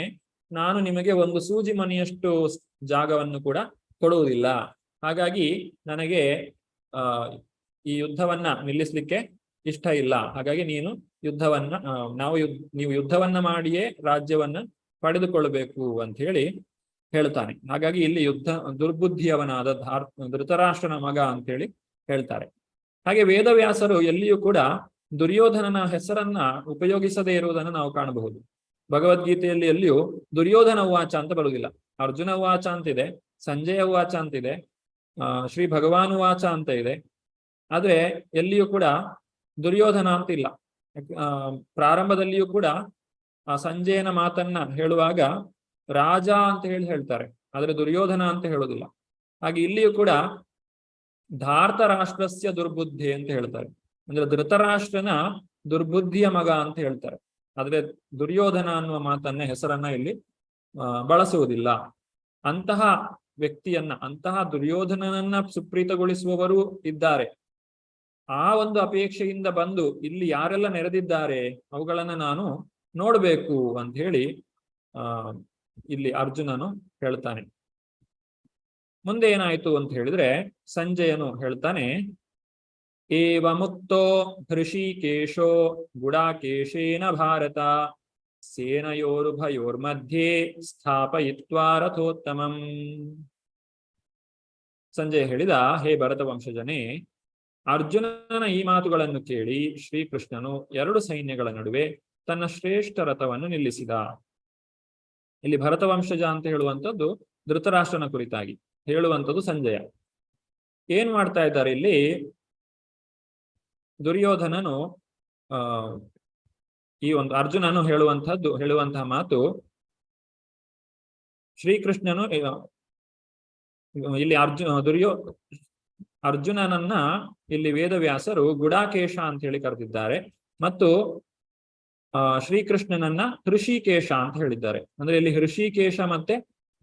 ನಾನು ನಿಮಗೆ ಒಂದು ಸೂಜಿ ಮನೆಯಷ್ಟು ಜಾಗವನ್ನು ಕೂಡ ಕೊಡುವುದಿಲ್ಲ, ಹಾಗಾಗಿ ನನಗೆ ಈ ಯುದ್ಧವನ್ನ ನಿಲ್ಲಿಸ್ಲಿಕ್ಕೆ ಇಷ್ಟ ಇಲ್ಲ, ಹಾಗಾಗಿ ನೀನು ಯುದ್ಧವನ್ನ ನೀವು ಯುದ್ಧವನ್ನ ಮಾಡಿಯೇ ರಾಜ್ಯವನ್ನ ಪಡೆದುಕೊಳ್ಳಬೇಕು ಅಂತ ಹೇಳಿ ಹೇಳ್ತಾನೆ. ಹಾಗಾಗಿ ಇಲ್ಲಿ ದುರ್ಬುದ್ಧಿಯವನಾದ ಧೃತರಾಷ್ಟ್ರನ ಮಗ ಅಂತ ಹೇಳಿ ಹೇಳ್ತಾರೆ. ಹಾಗೆ ವೇದವ್ಯಾಸರು ಎಲ್ಲಿಯೂ ಕೂಡ ದುರ್ಯೋಧನನ ಹೆಸರನ್ನ ಉಪಯೋಗಿಸದೇ ಇರುವುದನ್ನು ನಾವು ಕಾಣಬಹುದು. ಭಗವದ್ಗೀತೆಯಲ್ಲಿ ಎಲ್ಲಿಯೂ ದುರ್ಯೋಧನ ಉವಾಚ ಅಂತ ಬರುವುದಿಲ್ಲ. ಅರ್ಜುನ ಉವಾಚ ಅಂತಿದೆ, ಸಂಜಯ ಉವಾಚ ಅಂತಿದೆ, ಶ್ರೀ ಭಗವಾನ್ ಉವಾಚ ಅಂತ ಇದೆ, ಆದ್ರೆ ಎಲ್ಲಿಯೂ ಕೂಡ ದುರ್ಯೋಧನ ಅಂತ ಇಲ್ಲ. ಪ್ರಾರಂಭದಲ್ಲಿಯೂ ಕೂಡ ಆ ಸಂಜಯನ ಮಾತನ್ನ ಹೇಳುವಾಗ ರಾಜ ಅಂತ ಹೇಳ್ತಾರೆ, ಆದ್ರೆ ದುರ್ಯೋಧನ ಅಂತ ಹೇಳುವುದಿಲ್ಲ. ಹಾಗೆ ಇಲ್ಲಿಯೂ ಕೂಡ ಧಾರ್ತರಾಷ್ಟ್ರಸ್ಯ ದುರ್ಬುದ್ಧಿ ಅಂತ ಹೇಳ್ತಾರೆ, ಅಂದ್ರೆ ಧೃತರಾಷ್ಟ್ರನ ದುರ್ಬುದ್ಧಿಯ ಮಗ ಅಂತ ಹೇಳ್ತಾರೆ, ಆದ್ರೆ ದುರ್ಯೋಧನ ಅನ್ನುವ ಮಾತನ್ನ ಹೆಸರನ್ನ ಇಲ್ಲಿ ಬಳಸುವುದಿಲ್ಲ. ಅಂತಹ ವ್ಯಕ್ತಿಯನ್ನ, ಅಂತಹ ದುರ್ಯೋಧನನನ್ನ ಸುಪ್ರೀತಗೊಳಿಸುವವರು ಇದ್ದಾರೆ. ಆ ಒಂದು ಅಪೇಕ್ಷೆಯಿಂದ ಬಂದು ಇಲ್ಲಿ ಯಾರೆಲ್ಲ ನೆರೆದಿದ್ದಾರೆ ಅವುಗಳನ್ನ ನಾನು ನೋಡ್ಬೇಕು ಅಂತ ಹೇಳಿ ಇಲ್ಲಿ ಅರ್ಜುನನು ಹೇಳ್ತಾನೆ. ಮುಂದೆ ಏನಾಯ್ತು ಅಂತ ಹೇಳಿದ್ರೆ, ಸಂಜಯನು ಹೇಳ್ತಾನೆ, ಏವ ಮುಕ್ತೋ ಹೃಷಿಕೇಶೋ ಗುಡಾಕೇಶೇನ ಭಾರತ ಸೇನಯೋರುಭಯೋರ್ಮಧ್ಯೆ ಸ್ಥಾಪಯಿತ್ವಾ ರಥೋತ್ತಮಂ. ಸಂಜಯ ಹೇಳಿದ, ಹೇ ಭರತ ವಂಶಜನೇ, ಅರ್ಜುನನ ಈ ಮಾತುಗಳನ್ನು ಕೇಳಿ ಶ್ರೀಕೃಷ್ಣನು 2 ಸೈನ್ಯಗಳ ನಡುವೆ ತನ್ನ ಶ್ರೇಷ್ಠ ರಥವನ್ನು ನಿಲ್ಲಿಸಿದ. ಇಲ್ಲಿ ಭರತ ವಂಶಜ ಅಂತ ಹೇಳುವಂಥದ್ದು ಧೃತರಾಷ್ಟ್ರನ ಕುರಿತಾಗಿ ಹೇಳುವಂಥದ್ದು ಸಂಜಯ. ಏನ್ ಮಾಡ್ತಾ ಇದ್ದಾರೆ ಇಲ್ಲಿ, ದುರ್ಯೋಧನನು ಈ ಒಂದು ಅರ್ಜುನನು ಹೇಳುವಂತಹ ಮಾತು, ಶ್ರೀಕೃಷ್ಣನು ಇಲ್ಲಿ ಅರ್ಜುನನನ್ನ ಇಲ್ಲಿ ವೇದವ್ಯಾಸರು ಗುಡಾಕೇಶ ಅಂತ ಹೇಳಿ ಕರೆದಿದ್ದಾರೆ, ಮತ್ತು ಶ್ರೀಕೃಷ್ಣನನ್ನ ಹೃಷಿಕೇಶ ಅಂತ ಹೇಳಿದ್ದಾರೆ. ಅಂದ್ರೆ ಇಲ್ಲಿ ಹೃಷಿಕೇಶ ಮತ್ತೆ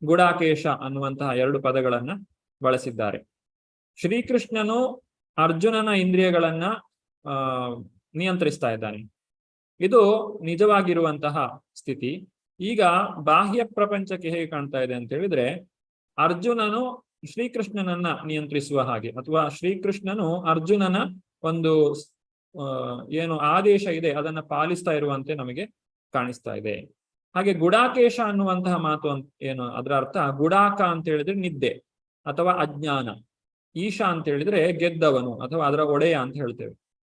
ಗುಡಾಕೇಶ ಅನ್ನುವಂತಹ 2 ಪದಗಳನ್ನ ಬಳಸಿದ್ದಾರೆ. ಶ್ರೀಕೃಷ್ಣನು ಅರ್ಜುನನ ಇಂದ್ರಿಯಗಳನ್ನ ನಿಯಂತ್ರಿಸ್ತಾ ಇದ್ದಾನೆ. ಇದು ನಿಜವಾಗಿರುವಂತಹ ಸ್ಥಿತಿ. ಈಗ ಬಾಹ್ಯ ಪ್ರಪಂಚಕ್ಕೆ ಹೇಗೆ ಕಾಣ್ತಾ ಇದೆ ಅಂತ ಹೇಳಿದ್ರೆ, ಅರ್ಜುನನು ಶ್ರೀಕೃಷ್ಣನನ್ನ ನಿಯಂತ್ರಿಸುವ ಹಾಗೆ, ಅಥವಾ ಶ್ರೀಕೃಷ್ಣನು ಅರ್ಜುನನ ಒಂದು ಏನು ಆದೇಶ ಇದೆ ಅದನ್ನ ಪಾಲಿಸ್ತಾ ಇರುವಂತೆ ನಮಗೆ ಕಾಣಿಸ್ತಾ ಇದೆ. ಹಾಗೆ ಗುಡಾಕೇಶ ಅನ್ನುವಂತಹ ಮಾತು ಏನು, ಅದರ ಅರ್ಥ ಗುಡಾಕ ಅಂತ ಹೇಳಿದ್ರೆ ನಿದ್ದೆ ಅಥವಾ ಅಜ್ಞಾನ, ಈಶಾ ಅಂತ ಹೇಳಿದ್ರೆ ಗೆದ್ದವನು ಅಥವಾ ಅದರ ಒಡೆಯ ಅಂತ ಹೇಳ್ತೇವೆ.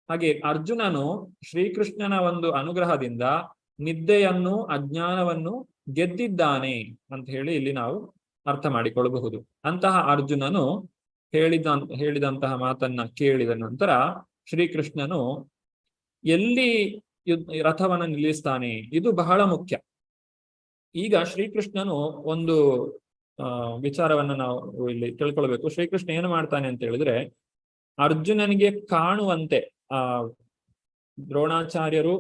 ಹಾಗೆ ಅರ್ಜುನನು ಶ್ರೀಕೃಷ್ಣನ ಒಂದು ಅನುಗ್ರಹದಿಂದ ನಿದ್ದೆಯನ್ನು ಅಜ್ಞಾನವನ್ನು ಗೆದ್ದಿದ್ದಾನೆ ಅಂತ ಹೇಳಿ ಇಲ್ಲಿ ನಾವು ಅರ್ಥ ಮಾಡಿಕೊಳ್ಳಬಹುದು. ಅಂತಹ ಅರ್ಜುನನು ಹೇಳಿದಂತಹ ಮಾತನ್ನ ಕೇಳಿದ ನಂತರ ಶ್ರೀಕೃಷ್ಣನು ಎಲ್ಲಿ ರಥವನ್ನು ನಿಲ್ಲಿಸ್ತಾನೆ, ಇದು ಬಹಳ ಮುಖ್ಯ. ಈಗ ಶ್ರೀಕೃಷ್ಣನು ಒಂದು ವಿಚಾರವನ್ನ ನಾವು ಇಲ್ಲಿ ತಿಳ್ಕೊಳ್ಬೇಕು. ಶ್ರೀಕೃಷ್ಣ ಏನು ಮಾಡ್ತಾನೆ ಅಂತ ಹೇಳಿದ್ರೆ, ಅರ್ಜುನನಿಗೆ ಕಾಣುವಂತೆ ದ್ರೋಣಾಚಾರ್ಯರು,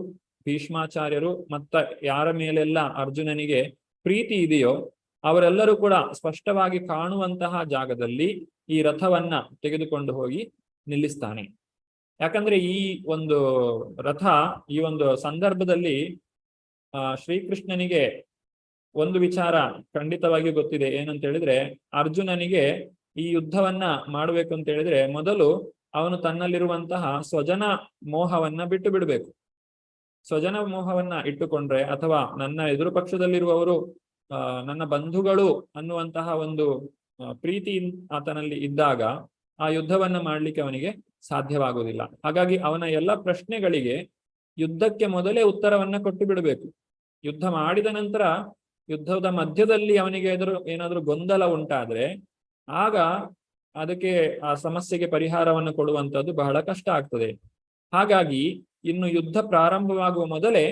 ಭೀಷ್ಮಾಚಾರ್ಯರು ಮತ್ತ ಯಾರ ಮೇಲೆಲ್ಲ ಅರ್ಜುನನಿಗೆ ಪ್ರೀತಿ ಇದೆಯೋ ಅವರೆಲ್ಲರೂ ಕೂಡ ಸ್ಪಷ್ಟವಾಗಿ ಕಾಣುವಂತಹ ಜಾಗದಲ್ಲಿ ಈ ರಥವನ್ನ ತೆಗೆದುಕೊಂಡು ಹೋಗಿ ನಿಲ್ಲಿಸ್ತಾನೆ. ಯಾಕಂದ್ರೆ ಈ ಒಂದು ರಥ ಈ ಒಂದು ಸಂದರ್ಭದಲ್ಲಿ ಶ್ರೀಕೃಷ್ಣನಿಗೆ ಒಂದು ವಿಚಾರ ಖಂಡಿತವಾಗಿ ಗೊತ್ತಿದೆ. ಏನಂತ ಹೇಳಿದ್ರೆ, ಅರ್ಜುನನಿಗೆ ಈ ಯುದ್ಧವನ್ನ ಮಾಡಬೇಕು ಅಂತ ಹೇಳಿದ್ರೆ ಮೊದಲು ಅವನು ತನ್ನಲ್ಲಿರುವಂತಹ ಸ್ವಜನ ಮೋಹವನ್ನ ಬಿಟ್ಟು ಬಿಡಬೇಕು. ಸ್ವಜನ ಮೋಹವನ್ನ ಇಟ್ಟುಕೊಂಡ್ರೆ, ಅಥವಾ ನನ್ನ ಎದುರು ಪಕ್ಷದಲ್ಲಿರುವವರು ನನ್ನ ಬಂಧುಗಳು ಅನ್ನುವಂತಹ ಒಂದು ಪ್ರೀತಿ ಆತನಲ್ಲಿ ಇದ್ದಾಗ ಆ ಯುದ್ಧವನ್ನ ಮಾಡ್ಲಿಕ್ಕೆ ಅವನಿಗೆ ಸಾಧ್ಯವಾಗುವುದಿಲ್ಲ. ಹಾಗಾಗಿ ಅವನ ಎಲ್ಲ ಪ್ರಶ್ನೆಗಳಿಗೆ ಯುದ್ಧಕ್ಕೆ ಮೊದಲೇ ಉತ್ತರವನ್ನ ಕೊಟ್ಟು ಬಿಡಬೇಕು. ಯುದ್ಧ ಮಾಡಿದ ನಂತರ ಯುದ್ಧದ ಮಧ್ಯದಲ್ಲಿ ಅವನಿಗೆ ಏನಾದ್ರೂ ಗೊಂದಲ ಉಂಟಾದ್ರೆ ಆಗ ಅದಕ್ಕೆ ಆ ಸಮಸ್ಯೆಗೆ ಪರಿಹಾರವನ್ನು ಕೊಡುವಂಥದ್ದು ಬಹಳ ಕಷ್ಟ ಆಗ್ತದೆ. ಹಾಗಾಗಿ ಇನ್ನು ಯುದ್ಧ ಪ್ರಾರಂಭವಾಗುವ ಮೊದಲೇ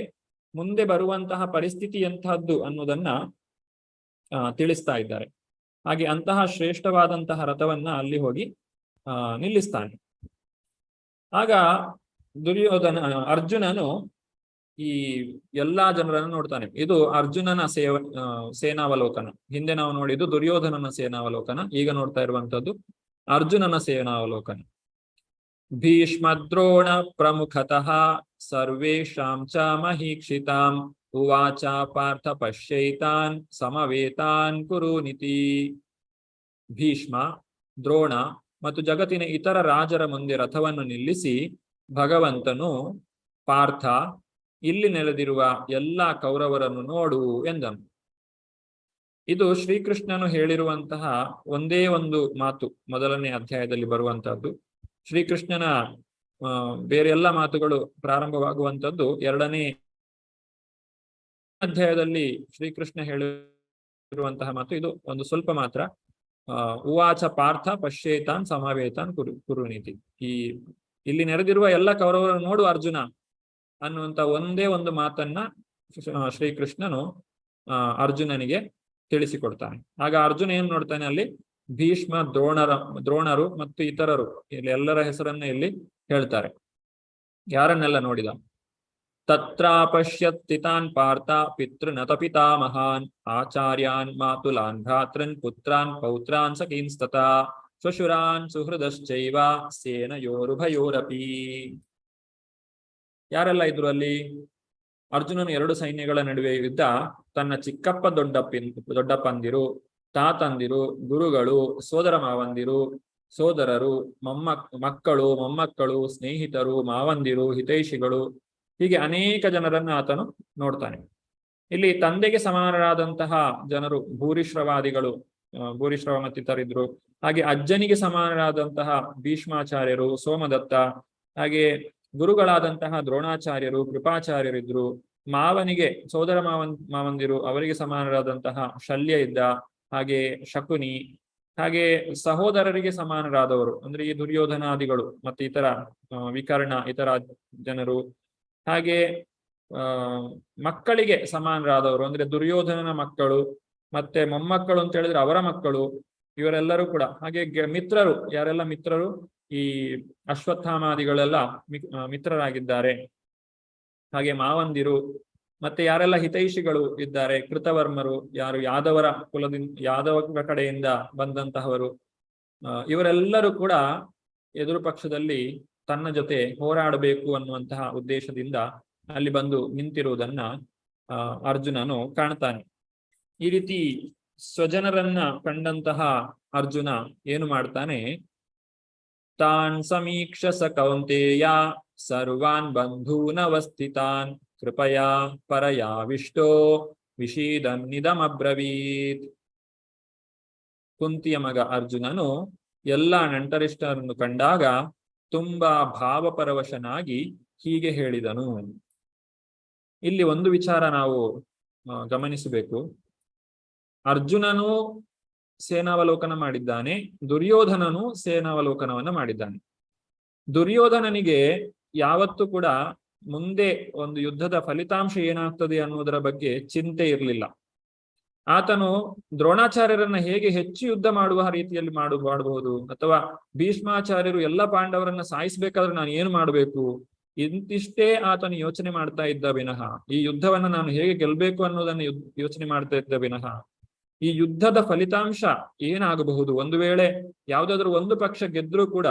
ಮುಂದೆ ಬರುವಂತಹ ಪರಿಸ್ಥಿತಿ ಎಂತಹದ್ದು ಅನ್ನೋದನ್ನ ತಿಳಿಸ್ತಾ ಇದ್ದಾರೆ. ಹಾಗೆ ಅಂತಹ ಶ್ರೇಷ್ಠವಾದಂತಹ ರಥವನ್ನ ಅಲ್ಲಿ ಹೋಗಿ ನಿಲ್ಲಿಸ್ತಾನೆ. ಆಗ ಅರ್ಜುನನು ಈ ಎಲ್ಲಾ ಜನರನ್ನು ನೋಡ್ತಾನೆ. ಇದು ಅರ್ಜುನನ ಸೇನಾವಲೋಕನ. ಹಿಂದೆ ನಾವು ನೋಡಿದ್ದು ದುರ್ಯೋಧನನ ಸೇನಾವಲೋಕನ, ಈಗ ನೋಡ್ತಾ ಇರುವಂತದ್ದು ಅರ್ಜುನನ ಸೇನಾವಲೋಕನ. ಭೀಷ್ಮದ್ರೋಣ ಪ್ರಮುಖತಃ ಸರ್ವೇಷಾಂ ಚ ಮಹೀಕ್ಷಿತಾಂ ಉವಾಚ ಪಾರ್ಥ ಪಶ್ಯೈತಾನ್ ಸಮವೇತಾನ್ ಕುರುನಿತಿ. ಭೀಷ್ಮ, ದ್ರೋಣ ಮತ್ತು ಜಗತ್ತಿನ ಇತರ ರಾಜರ ಮುಂದೆ ರಥವನ್ನು ನಿಲ್ಲಿಸಿ ಭಗವಂತನು, ಪಾರ್ಥ, ಇಲ್ಲಿ ನೆಲೆದಿರುವ ಎಲ್ಲಾ ಕೌರವರನ್ನು ನೋಡು ಎಂದನು. ಇದು ಶ್ರೀಕೃಷ್ಣನು ಹೇಳಿರುವಂತಹ ಒಂದೇ ಒಂದು ಮಾತು ಮೊದಲನೇ ಅಧ್ಯಾಯದಲ್ಲಿ ಬರುವಂತಹದ್ದು. ಶ್ರೀಕೃಷ್ಣನ ಬೇರೆ ಎಲ್ಲ ಮಾತುಗಳು ಪ್ರಾರಂಭವಾಗುವಂಥದ್ದು ಎರಡನೇ ಅಧ್ಯಾಯದಲ್ಲಿ. ಶ್ರೀಕೃಷ್ಣ ಹೇಳಿರುವಂತಹ ಮಾತು ಇದು ಒಂದು ಸ್ವಲ್ಪ ಮಾತ್ರ. ಉವಾಚ ಪಾರ್ಥ ಪಶ್ಯೇತಾನ್ ಸಮಾವೇತಾನ್ ಕುರುನೀತಿ. ಇಲ್ಲಿ ನೆರೆದಿರುವ ಎಲ್ಲ ಕೌರವರನ್ನು ನೋಡು ಅರ್ಜುನ ಅನ್ನುವಂತ ಒಂದೇ ಒಂದು ಮಾತನ್ನ ಶ್ರೀಕೃಷ್ಣನು ಅರ್ಜುನನಿಗೆ ತಿಳಿಸಿಕೊಡ್ತಾನೆ. ಆಗ ಅರ್ಜುನ ಏನ್ ನೋಡ್ತಾನೆ, ಅಲ್ಲಿ ಭೀಷ್ಮ, ದ್ರೋಣರು ಮತ್ತು ಇತರರು, ಇಲ್ಲಿ ಎಲ್ಲರ ಹೆಸರನ್ನ ಇಲ್ಲಿ ಹೇಳ್ತಾರೆ. ಯಾರನ್ನೆಲ್ಲ ನೋಡಿದ? ತತ್ರಾಪಶ್ಯತ್ತಿತಾನ್ ಪಾರ್ಥ ಪಿತೃನತ ಪಿತಾಮಹಾನ್ ಆಚಾರ್ಯಾನ್ ಮಾತುಲಾನ್ ಭ್ರಾತೃನ್ ಪುತ್ರಾನ್ ಪೌತ್ರಾನ್ ಸಖೀನ್ಸ್ತತಾ ಶ್ವಶುರಾನ್ ಸುಹೃದಶ್ಚೈವ ಸೇನಯೋರುಭಯೋರಪಿ. ಯಾರೆಲ್ಲ ಇದ್ರು ಅಲ್ಲಿ? ಅರ್ಜುನನು ಎರಡು ಸೈನ್ಯಗಳ ನಡುವೆ ಇದ್ದ ತನ್ನ ಚಿಕ್ಕಪ್ಪ ದೊಡ್ಡಪ್ಪಂದಿರು, ತಾತಂದಿರು, ಗುರುಗಳು, ಸೋದರ ಮಾವಂದಿರು, ಸೋದರರು, ಮಕ್ಕಳು, ಮೊಮ್ಮಕ್ಕಳು, ಸ್ನೇಹಿತರು, ಮಾವಂದಿರು, ಹಿತೈಷಿಗಳು, ಹೀಗೆ ಅನೇಕ ಜನರನ್ನು ಆತನು ನೋಡ್ತಾನೆ. ಇಲ್ಲಿ ತಂದೆಗೆ ಸಮಾನರಾದಂತಹ ಜನರು ಭೂರಿಶ್ರವಾದಿಗಳು, ಭೂರಿಶ್ರವ ಮತ್ತಿತರಿದ್ರು. ಹಾಗೆ ಅಜ್ಜನಿಗೆ ಸಮಾನರಾದಂತಹ ಭೀಷ್ಮಾಚಾರ್ಯರು, ಸೋಮದತ್ತ, ಹಾಗೆ ಗುರುಗಳಾದಂತಹ ದ್ರೋಣಾಚಾರ್ಯರು, ಕೃಪಾಚಾರ್ಯರಿದ್ರು. ಮಾವನಿಗೆ ಸೋದರ ಮಾವಂದಿರು, ಅವರಿಗೆ ಸಮಾನರಾದಂತಹ ಶಲ್ಯ ಇದ್ದ, ಹಾಗೆ ಶಕುನಿ, ಹಾಗೆ ಸಹೋದರರಿಗೆ ಸಮಾನರಾದವರು ಅಂದ್ರೆ ಈ ದುರ್ಯೋಧನಾದಿಗಳು ಮತ್ತೆ ಇತರ ವಿಕರ್ಣ, ಇತರ ಜನರು, ಹಾಗೆ ಮಕ್ಕಳಿಗೆ ಸಮಾನರಾದವರು ಅಂದ್ರೆ ದುರ್ಯೋಧನನ ಮಕ್ಕಳು ಮತ್ತೆ ಮೊಮ್ಮಕ್ಕಳು ಅಂತ ಹೇಳಿದ್ರೆ ಅವರ ಮಕ್ಕಳು, ಇವರೆಲ್ಲರೂ ಕೂಡ. ಹಾಗೆ ಮಿತ್ರರು, ಯಾರೆಲ್ಲ ಮಿತ್ರರು? ಈ ಅಶ್ವತ್ಥಾಮಾದಿಗಳೆಲ್ಲ ಮಿತ್ರರಾಗಿದ್ದಾರೆ. ಹಾಗೆ ಮಾವಂದಿರು, ಮತ್ತೆ ಯಾರೆಲ್ಲ ಹಿತೈಷಿಗಳು ಇದ್ದಾರೆ, ಕೃತವರ್ಮರು, ಯಾರು ಯಾದವರ ಯಾದವರ ಕಡೆಯಿಂದ ಬಂದಂತಹವರು, ಇವರೆಲ್ಲರೂ ಕೂಡ ಎದುರು ಪಕ್ಷದಲ್ಲಿ ತನ್ನ ಜೊತೆ ಹೋರಾಡಬೇಕು ಅನ್ನುವಂತಹ ಉದ್ದೇಶದಿಂದ ಅಲ್ಲಿ ಬಂದು ನಿಂತಿರುವುದನ್ನ ಅರ್ಜುನನು ಕಾಣ್ತಾನೆ. ಈ ರೀತಿ ಸ್ವಜನರನ್ನ ಕಂಡಂತಹ ಅರ್ಜುನ ಏನು ಮಾಡ್ತಾನೆ? ತಾನ್ ಸಮೀಕ್ಷ ಸ ಕೌಂತೇಯ ಸರ್ವಾನ್ ಬಂಧೂನವಸ್ಥಿತಾನ್ ಕೃಪಯಾ ಪರಯಾವಿಷ್ಟೋ ವಿಷೀದನ್ನಿದಮಬ್ರವೀತ್. ಕುಂತಿಯ ಮಗ ಅರ್ಜುನನು ಎಲ್ಲ ನೆಂಟರಿಷ್ಟರನ್ನು ಕಂಡಾಗ ತುಂಬಾ ಭಾವಪರವಶನಾಗಿ ಹೀಗೆ ಹೇಳಿದನು. ಇಲ್ಲಿ ಒಂದು ವಿಚಾರ ನಾವು ಗಮನಿಸಬೇಕು. ಅರ್ಜುನನು ಸೇನಾವಲೋಕನ ಮಾಡಿದ್ದಾನೆ, ದುರ್ಯೋಧನನು ಸೇನಾವಲೋಕನವನ್ನ ಮಾಡಿದ್ದಾನೆ. ದುರ್ಯೋಧನನಿಗೆ ಯಾವತ್ತೂ ಕೂಡ ಮುಂದೆ ಒಂದು ಯುದ್ಧದ ಫಲಿತಾಂಶ ಏನಾಗ್ತದೆ ಅನ್ನುವುದರ ಬಗ್ಗೆ ಚಿಂತೆ ಇರಲಿಲ್ಲ. ಆತನು ದ್ರೋಣಾಚಾರ್ಯರನ್ನ ಹೇಗೆ ಹೆಚ್ಚು ಯುದ್ಧ ಮಾಡುವ ರೀತಿಯಲ್ಲಿ ಮಾಡಬಹುದು, ಅಥವಾ ಭೀಷ್ಮಾಚಾರ್ಯರು ಎಲ್ಲ ಪಾಂಡವರನ್ನ ಸಾಯಿಸ್ಬೇಕಾದ್ರೆ ನಾನು ಏನು ಮಾಡಬೇಕು, ಇಂತಿಷ್ಟೇ ಆತನು ಯೋಚನೆ ಮಾಡ್ತಾ ಇದ್ದ ವಿನಃ ಈ ಯುದ್ಧವನ್ನ ನಾನು ಹೇಗೆ ಗೆಲ್ಬೇಕು ಅನ್ನೋದನ್ನ ಯೋಚನೆ ಮಾಡ್ತಾ ಇದ್ದ ವಿನಃ ಈ ಯುದ್ಧದ ಫಲಿತಾಂಶ ಏನಾಗಬಹುದು, ಒಂದು ವೇಳೆ ಯಾವುದಾದ್ರೂ ಒಂದು ಪಕ್ಷ ಗೆದ್ರೂ ಕೂಡ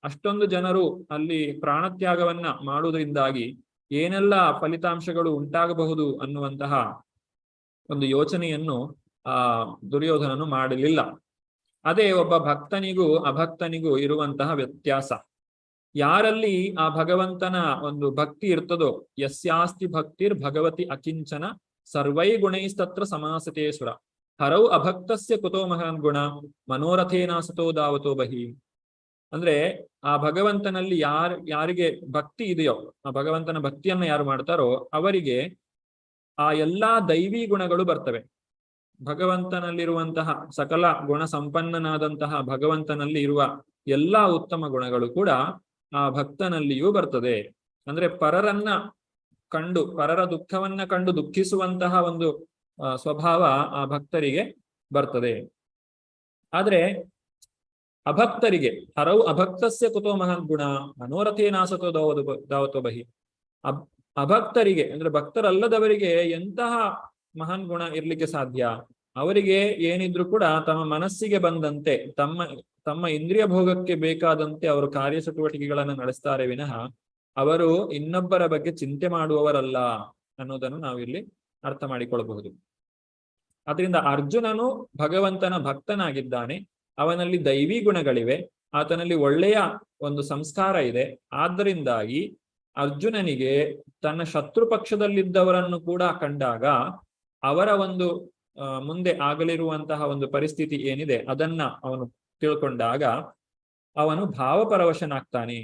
ಅಷ್ಟೊಂದು ಜನರು ಅಲ್ಲಿ ಪ್ರಾಣತ್ಯಾಗವನ್ನ ಮಾಡುವುದರಿಂದಾಗಿ ಏನೆಲ್ಲ ಫಲಿತಾಂಶಗಳು ಉಂಟಾಗಬಹುದು ಅನ್ನುವಂತಹ ಒಂದು ಯೋಚನೆಯನ್ನು ದುರ್ಯೋಧನನು ಮಾಡಲಿಲ್ಲ. ಅದೇ ಒಬ್ಬ ಭಕ್ತನಿಗೂ ಅಭಕ್ತನಿಗೂ ಇರುವಂತಹ ವ್ಯತ್ಯಾಸ. ಯಾರಲ್ಲಿ ಆ ಭಗವಂತನ ಒಂದು ಭಕ್ತಿ ಇರ್ತದೋ, ಯಸ್ಯಾಸ್ತಿ ಭಕ್ತಿರ್ ಭಗವತಿ ಅಕಿಂಚನ ಸರ್ವೈ ಗುಣೈಸ್ತತ್ರ ಸಮಾಸತೇಸುರ ಹರೌ ಅಭಕ್ತಸ್ಯ ಕುತೋ ಮಹಾನ್ ಗುಣ ಮನೋರಥೇನಾಸತೋ ದಾವತೋ ಬಹಿ. ಅಂದ್ರೆ ಆ ಭಗವಂತನಲ್ಲಿ ಯಾರಿಗೆ ಭಕ್ತಿ ಇದೆಯೋ, ಆ ಭಗವಂತನ ಭಕ್ತಿಯನ್ನ ಯಾರು ಮಾಡ್ತಾರೋ ಅವರಿಗೆ ಆ ಎಲ್ಲಾ ದೈವಿ ಗುಣಗಳು ಬರ್ತವೆ. ಭಗವಂತನಲ್ಲಿರುವಂತಹ ಸಕಲ ಗುಣ ಸಂಪನ್ನನಾದಂತಹ ಭಗವಂತನಲ್ಲಿ ಇರುವ ಎಲ್ಲಾ ಉತ್ತಮ ಗುಣಗಳು ಕೂಡ ಆ ಭಕ್ತನಲ್ಲಿಯೂ ಬರ್ತದೆ. ಅಂದ್ರೆ ಪರರನ್ನ ಕಂಡು, ಪರರ ದುಃಖವನ್ನ ಕಂಡು ದುಃಖಿಸುವಂತಹ ಒಂದು ಸ್ವಭಾವ ಆ ಭಕ್ತರಿಗೆ ಬರ್ತದೆ. ಆದ್ರೆ ಅಭಕ್ತರಿಗೆ ಹರೌ ಅಭಕ್ತಸ್ಯ ಕುತೋ ಮಹಾನ್ ಗುಣ ಮನೋರಥೇನಾಸತೋ ದಾವತೋ ಬಹಿ. ಅಭಕ್ತರಿಗೆ ಅಂದ್ರೆ ಭಕ್ತರಲ್ಲದವರಿಗೆ ಎಂತಹ ಮಹಾನ್ ಗುಣ ಇರ್ಲಿಕ್ಕೆ ಸಾಧ್ಯ? ಅವರಿಗೆ ಏನಿದ್ರು ಕೂಡ ತಮ್ಮ ಮನಸ್ಸಿಗೆ ಬಂದಂತೆ, ತಮ್ಮ ಇಂದ್ರಿಯ ಭೋಗಕ್ಕೆ ಬೇಕಾದಂತೆ ಅವರು ಕಾರ್ಯಚಟುವಟಿಕೆಗಳನ್ನು ನಡೆಸ್ತಾರೆ ವಿನಃ ಅವರು ಇನ್ನೊಬ್ಬರ ಬಗ್ಗೆ ಚಿಂತೆ ಮಾಡುವವರಲ್ಲ ಅನ್ನೋದನ್ನು ನಾವಿಲ್ಲಿ ಅರ್ಥ ಮಾಡಿಕೊಳ್ಳಬಹುದು. ಅದರಿಂದ ಅರ್ಜುನನು ಭಗವಂತನ ಭಕ್ತನಾಗಿದ್ದಾನೆ, ಅವನಲ್ಲಿ ದೈವಿ ಗುಣಗಳಿವೆ, ಆತನಲ್ಲಿ ಒಳ್ಳೆಯ ಒಂದು ಸಂಸ್ಕಾರ ಇದೆ. ಆದ್ದರಿಂದಾಗಿ ಅರ್ಜುನನಿಗೆ ತನ್ನ ಶತ್ರು ಪಕ್ಷದಲ್ಲಿದ್ದವರನ್ನು ಕೂಡ ಕಂಡಾಗ ಅವರ ಒಂದು ಮುಂದೆ ಆಗಲಿರುವಂತಹ ಒಂದು ಪರಿಸ್ಥಿತಿ ಏನಿದೆ ಅದನ್ನ ಅವನು ತಿಳ್ಕೊಂಡಾಗ ಅವನು ಭಾವಪರವಶನಾಗ್ತಾನೆ.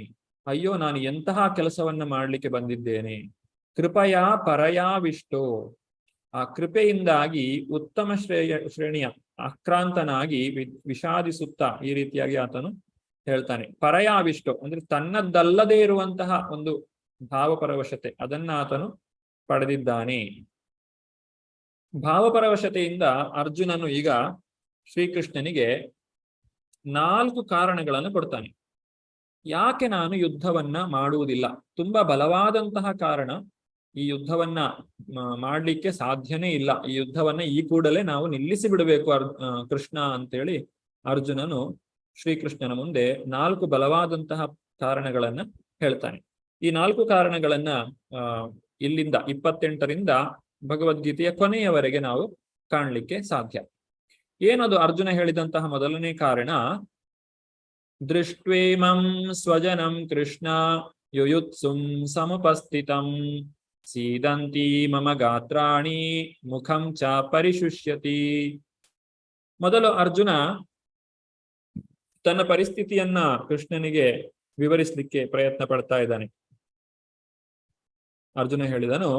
ಅಯ್ಯೋ, ನಾನು ಎಂತಹ ಕೆಲಸವನ್ನ ಮಾಡ್ಲಿಕ್ಕೆ ಬಂದಿದ್ದೇನೆ, ಕೃಪಯಾ ಪರಯಾವಿಷ್ಟೋ. ಆ ಕೃಪೆಯಿಂದಾಗಿ ಉತ್ತಮ ಶ್ರೇಣಿಯ ಆಕ್ರಾಂತನಾಗಿ ವಿಷಾದಿಸುತ್ತಾ ಈ ರೀತಿಯಾಗಿ ಆತನು ಹೇಳ್ತಾನೆ. ಪರಯಾವಿಷ್ಟೋ ಅಂದ್ರೆ ತನ್ನದ್ದಲ್ಲದೆ ಇರುವಂತಹ ಒಂದು ಭಾವಪರವಶತೆ, ಅದನ್ನ ಆತನು ಪಡೆದಿದ್ದಾನೆ. ಭಾವಪರವಶತೆಯಿಂದ ಅರ್ಜುನನು ಈಗ ಶ್ರೀಕೃಷ್ಣನಿಗೆ 4 ಕಾರಣಗಳನ್ನು ಕೊಡ್ತಾನೆ. ಯಾಕೆ ನಾನು ಯುದ್ಧವನ್ನ ಮಾಡುವುದಿಲ್ಲ? ತುಂಬಾ ಬಲವಾದಂತಹ ಕಾರಣ. ಈ ಯುದ್ಧವನ್ನ ಮಾಡ್ಲಿಕ್ಕೆ ಸಾಧ್ಯನೇ ಇಲ್ಲ, ಈ ಯುದ್ಧವನ್ನ ಈ ಕೂಡಲೇ ನಾವು ನಿಲ್ಲಿಸಿ ಬಿಡಬೇಕು ಕೃಷ್ಣ ಅಂತೇಳಿ ಅರ್ಜುನನು ಶ್ರೀಕೃಷ್ಣನ ಮುಂದೆ 4 ಬಲವಾದಂತಹ ಕಾರಣಗಳನ್ನ ಹೇಳ್ತಾನೆ. ಈ 4 ಕಾರಣಗಳನ್ನ ಇಲ್ಲಿಂದ 28ರಿಂದ ಭಗವದ್ಗೀತೆಯ ಕೊನೆಯವರೆಗೆ ನಾವು ಕಾಣಲಿಕ್ಕೆ ಸಾಧ್ಯ. ಏನದು ಅರ್ಜುನ ಹೇಳಿದಂತಹ ಮೊದಲನೇ ಕಾರಣ? ದೃಷ್ಟ್ವೇಮಂ ಸ್ವಜನಂ ಕೃಷ್ಣ ಯುಯುತ್ಸುಂ ಸಮುಪಸ್ಥಿತಂ ಸೀದಂತಿ ಮಮ ಗಾತ್ರಾಣಿ ಮುಖಂ ಚ ಪರಿಶುಷ್ಯತಿ. ಮೊದಲು ಅರ್ಜುನ ತನ್ನ ಪರಿಸ್ಥಿತಿಯನ್ನ ಕೃಷ್ಣನಿಗೆ ವಿವರಿಸಲಿಕ್ಕೆ ಪ್ರಯತ್ನ ಪಡ್ತಾ ಇದ್ದಾನೆ. ಅರ್ಜುನ ಹೇಳಿದನು,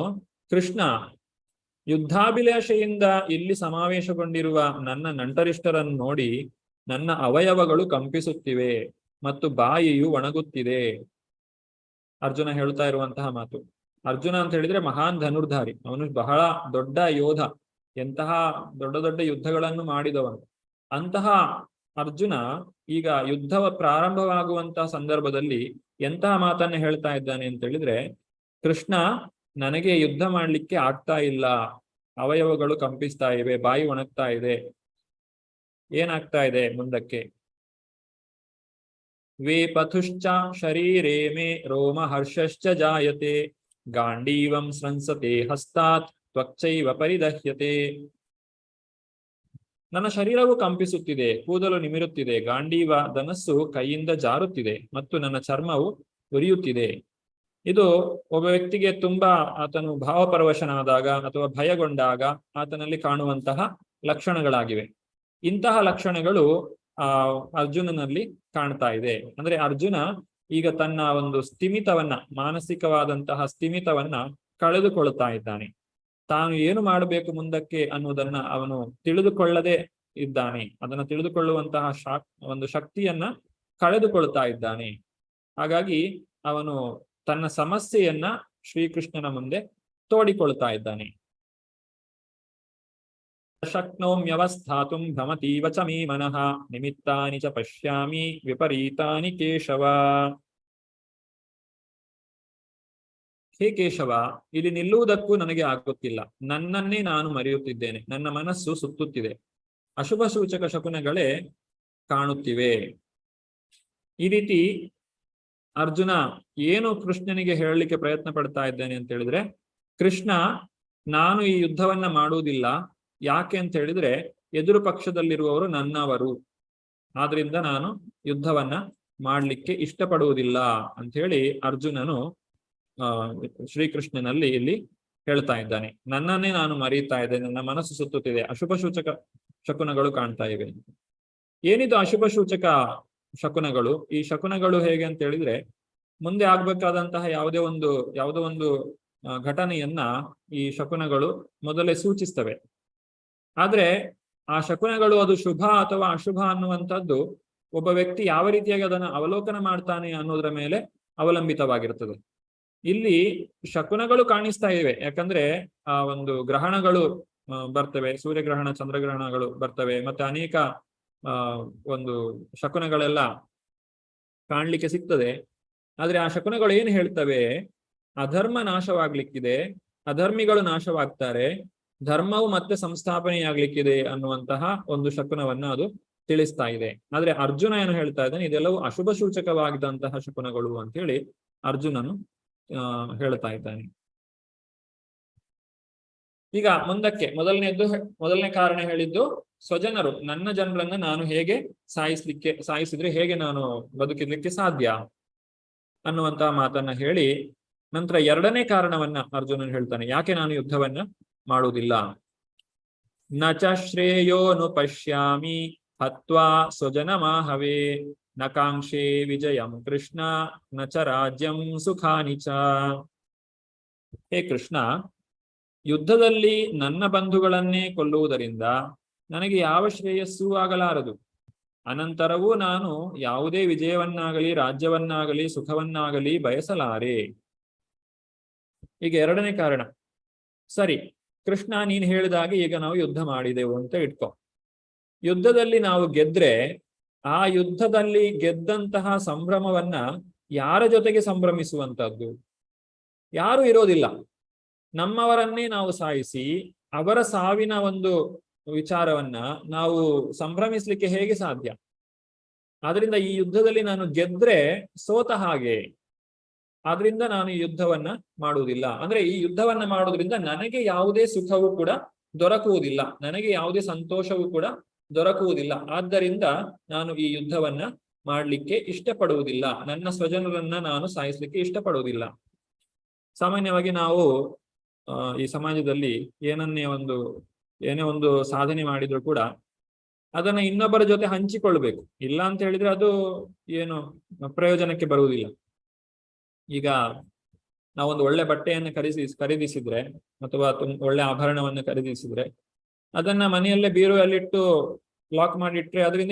ಕೃಷ್ಣ, ಯುದ್ಧಾಭಿಲಾಷೆಯಿಂದ ಇಲ್ಲಿ ಸಮಾವೇಶಗೊಂಡಿರುವ ನನ್ನ ನಂಟರಿಷ್ಟರನ್ನು ನೋಡಿ ನನ್ನ ಅವಯವಗಳು ಕಂಪಿಸುತ್ತಿವೆ ಮತ್ತು ಬಾಯಿಯು ಒಣಗುತ್ತಿದೆ. ಅರ್ಜುನ ಹೇಳ್ತಾ ಇರುವಂತಹ ಮಾತು. ಅರ್ಜುನ ಅಂತ ಹೇಳಿದ್ರೆ ಮಹಾನ್ ಧನುರ್ಧಾರಿ, ಅವನು ಬಹಳ ದೊಡ್ಡ ಯೋಧ, ಎಂತಹ ದೊಡ್ಡ ದೊಡ್ಡ ಯುದ್ಧಗಳನ್ನು ಮಾಡಿದವನು. ಅಂತಹ ಅರ್ಜುನ ಈಗ ಯುದ್ಧ ಪ್ರಾರಂಭವಾಗುವಂತಹ ಸಂದರ್ಭದಲ್ಲಿ ಎಂತಹ ಮಾತನ್ನ ಹೇಳ್ತಾ ಇದ್ದಾನೆ ಅಂತ ಹೇಳಿದ್ರೆ, ಕೃಷ್ಣ, ನನಗೆ ಯುದ್ಧ ಮಾಡ್ಲಿಕ್ಕೆ ಆಗ್ತಾ ಇಲ್ಲ, ಅವಯವಗಳು ಕಂಪಿಸ್ತಾ ಇವೆ, ಬಾಯಿ ಒಣಗ್ತಾ ಇದೆ. ಏನಾಗ್ತಾ ಇದೆ ಮುಂದಕ್ಕೆ? ವೇಪಥುಶ್ಚ ಶರೀರೇ ಮೇ ರೋಮ ಹರ್ಷಶ್ಚ ಜಾಯತೆ ಗಾಂಡೀವಂ ಸ್ರಂಸತೆ ಹಸ್ತಾತ್ ತ್ವಚ್ಚೈವ ಪರಿದಹ್ಯತೆ. ನನ್ನ ಶರೀರವು ಕಂಪಿಸುತ್ತಿದೆ, ಕೂದಲು ನಿಮಿರುತ್ತಿದೆ, ಗಾಂಡೀವ ಧನಸ್ಸು ಕೈಯಿಂದ ಜಾರುತ್ತಿದೆ ಮತ್ತು ನನ್ನ ಚರ್ಮವು ಉರಿಯುತ್ತಿದೆ. ಇದು ಒಬ್ಬ ವ್ಯಕ್ತಿಗೆ ತುಂಬಾ ಆತನು ಭಾವಪರವಶನಾದಾಗ ಅಥವಾ ಭಯಗೊಂಡಾಗ ಆತನಲ್ಲಿ ಕಾಣುವಂತಹ ಲಕ್ಷಣಗಳಾಗಿವೆ. ಇಂತಹ ಲಕ್ಷಣಗಳು ಅರ್ಜುನನಲ್ಲಿ ಕಾಣ್ತಾ ಇದೆ. ಅಂದ್ರೆ ಅರ್ಜುನ ಈಗ ತನ್ನ ಒಂದು ಸ್ಥಿಮಿತವನ್ನ, ಮಾನಸಿಕವಾದಂತಹ ಸ್ಥಿಮಿತವನ್ನ ಕಳೆದುಕೊಳ್ತಾ ಇದ್ದಾನೆ. ತಾನು ಏನು ಮಾಡಬೇಕು ಮುಂದಕ್ಕೆ ಅನ್ನುವುದನ್ನ ಅವನು ತಿಳಿದುಕೊಳ್ಳದೆ ಇದ್ದಾನೆ. ಅದನ್ನು ತಿಳಿದುಕೊಳ್ಳುವಂತಹ ಒಂದು ಶಕ್ತಿಯನ್ನ ಕಳೆದುಕೊಳ್ತಾ ಇದ್ದಾನೆ. ಹಾಗಾಗಿ ಅವನು ತನ್ನ ಸಮಸ್ಯೆಯನ್ನ ಶ್ರೀಕೃಷ್ಣನ ಮುಂದೆ ತೋಡಿಕೊಳ್ತಾ ಇದ್ದಾನೆ. ಶಕ್ನೋಮ್ಯವಸ್ಥಾತುಂ ಭ್ರಮತೀವ ಚ ಮೇ ಮನಃ ನಿಮಿತ್ತಾನಿ ಚ ಪಶ್ಯಾಮಿ ವಿಪರೀತಾನಿ ಕೇಶವ. ಹೇ ಕೇಶವ, ಇಲ್ಲಿ ನಿಲ್ಲುವುದಕ್ಕೂ ನನಗೆ ಆಗುತ್ತಿಲ್ಲ, ನನ್ನನ್ನೇ ನಾನು ಮರೆಯುತ್ತಿದ್ದೇನೆ, ನನ್ನ ಮನಸ್ಸು ಸುತ್ತುತ್ತಿದೆ, ಅಶುಭ ಸೂಚಕ ಶಕುನಗಳೇ ಕಾಣುತ್ತಿವೆ. ಈ ರೀತಿ ಅರ್ಜುನ ಏನು ಕೃಷ್ಣನಿಗೆ ಹೇಳಲಿಕ್ಕೆ ಪ್ರಯತ್ನ ಪಡ್ತಾ ಇದ್ದೇನೆ ಅಂತ ಹೇಳಿದ್ರೆ, ಕೃಷ್ಣ ನಾನು ಈ ಯುದ್ಧವನ್ನ ಮಾಡುವುದಿಲ್ಲ. ಯಾಕೆ ಅಂತ ಹೇಳಿದ್ರೆ ಎದುರು ಪಕ್ಷದಲ್ಲಿರುವವರು ನನ್ನವರು, ಆದ್ರಿಂದ ನಾನು ಯುದ್ಧವನ್ನ ಮಾಡ್ಲಿಕ್ಕೆ ಇಷ್ಟಪಡುವುದಿಲ್ಲ ಅಂತ ಹೇಳಿ ಅರ್ಜುನನು ಶ್ರೀಕೃಷ್ಣನಲ್ಲಿ ಇಲ್ಲಿ ಹೇಳ್ತಾ ಇದ್ದಾನೆ. ನನ್ನನ್ನೇ ನಾನು ಮರೀತಾ ಇದ್ದೇನೆ, ನನ್ನ ಮನಸ್ಸು ಸುತ್ತುತ್ತಿದೆ, ಅಶುಭ ಸೂಚಕ ಶಕುನಗಳು ಕಾಣ್ತಾ ಇವೆ. ಏನಿದು ಅಶುಭ ಸೂಚಕ ಶಕುನಗಳು? ಈ ಶಕುನಗಳು ಹೇಗೆ ಅಂತ ಹೇಳಿದ್ರೆ, ಮುಂದೆ ಆಗ್ಬೇಕಾದಂತಹ ಯಾವುದೋ ಒಂದು ಘಟನೆಯನ್ನ ಈ ಶಕುನಗಳು ಮೊದಲೇ ಸೂಚಿಸ್ತವೆ. ಆದ್ರೆ ಆ ಶಕುನಗಳು ಅದು ಶುಭ ಅಥವಾ ಅಶುಭ ಅನ್ನುವಂಥದ್ದು ಒಬ್ಬ ವ್ಯಕ್ತಿ ಯಾವ ರೀತಿಯಾಗಿ ಅದನ್ನು ಅವಲೋಕನ ಮಾಡ್ತಾನೆ ಅನ್ನೋದ್ರ ಮೇಲೆ ಅವಲಂಬಿತವಾಗಿರ್ತದೆ. ಇಲ್ಲಿ ಶಕುನಗಳು ಕಾಣಿಸ್ತಾ ಇವೆ, ಯಾಕಂದ್ರೆ ಆ ಒಂದು ಗ್ರಹಣಗಳು ಬರ್ತವೆ, ಸೂರ್ಯಗ್ರಹಣ ಚಂದ್ರಗ್ರಹಣಗಳು ಬರ್ತವೆ, ಮತ್ತೆ ಅನೇಕ ಒಂದು ಶಕುನಗಳೆಲ್ಲ ಕಾಣ್ಲಿಕ್ಕೆ ಸಿಗ್ತದೆ. ಆದ್ರೆ ಆ ಶಕುನಗಳು ಏನು ಹೇಳ್ತವೆ? ಅಧರ್ಮ ನಾಶವಾಗ್ಲಿಕ್ಕಿದೆ, ಅಧರ್ಮಿಗಳು ನಾಶವಾಗ್ತಾರೆ, ಧರ್ಮವು ಮತ್ತೆ ಸಂಸ್ಥಾಪನೆಯಾಗ್ಲಿಕ್ಕಿದೆ ಅನ್ನುವಂತಹ ಒಂದು ಶಕುನವನ್ನ ಅದು ತಿಳಿಸ್ತಾ ಇದೆ. ಆದ್ರೆ ಅರ್ಜುನ ಏನು ಹೇಳ್ತಾ ಇದ್ದಾನೆ? ಇದೆಲ್ಲವೂ ಅಶುಭ ಸೂಚಕವಾಗಿದ್ದಂತಹ ಶಕುನಗಳು ಅಂತ ಹೇಳಿ ಅರ್ಜುನನು ಹೇಳ್ತಾ ಇದ್ದಾನೆ. ಈಗ ಮುಂದಕ್ಕೆ ಮೊದಲನೇ ಕಾರಣ ಹೇಳಿದ್ದು, ಸ್ವಜನರು, ನನ್ನ ಜನರನ್ನ ನಾನು ಹೇಗೆ ಸಾಯಿಸಿದ್ರೆ ಹೇಗೆ ನಾನು ಬದುಕಿರ್ಲಿಕ್ಕೆ ಸಾಧ್ಯ ಅನ್ನುವಂತಹ ಮಾತನ್ನ ಹೇಳಿ, ನಂತರ ಎರಡನೇ ಕಾರಣವನ್ನ ಅರ್ಜುನನ್ ಹೇಳ್ತಾನೆ, ಯಾಕೆ ನಾನು ಯುದ್ಧವನ್ನ ಮಾಡುವುದಿಲ್ಲ. ನ ಚ ಶ್ರೇಯೋನು ಪಶ್ಯಾಮಿ ಹತ್ವಾ ಸ್ವಜನಮಾಹವೇ ನ ಕಾಂಕ್ಷೇ ವಿಜಯಂ ಕೃಷ್ಣ ನ ಚ ರಾಜ್ಯಂ ಸುಖಾನಿ ಚ. ಹೇ ಕೃಷ್ಣ, ಯುದ್ಧದಲ್ಲಿ ನನ್ನ ಬಂಧುಗಳನ್ನೇ ಕೊಲ್ಲುವುದರಿಂದ ನನಗೆ ಯಾವ ಶ್ರೇಯಸ್ಸೂ ಆಗಲಾರದು. ಅನಂತರವೂ ನಾನು ಯಾವುದೇ ವಿಜಯವನ್ನಾಗಲಿ ರಾಜ್ಯವನ್ನಾಗಲಿ ಸುಖವನ್ನಾಗಲಿ ಬಯಸಲಾರೆ. ಈಗ ಎರಡನೇ ಕಾರಣ. ಸರಿ ಕೃಷ್ಣ, ನೀನು ಹೇಳಿದಾಗೆ ಈಗ ನಾವು ಯುದ್ಧ ಮಾಡಿದೆವು ಅಂತ ಇಟ್ಕೋ. ಯುದ್ಧದಲ್ಲಿ ನಾವು ಗೆದ್ರೆ ಆ ಯುದ್ಧದಲ್ಲಿ ಗೆದ್ದಂತಹ ಸಂಭ್ರಮವನ್ನ ಯಾರ ಜೊತೆಗೆ ಸಂಭ್ರಮಿಸುವಂತದ್ದು? ಯಾರು ಇರೋದಿಲ್ಲ. ನಮ್ಮವರನ್ನೇ ನಾವು ಸಾಯಿಸಿ ಅವರ ಸಾವಿನ ಒಂದು ವಿಚಾರವನ್ನ ನಾವು ಸಂಭ್ರಮಿಸ್ಲಿಕ್ಕೆ ಹೇಗೆ ಸಾಧ್ಯ? ಆದ್ರಿಂದ ಈ ಯುದ್ಧದಲ್ಲಿ ನಾನು ಗೆದ್ರೆ ಸೋತ ಹಾಗೆ. ಆದ್ರಿಂದ ನಾನು ಈ ಯುದ್ಧವನ್ನ ಮಾಡುವುದಿಲ್ಲ. ಅಂದ್ರೆ ಈ ಯುದ್ಧವನ್ನ ಮಾಡುವುದರಿಂದ ನನಗೆ ಯಾವುದೇ ಸುಖವೂ ಕೂಡ ದೊರಕುವುದಿಲ್ಲ, ನನಗೆ ಯಾವುದೇ ಸಂತೋಷವೂ ಕೂಡ ದೊರಕುವುದಿಲ್ಲ. ಆದ್ದರಿಂದ ನಾನು ಈ ಯುದ್ಧವನ್ನ ಮಾಡ್ಲಿಕ್ಕೆ ಇಷ್ಟಪಡುವುದಿಲ್ಲ, ನನ್ನ ಸ್ವಜನರನ್ನ ನಾನು ಸಾಯಿಸ್ಲಿಕ್ಕೆ ಇಷ್ಟಪಡುವುದಿಲ್ಲ. ಸಾಮಾನ್ಯವಾಗಿ ನಾವು ಈ ಸಮಾಜದಲ್ಲಿ ಏನೇ ಒಂದು ಸಾಧನೆ ಮಾಡಿದ್ರು ಕೂಡ ಅದನ್ನ ಇನ್ನೊಬ್ಬರ ಜೊತೆ ಹಂಚಿಕೊಳ್ಬೇಕು. ಇಲ್ಲ ಅಂತ ಹೇಳಿದ್ರೆ ಅದು ಏನು ಪ್ರಯೋಜನಕ್ಕೆ ಬರುವುದಿಲ್ಲ. ಈಗ ನಾವೊಂದು ಒಳ್ಳೆ ಬಟ್ಟೆಯನ್ನು ಖರೀದಿಸಿದ್ರೆ ಅಥವಾ ಒಳ್ಳೆ ಆಭರಣವನ್ನು ಖರೀದಿಸಿದ್ರೆ ಅದನ್ನ ಮನೆಯಲ್ಲೇ ಬೀರುವಲ್ಲಿಟ್ಟು ಲಾಕ್ ಮಾಡಿಟ್ರೆ ಅದರಿಂದ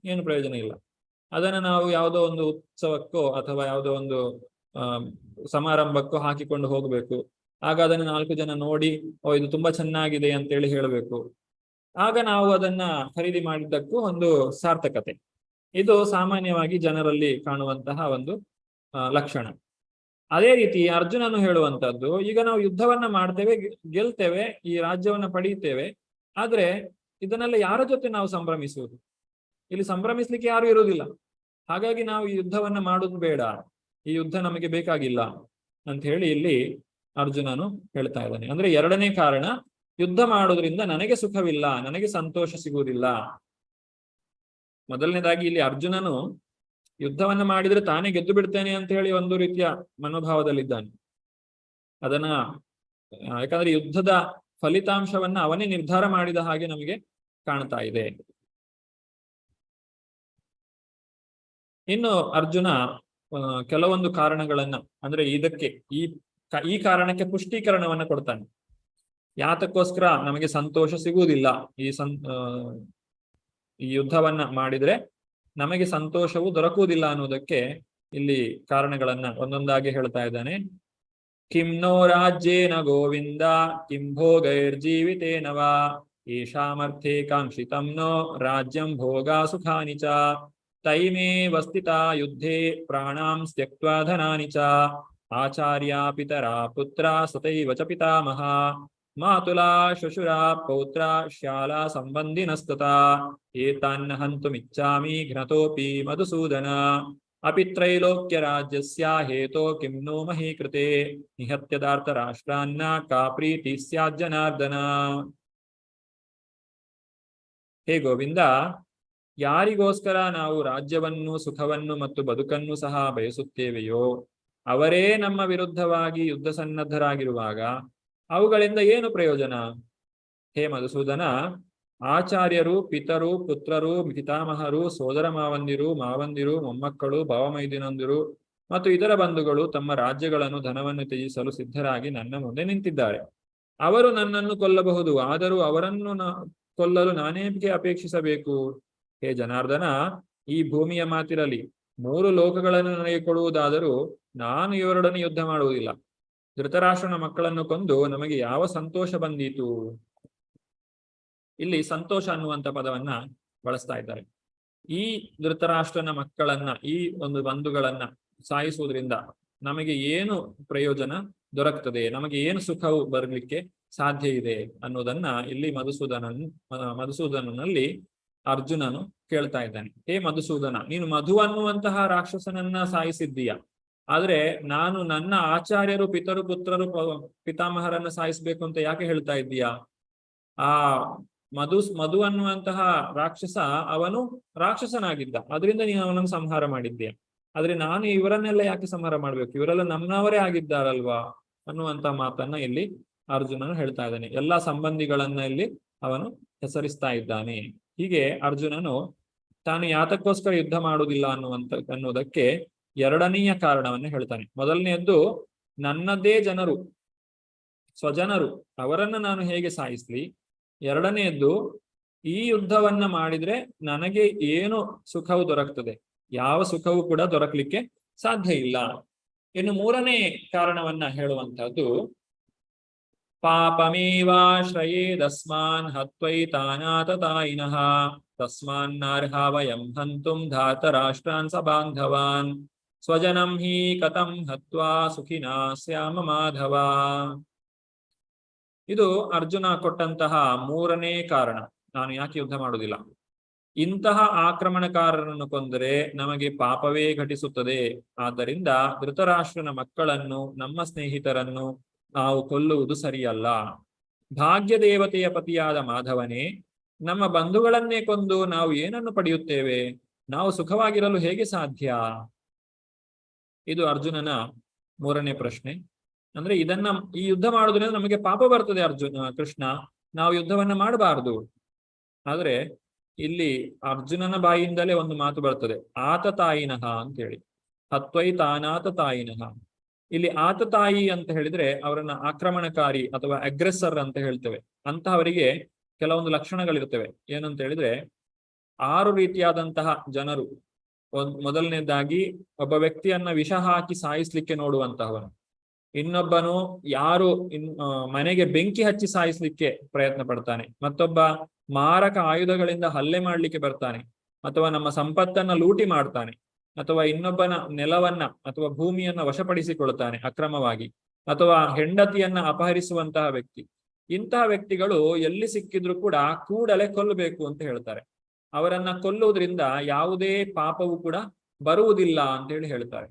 ಏನು ಪ್ರಯೋಜನ ಇಲ್ಲ. ಅದನ್ನ ನಾವು ಯಾವುದೋ ಒಂದು ಉತ್ಸವಕ್ಕೋ ಅಥವಾ ಯಾವುದೋ ಒಂದು ಸಮಾರಂಭಕ್ಕೋ ಹಾಕಿಕೊಂಡು ಹೋಗ್ಬೇಕು. ಆಗ ಅದನ್ನು 4 ಜನ ನೋಡಿ, ಓ ಇದು ತುಂಬಾ ಚೆನ್ನಾಗಿದೆ ಅಂತೇಳಿ ಹೇಳಬೇಕು. ಆಗ ನಾವು ಅದನ್ನ ಖರೀದಿ ಮಾಡಿದ್ದಕ್ಕೂ ಒಂದು ಸಾರ್ಥಕತೆ. ಇದು ಸಾಮಾನ್ಯವಾಗಿ ಜನರಲ್ಲಿ ಕಾಣುವಂತಹ ಒಂದು ಲಕ್ಷಣ. ಅದೇ ರೀತಿ ಅರ್ಜುನನು ಹೇಳುವಂತದ್ದು, ಈಗ ನಾವು ಯುದ್ಧವನ್ನ ಮಾಡ್ತೇವೆ, ಗೆಲ್ತೇವೆ, ಈ ರಾಜ್ಯವನ್ನ ಪಡೆಯುತ್ತೇವೆ. ಆದ್ರೆ ಇದನ್ನೆಲ್ಲ ಯಾರ ಜೊತೆ ನಾವು ಸಂಭ್ರಮಿಸುವುದು? ಇಲ್ಲಿ ಸಂಭ್ರಮಿಸ್ಲಿಕ್ಕೆ ಯಾರು ಇರುವುದಿಲ್ಲ. ಹಾಗಾಗಿ ನಾವು ಈ ಯುದ್ಧವನ್ನ ಮಾಡುದು ಬೇಡ, ಈ ಯುದ್ಧ ನಮಗೆ ಬೇಕಾಗಿಲ್ಲ ಅಂತ ಹೇಳಿ ಇಲ್ಲಿ ಅರ್ಜುನನು ಹೇಳ್ತಾ ಇದ್ದಾನೆ. ಅಂದ್ರೆ ಎರಡನೇ ಕಾರಣ, ಯುದ್ಧ ಮಾಡೋದ್ರಿಂದ ನನಗೆ ಸುಖವಿಲ್ಲ, ನನಗೆ ಸಂತೋಷ ಸಿಗುವುದಿಲ್ಲ. ಮೊದಲನೇದಾಗಿ ಇಲ್ಲಿ ಅರ್ಜುನನು ಯುದ್ಧವನ್ನ ಮಾಡಿದ್ರೆ ತಾನೇ ಗೆದ್ದು ಬಿಡ್ತೇನೆ ಅಂತ ಹೇಳಿ ಒಂದು ರೀತಿಯ ಮನೋಭಾವದಲ್ಲಿದ್ದಾನೆ. ಯಾಕಂದ್ರೆ ಯುದ್ಧದ ಫಲಿತಾಂಶವನ್ನ ಅವನೇ ನಿರ್ಧಾರ ಮಾಡಿದ ಹಾಗೆ ನಮಗೆ ಕಾಣ್ತಾ ಇದೆ. ಇನ್ನು ಅರ್ಜುನ ಕೆಲವೊಂದು ಕಾರಣಗಳನ್ನ, ಅಂದ್ರೆ ಈ ಕಾರಣಕ್ಕೆ ಪುಷ್ಟೀಕರಣವನ್ನ ಕೊಡ್ತಾನೆ. ಯಾತಕ್ಕೋಸ್ಕರ ನಮಗೆ ಸಂತೋಷ ಸಿಗುವುದಿಲ್ಲ, ಈ ಯುದ್ಧವನ್ನ ಮಾಡಿದ್ರೆ ನಮಗೆ ಸಂತೋಷವು ದೊರಕುವುದಿಲ್ಲ ಅನ್ನೋದಕ್ಕೆ ಇಲ್ಲಿ ಕಾರಣಗಳನ್ನ ಒಂದೊಂದಾಗಿ ಹೇಳ್ತಾ ಇದ್ದಾನೆ. ಕಿಂ ನೋ ರಾಜ್ಯೇನ ಗೋವಿಂದ ಕಿಂ ಭೋಗೈರ್ಜೀವಿತೇನ ವಾ ಯೇಷಾಮರ್ಥೇ ಕಾಂಕ್ಷಿತಂ ನೋ ರಾಜ್ಯಂ ಭೋಗಾ ಸುಖಾನಿ ಚ ತೈಮೇ ವಸ್ಥಿತಾ ಯುದ್ಧೇ ಪ್ರಾಣಾಂ ತ್ಯಕ್ತ್ವಾ ಧನಾನಿ ಚ ಆಚಾರ್ಯಾ ಪಿತರಾ ಪುತ್ರಾ ಸತೈವ ಚ ಪಿತಾಮಹ ಮಾತುಲಾ ಶ್ವಶುರಾ ಪೌತ್ರಾ ಶ್ಯಾಲಾ ಸಂಬಂಧಿನಸ್ತತಾ ಏತಾನ್ನ ಹಂತುಮಿಚ್ಛಾಮಿ ಘ್ನತೋಪಿ ಮಧುಸೂದನ ಅಪಿ ತ್ರೈಲೋಕ್ಯ ರಾಜ್ಯಸ್ಯ ಹೇತೋ ಕಿಂ नो ಮಹೀ ಕೃತೆ ನಿಹತ್ಯದಾರ್ಥ ರಾಷ್ಟ್ರಾನ್ನ ಕಾ ಪ್ರೀತಿ ಸ್ಯಾತ್ ಜನಾರ್ದನ. ಹೇ ಗೋವಿಂದ, ಯಾರಿಗೋಸ್ಕರ ನಾವು ರಾಜ್ಯವನ್ನು, ಸುಖವನ್ನು ಮತ್ತು ಬದುಕನ್ನು ಸಹ ಬಯಸುತ್ತೇವೆಯೋ ಅವರೇ ನಮ್ಮ ವಿರುದ್ಧವಾಗಿ ಯುದ್ಧ ಸನ್ನದ್ಧರಾಗಿರುವಾಗ ಅವುಗಳಿಂದ ಏನು ಪ್ರಯೋಜನ? ಹೇ ಮಧುಸೂದನ, ಆಚಾರ್ಯರು, ಪಿತರು, ಪುತ್ರರು, ಪಿತಾಮಹರು, ಸೋದರ ಮಾವಂದಿರು, ಮೊಮ್ಮಕ್ಕಳು, ಭಾವಮೈದಿನಂದಿರು ಮತ್ತು ಇತರ ಬಂಧುಗಳು ತಮ್ಮ ರಾಜ್ಯಗಳನ್ನು, ಧನವನ್ನು ತ್ಯಜಿಸಲು ಸಿದ್ಧರಾಗಿ ನನ್ನ ಮುಂದೆ ನಿಂತಿದ್ದಾರೆ. ಅವರು ನನ್ನನ್ನು ಕೊಲ್ಲಬಹುದು, ಆದರೂ ಅವರನ್ನು ಕೊಲ್ಲಲು ನಾನೇಕೆ ಅಪೇಕ್ಷಿಸಬೇಕು? ಹೇ ಜನಾರ್ದನ, ಈ ಭೂಮಿಯ ಮಾತಿರಲಿ, 3 ಲೋಕಗಳನ್ನು ನನಗೆ ಕೊಡುವುದಾದರೂ ನಾನು ಇವರೊಡನೆ ಯುದ್ಧ ಮಾಡುವುದಿಲ್ಲ. ಧೃತರಾಷ್ಟ್ರನ ಮಕ್ಕಳನ್ನು ಕೊಂದು ನಮಗೆ ಯಾವ ಸಂತೋಷ ಬಂದೀತು? ಇಲ್ಲಿ ಸಂತೋಷ ಅನ್ನುವಂಥ ಪದವನ್ನ ಬಳಸ್ತಾ ಇದ್ದಾರೆ. ಈ ಧೃತರಾಷ್ಟ್ರನ ಮಕ್ಕಳನ್ನ, ಈ ಒಂದು ಬಂಧುಗಳನ್ನ ಸಾಯಿಸುವುದರಿಂದ ನಮಗೆ ಏನು ಪ್ರಯೋಜನ ದೊರಕ್ತದೆ, ನಮಗೆ ಏನು ಸುಖವು ಬರಲಿಕ್ಕೆ ಸಾಧ್ಯ ಇದೆ ಅನ್ನೋದನ್ನ ಇಲ್ಲಿ ಮಧುಸೂದನಲ್ಲಿ ಅರ್ಜುನನು ಕೇಳ್ತಾ ಇದ್ದಾನೆ. ಹೇ ಮಧುಸೂದನ, ನೀನು ಮಧು ಅನ್ನುವಂತಹ ರಾಕ್ಷಸನನ್ನ ಸಾಯಿಸಿದ್ದೀಯ, ಆದ್ರೆ ನಾನು ನನ್ನ ಆಚಾರ್ಯರು, ಪಿತರು, ಪುತ್ರರು, ಪಿತಾಮಹರನ್ನ ಸಾಯಿಸ್ಬೇಕು ಅಂತ ಯಾಕೆ ಹೇಳ್ತಾ ಇದ್ದೀಯಾ? ಆ ಮಧು ಅನ್ನುವಂತಹ ರಾಕ್ಷಸ ಅವನು ರಾಕ್ಷಸನಾಗಿದ್ದ, ಅದರಿಂದ ನೀನು ಅವನನ್ನು ಸಂಹಾರ ಮಾಡಿದ್ದೀಯ. ಆದ್ರೆ ನಾನು ಇವರನ್ನೆಲ್ಲ ಯಾಕೆ ಸಂಹಾರ ಮಾಡ್ಬೇಕು? ಇವರೆಲ್ಲ ನಮ್ಮನವರೇ ಆಗಿದ್ದಾರಲ್ವಾ ಅನ್ನುವಂತ ಮಾತನ್ನ ಇಲ್ಲಿ ಅರ್ಜುನನು ಹೇಳ್ತಾ ಇದ್ದಾನೆ. ಎಲ್ಲಾ ಸಂಬಂಧಿಗಳನ್ನ ಇಲ್ಲಿ ಅವನು ಹೆಸರಿಸ್ತಾ ಇದ್ದಾನೆ. ಹೀಗೆ ಅರ್ಜುನನು ತಾನು ಯಾತಕ್ಕೋಸ್ಕರ ಯುದ್ಧ ಮಾಡುವುದಿಲ್ಲ ಅನ್ನೋದಕ್ಕೆ 2ನೆಯ ಕಾರಣವನ್ನ ಹೇಳ್ತಾನೆ. ಮೊದಲನೆಯದ್ದು, ನನ್ನದೇ ಜನರು, ಸ್ವಜನರು, ಅವರನ್ನ ನಾನು ಹೇಗೆ ಸಾಯಿಸ್ಲಿ? 2ನೆಯದ್ದು, ಈ ಯುದ್ಧವನ್ನ ಮಾಡಿದ್ರೆ ನನಗೆ ಏನು ಸುಖವು ದೊರಕ್ತದೆ? ಯಾವ ಸುಖವೂ ಕೂಡ ದೊರಕಲಿಕ್ಕೆ ಸಾಧ್ಯ ಇಲ್ಲ. ಇನ್ನು 3ನೇ ಕಾರಣವನ್ನ ಹೇಳುವಂತಹದ್ದು, ಪಾಪಮೇವಾಶ್ರಯೇದಸ್ಮಾನ್ ಹತ್ವೈತಾನಾತತಾಯಿನಃ ತಸ್ಮಾನ್ನರ್ಹ ವಯಂ ಹಂತುಂ ಧಾತರಾಷ್ಟ್ರಾನ್ ಸಬಾಂಧವಾನ್ ಸ್ವಜನಂ ಹಿ ಕಥಂ ಹತ್ವಾ ಸುಖಿನಾ ಸ್ಯಾಮ ಮಾಧವ. ಇದು ಅರ್ಜುನ ಕೊಟ್ಟಂತಹ 3ನೇ ಕಾರಣ, ನಾನು ಯಾಕೆ ಯುದ್ಧ ಮಾಡುವುದಿಲ್ಲ. ಇಂತಹ ಆಕ್ರಮಣಕಾರರನ್ನು ಕೊಂದರೆ ನಮಗೆ ಪಾಪವೇ ಘಟಿಸುತ್ತದೆ. ಆದ್ದರಿಂದ ಧೃತರಾಷ್ಟ್ರನ ಮಕ್ಕಳನ್ನು, ನಮ್ಮ ಸ್ನೇಹಿತರನ್ನು ನಾವು ಕೊಲ್ಲುವುದು ಸರಿಯಲ್ಲ. ಭಾಗ್ಯ ದೇವತೆಯ ಪತಿಯಾದ ಮಾಧವನೇ, ನಮ್ಮ ಬಂಧುಗಳನ್ನೇ ಕೊಂದು ನಾವು ಏನನ್ನು ಪಡೆಯುತ್ತೇವೆ? ನಾವು ಸುಖವಾಗಿರಲು ಹೇಗೆ ಸಾಧ್ಯ? ಇದು ಅರ್ಜುನನ 3ನೇ ಪ್ರಶ್ನೆ. ಅಂದ್ರೆ ಈ ಯುದ್ಧ ಮಾಡೋದ್ರಿಂದ ನಮಗೆ ಪಾಪ ಬರ್ತದೆ ಕೃಷ್ಣ, ನಾವು ಯುದ್ಧವನ್ನ ಮಾಡಬಾರದು. ಆದ್ರೆ ಇಲ್ಲಿ ಅರ್ಜುನನ ಬಾಯಿಯಿಂದಲೇ ಒಂದು ಮಾತು ಬರ್ತದೆ, ಆತತಾಯಿನಃ ಅಂತೇಳಿ. ಹತ್ವೈತಾನಾತತಾಯಿನಃ. ಇಲ್ಲಿ ಆತತಾಯಿ ಅಂತ ಹೇಳಿದ್ರೆ ಅವರನ್ನ ಆಕ್ರಮಣಕಾರಿ ಅಥವಾ ಅಗ್ರೆಸರ್ ಅಂತ ಹೇಳ್ತೇವೆ. ಅಂತಹವರಿಗೆ ಕೆಲವೊಂದು ಲಕ್ಷಣಗಳಿರ್ತವೆ. ಏನಂತ ಹೇಳಿದ್ರೆ, 6 ರೀತಿಯಾದಂತಹ ಜನರು. ಮೊದಲನೇದಾಗಿ, ಒಬ್ಬ ವ್ಯಕ್ತಿಯನ್ನ ವಿಷ ಹಾಕಿ ಸಾಯಿಸ್ಲಿಕ್ಕೆ ನೋಡುವಂತಹವನು. ಇನ್ನೊಬ್ಬನು ಮನೆಗೆ ಬೆಂಕಿ ಹಚ್ಚಿ ಸಾಯಿಸ್ಲಿಕ್ಕೆ ಪ್ರಯತ್ನ ಪಡ್ತಾನೆ. ಮತ್ತೊಬ್ಬ ಮಾರಕ ಆಯುಧಗಳಿಂದ ಹಲ್ಲೆ ಮಾಡ್ಲಿಕ್ಕೆ ಬರ್ತಾನೆ, ಅಥವಾ ನಮ್ಮ ಸಂಪತ್ತನ್ನ ಲೂಟಿ ಮಾಡ್ತಾನೆ, ಅಥವಾ ಇನ್ನೊಬ್ಬನ ನೆಲವನ್ನ ಅಥವಾ ಭೂಮಿಯನ್ನ ವಶಪಡಿಸಿಕೊಳ್ತಾನೆ ಅಕ್ರಮವಾಗಿ, ಅಥವಾ ಹೆಂಡತಿಯನ್ನ ಅಪಹರಿಸುವಂತಹ ವ್ಯಕ್ತಿ. ಇಂತಹ ವ್ಯಕ್ತಿಗಳು ಎಲ್ಲಿ ಸಿಕ್ಕಿದ್ರು ಕೂಡ ಕೂಡಲೇ ಕೊಲ್ಲಬೇಕು ಅಂತ ಹೇಳ್ತಾರೆ. ಅವರನ್ನ ಕೊಲ್ಲುವುದರಿಂದ ಯಾವುದೇ ಪಾಪವು ಕೂಡ ಬರುವುದಿಲ್ಲ ಅಂತ ಹೇಳ್ತಾರೆ.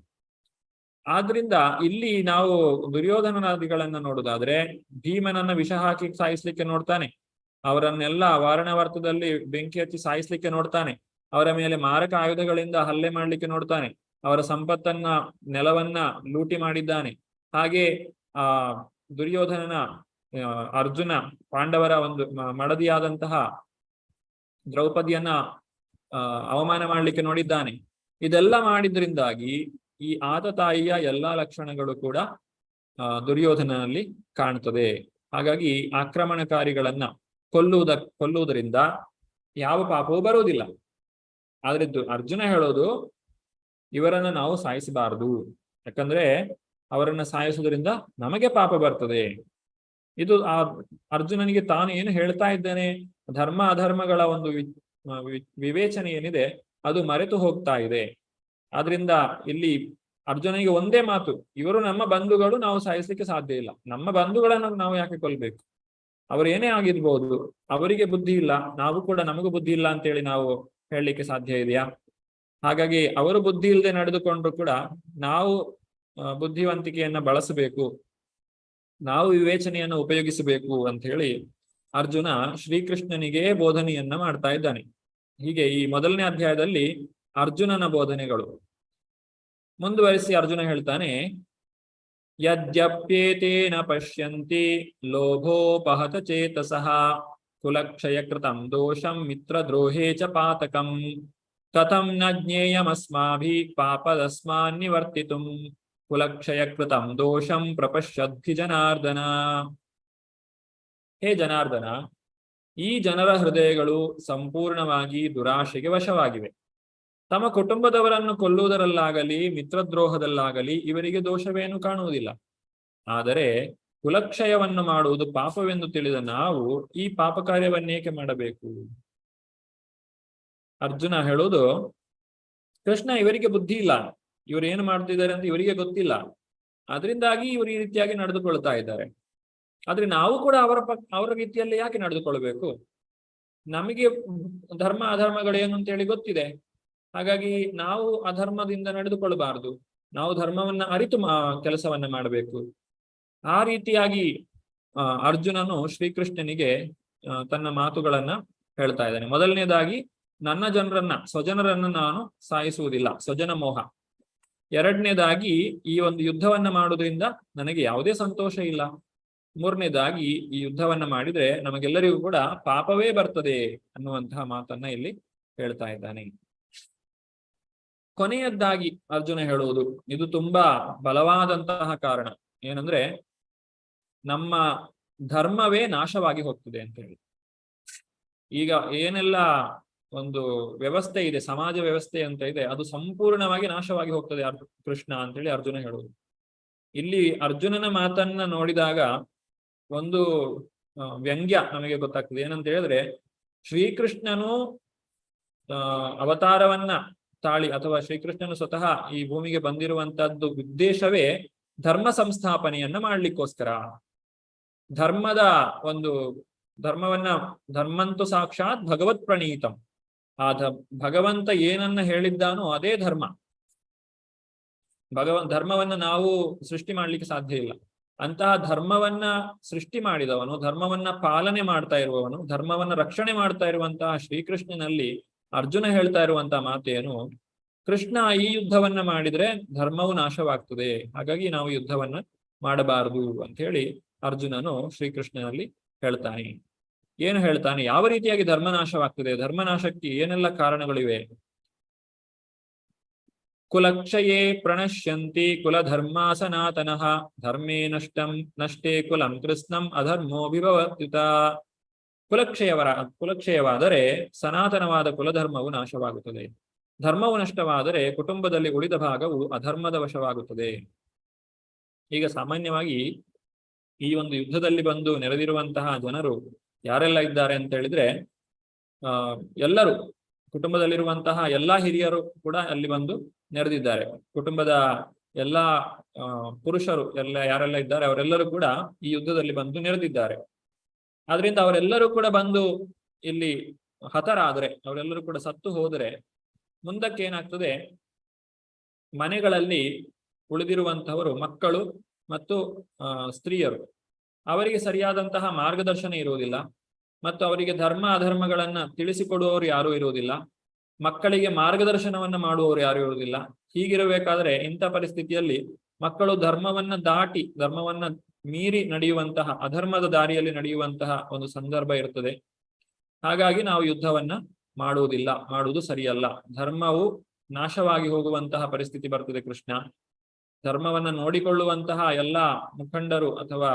ಆದ್ರಿಂದ ಇಲ್ಲಿ ನಾವು ದುರ್ಯೋಧನಾದಿಗಳನ್ನ ನೋಡುದಾದ್ರೆ, ಭೀಮನನ್ನ ವಿಷ ಹಾಕಿ ಸಾಯಿಸ್ಲಿಕ್ಕೆ ನೋಡ್ತಾನೆ, ಅವರನ್ನೆಲ್ಲ ವಾರಣಾವರ್ತದಲ್ಲಿ ಬೆಂಕಿ ಹಚ್ಚಿ ಸಾಯಿಸ್ಲಿಕ್ಕೆ ನೋಡ್ತಾನೆ, ಅವರ ಮೇಲೆ ಮಾರಕ ಆಯುಧಗಳಿಂದ ಹಲ್ಲೆ ಮಾಡ್ಲಿಕ್ಕೆ ನೋಡ್ತಾನೆ, ಅವರ ಸಂಪತ್ತನ್ನ, ನೆಲವನ್ನ ಲೂಟಿ ಮಾಡಿದ್ದಾನೆ. ಹಾಗೆ ದುರ್ಯೋಧನನ ಅರ್ಜುನ ಪಾಂಡವರ ಒಂದು ಮಡದಿಯಾದಂತಹ ದ್ರೌಪದಿಯನ್ನ ಅವಮಾನ ಮಾಡ್ಲಿಕ್ಕೆ ನೋಡಿದ್ದಾನೆ. ಇದೆಲ್ಲ ಮಾಡಿದ್ರಿಂದಾಗಿ ಈ ಆತತಾಯಿಯ ಎಲ್ಲಾ ಲಕ್ಷಣಗಳು ಕೂಡ ದುರ್ಯೋಧನನಲ್ಲಿ ಕಾಣ್ತದೆ. ಹಾಗಾಗಿ ಆಕ್ರಮಣಕಾರಿಗಳನ್ನ ಕೊಲ್ಲುವುದರಿಂದ ಯಾವ ಪಾಪವೂ ಬರುವುದಿಲ್ಲ. ಆದ್ರೆ ಅರ್ಜುನ ಹೇಳೋದು, ಇವರನ್ನ ನಾವು ಸಾಯಿಸಬಾರದು, ಯಾಕಂದ್ರೆ ಅವರನ್ನ ಸಾಯಿಸುವುದರಿಂದ ನಮಗೆ ಪಾಪ ಬರ್ತದೆ. ಇದು ಅರ್ಜುನನಿಗೆ ತಾನು ಏನು ಹೇಳ್ತಾ ಇದ್ದಾನೆ, ಧರ್ಮ ಅಧರ್ಮಗಳ ಒಂದು ವಿವೇಚನೆ ಏನಿದೆ ಅದು ಮರೆತು ಹೋಗ್ತಾ ಇದೆ. ಆದ್ರಿಂದ ಇಲ್ಲಿ ಅರ್ಜುನನಿಗೆ ಒಂದೇ ಮಾತು, ಇವರು ನಮ್ಮ ಬಂಧುಗಳು, ನಾವು ಸಾಯಿಸ್ಲಿಕ್ಕೆ ಸಾಧ್ಯ ಇಲ್ಲ. ನಮ್ಮ ಬಂಧುಗಳನ್ನು ನಾವು ಯಾಕೆ ಕೊಲ್ಬೇಕು? ಅವರು ಏನೇ ಆಗಿರ್ಬೋದು, ಅವರಿಗೆ ಬುದ್ಧಿ ಇಲ್ಲ, ನಾವು ಕೂಡ ನಮಗೂ ಬುದ್ಧಿ ಇಲ್ಲ ಅಂತೇಳಿ ನಾವು ಹೇಳಲಿಕ್ಕೆ ಸಾಧ್ಯ ಇದೆಯಾ? ಹಾಗಾಗಿ ಅವರು ಬುದ್ಧಿ ಇಲ್ಲದೆ ನಡೆದುಕೊಂಡ್ರು ಕೂಡ ನಾವು ಬುದ್ಧಿವಂತಿಕೆಯನ್ನ ಬಳಸಬೇಕು, ನಾವು ವಿವೇಚನೆಯನ್ನು ಉಪಯೋಗಿಸಬೇಕು ಅಂತ ಹೇಳಿ ಅರ್ಜುನ ಶ್ರೀಕೃಷ್ಣನಿಗೆ ಬೋಧನೆಯನ್ನ ಮಾಡ್ತಾ ಇದ್ದಾನೆ. ಹೀಗೆ ಈ ಮೊದಲನೇ ಅಧ್ಯಾಯದಲ್ಲಿ ಅರ್ಜುನನ ಬೋಧನೆಗಳು. ಮುಂದುವರಿಸಿ ಅರ್ಜುನ ಹೇಳ್ತಾನೆ, ಯದ್ಯಪ್ಯೇತೇನ ಪಶ್ಯಂತಿ ಲೋಭೋಪಹತ ಚೇತಸಃ ಕುಲಕ್ಷಯ ಕೃತಂ ದೋಷಂ ಮಿತ್ರದ್ರೋಹೇ ಚ ಪಾತಕಂ ಕಥಂ ನ ಜ್ಞೇಯಮಸ್ಮಾಭಿಃ ಪಾಪದಸ್ಮಾನ್ ನಿವರ್ತಿತುಂ ಕುಲಕ್ಷಯ ಕೃತಂ ದೋಷಂ ಪ್ರಪಶ್ಯದ್ಧಿ ಜನಾರ್ದನ. ಹೇ ಜನಾರ್ದನ, ಈ ಜನರ ಹೃದಯಗಳು ಸಂಪೂರ್ಣವಾಗಿ ದುರಾಶೆಗೆ ವಶವಾಗಿವೆ. ತಮ್ಮ ಕುಟುಂಬದವರನ್ನು ಕೊಲ್ಲುವುದರಲ್ಲಾಗಲಿ ಮಿತ್ರದ್ರೋಹದಲ್ಲಾಗಲಿ ಇವರಿಗೆ ದೋಷವೇನು ಕಾಣುವುದಿಲ್ಲ. ಆದರೆ ಕುಲಕ್ಷಯವನ್ನು ಮಾಡುವುದು ಪಾಪವೆಂದು ತಿಳಿದ ನಾವು ಈ ಪಾಪ ಕಾರ್ಯವನ್ನೇಕೆ ಮಾಡಬೇಕು? ಅರ್ಜುನ ಹೇಳುವುದು, ಕೃಷ್ಣ ಇವರಿಗೆ ಬುದ್ಧಿ ಇಲ್ಲ, ಇವರು ಏನು ಮಾಡ್ತಿದ್ದಾರೆ ಅಂತ ಇವರಿಗೆ ಗೊತ್ತಿಲ್ಲ, ಅದರಿಂದಾಗಿ ಇವರು ಈ ರೀತಿಯಾಗಿ ನಡೆದುಕೊಳ್ತಾ ಇದ್ದಾರೆ. ಆದ್ರೆ ನಾವು ಕೂಡ ಅವರ ರೀತಿಯಲ್ಲಿ ಯಾಕೆ ನಡೆದುಕೊಳ್ಬೇಕು? ನಮಗೆ ಧರ್ಮ ಅಧರ್ಮಗಳೇನು ಅಂತೇಳಿ ಗೊತ್ತಿದೆ. ಹಾಗಾಗಿ ನಾವು ಅಧರ್ಮದಿಂದ ನಡೆದುಕೊಳ್ಳಬಾರದು, ನಾವು ಧರ್ಮವನ್ನ ಅರಿತು ಕೆಲಸವನ್ನ ಮಾಡಬೇಕು. ಆ ರೀತಿಯಾಗಿ ಅರ್ಜುನನು ಶ್ರೀಕೃಷ್ಣನಿಗೆ ತನ್ನ ಮಾತುಗಳನ್ನ ಹೇಳ್ತಾ ಇದ್ದಾನೆ. ಮೊದಲನೇದಾಗಿ, ನನ್ನ ಜನರನ್ನ, ಸ್ವಜನರನ್ನ ನಾನು ಸಾಯಿಸುವುದಿಲ್ಲ, ಸ್ವಜನ ಮೋಹ. ಎರಡನೇದಾಗಿ, ಈ ಒಂದು ಯುದ್ಧವನ್ನ ಮಾಡುವುದರಿಂದ ನನಗೆ ಯಾವುದೇ ಸಂತೋಷ ಇಲ್ಲ. ಮೂರನೇದಾಗಿ, ಈ ಯುದ್ಧವನ್ನ ಮಾಡಿದ್ರೆ ನಮಗೆಲ್ಲರಿಗೂ ಕೂಡ ಪಾಪವೇ ಬರ್ತದೆ ಅನ್ನುವಂತಹ ಮಾತನ್ನ ಇಲ್ಲಿ ಹೇಳ್ತಾ ಇದ್ದಾನೆ. ಕೊನೆಯದ್ದಾಗಿ ಅರ್ಜುನ ಹೇಳುವುದು, ಇದು ತುಂಬಾ ಬಲವಾದಂತಹ ಕಾರಣ ಏನಂದ್ರೆ, ನಮ್ಮ ಧರ್ಮವೇ ನಾಶವಾಗಿ ಹೋಗ್ತದೆ ಅಂತ ಹೇಳಿ. ಈಗ ಏನೆಲ್ಲ ಒಂದು ವ್ಯವಸ್ಥೆ ಇದೆ, ಸಮಾಜ ವ್ಯವಸ್ಥೆ ಅಂತ ಇದೆ, ಅದು ಸಂಪೂರ್ಣವಾಗಿ ನಾಶವಾಗಿ ಹೋಗ್ತದೆ ಕೃಷ್ಣ ಅಂತೇಳಿ ಅರ್ಜುನ ಹೇಳುವುದು. ಇಲ್ಲಿ ಅರ್ಜುನನ ಮಾತನ್ನ ನೋಡಿದಾಗ ಒಂದು ವ್ಯಂಗ್ಯ ನಮಗೆ ಗೊತ್ತಾಗ್ತದೆ. ಏನಂತ ಹೇಳಿದ್ರೆ, ಶ್ರೀಕೃಷ್ಣನು ಅವತಾರವನ್ನ ತಾಳಿ ಅಥವಾ ಶ್ರೀಕೃಷ್ಣನು ಸ್ವತಃ ಈ ಭೂಮಿಗೆ ಬಂದಿರುವಂತದ್ದು ಉದ್ದೇಶವೇ ಧರ್ಮ ಸಂಸ್ಥಾಪನೆಯನ್ನ ಮಾಡ್ಲಿಕ್ಕೋಸ್ಕರ. ಧರ್ಮದ ಒಂದು ಧರ್ಮಂತು ಸಾಕ್ಷಾತ್ ಭಗವತ್ ಪ್ರಣೀತಂ. ಭಗವಂತ ಏನನ್ನ ಹೇಳಿದ್ದಾನೋ ಅದೇ ಧರ್ಮ. ಧರ್ಮವನ್ನ ನಾವು ಸೃಷ್ಟಿ ಮಾಡ್ಲಿಕ್ಕೆ ಸಾಧ್ಯ ಇಲ್ಲ. ಅಂತಹ ಧರ್ಮವನ್ನ ಸೃಷ್ಟಿ ಮಾಡಿದವನು, ಧರ್ಮವನ್ನ ಪಾಲನೆ ಮಾಡ್ತಾ ಇರುವವನು, ಧರ್ಮವನ್ನ ರಕ್ಷಣೆ ಮಾಡ್ತಾ ಇರುವಂತಹ ಶ್ರೀಕೃಷ್ಣನಲ್ಲಿ ಅರ್ಜುನ ಹೇಳ್ತಾ ಇರುವಂತಹ ಮಾತೇನು, ಕೃಷ್ಣ ಈ ಯುದ್ಧವನ್ನ ಮಾಡಿದ್ರೆ ಧರ್ಮವು ನಾಶವಾಗ್ತದೆ, ಹಾಗಾಗಿ ನಾವು ಯುದ್ಧವನ್ನ ಮಾಡಬಾರದು ಅಂತ ಹೇಳಿ ಅರ್ಜುನನು ಶ್ರೀಕೃಷ್ಣನಲ್ಲಿ ಹೇಳ್ತಾನೆ. ಏನು ಹೇಳ್ತಾನೆ? ಯಾವ ರೀತಿಯಾಗಿ ಧರ್ಮನಾಶವಾಗ್ತದೆ, ಧರ್ಮನಾಶಕ್ಕೆ ಏನೆಲ್ಲ ಕಾರಣಗಳಿವೆ? ಕುಲಕ್ಷಯೇ ಪ್ರಣಶ್ಯಂತಿ ಕುಲಧರ್ಮ ಸನಾತನಃ ಧರ್ಮೇ ನಷ್ಟೇ ಕುಲಂ ಕೃಷ್ಣಂ ಅಧರ್ಮೋಭಿಭವತ್ಯುತ. ಕುಲಕ್ಷಯವಾದರೆ ಸನಾತನವಾದ ಕುಲಧರ್ಮವು ನಾಶವಾಗುತ್ತದೆ. ಧರ್ಮವು ನಷ್ಟವಾದರೆ ಕುಟುಂಬದಲ್ಲಿ ಉಳಿದ ಭಾಗವು ಅಧರ್ಮದ ವಶವಾಗುತ್ತದೆ. ಈಗ ಸಾಮಾನ್ಯವಾಗಿ ಈ ಒಂದು ಯುದ್ಧದಲ್ಲಿ ಬಂದು ನೆರೆದಿರುವಂತಹ ಜನರು ಯಾರೆಲ್ಲ ಇದ್ದಾರೆ ಅಂತ ಹೇಳಿದ್ರೆ, ಎಲ್ಲರೂ ಕುಟುಂಬದಲ್ಲಿರುವಂತಹ ಎಲ್ಲಾ ಹಿರಿಯರು ಕೂಡ ಅಲ್ಲಿ ಬಂದು ನೆರೆದಿದ್ದಾರೆ. ಕುಟುಂಬದ ಎಲ್ಲಾ ಪುರುಷರು ಯಾರೆಲ್ಲ ಇದ್ದಾರೆ ಅವರೆಲ್ಲರೂ ಕೂಡ ಈ ಯುದ್ಧದಲ್ಲಿ ಬಂದು ನೆರೆದಿದ್ದಾರೆ. ಆದ್ರಿಂದ ಅವರೆಲ್ಲರೂ ಕೂಡ ಬಂದು ಇಲ್ಲಿ ಹತರಾದ್ರೆ, ಅವರೆಲ್ಲರೂ ಕೂಡ ಸತ್ತು ಹೋದರೆ ಮುಂದಕ್ಕೆ ಏನಾಗ್ತದೆ? ಮನೆಗಳಲ್ಲಿ ಉಳಿದಿರುವಂತಹವರು ಮಕ್ಕಳು ಮತ್ತು ಸ್ತ್ರೀಯರು, ಅವರಿಗೆ ಸರಿಯಾದಂತಹ ಮಾರ್ಗದರ್ಶನ ಇರುವುದಿಲ್ಲ ಮತ್ತು ಅವರಿಗೆ ಧರ್ಮ ಅಧರ್ಮಗಳನ್ನ ತಿಳಿಸಿಕೊಡುವವರು ಯಾರೂ ಇರುವುದಿಲ್ಲ. ಮಕ್ಕಳಿಗೆ ಮಾರ್ಗದರ್ಶನವನ್ನ ಮಾಡುವವರು ಯಾರು ಇರುವುದಿಲ್ಲ. ಹೀಗಿರಬೇಕಾದ್ರೆ ಇಂಥ ಪರಿಸ್ಥಿತಿಯಲ್ಲಿ ಮಕ್ಕಳು ಧರ್ಮವನ್ನ ದಾಟಿ, ಧರ್ಮವನ್ನ ಮೀರಿ ನಡೆಯುವಂತಹ, ಅಧರ್ಮದ ದಾರಿಯಲ್ಲಿ ನಡೆಯುವಂತಹ ಒಂದು ಸಂದರ್ಭ ಇರುತ್ತದೆ. ಹಾಗಾಗಿ ನಾವು ಯುದ್ಧವನ್ನ ಮಾಡುವುದು ಸರಿಯಲ್ಲ. ಧರ್ಮವು ನಾಶವಾಗಿ ಹೋಗುವಂತಹ ಪರಿಸ್ಥಿತಿ ಬರ್ತದೆ. ಕೃಷ್ಣ ಧರ್ಮವನ್ನ ನೋಡಿಕೊಳ್ಳುವಂತಹ ಎಲ್ಲಾ ಮುಖಂಡರು ಅಥವಾ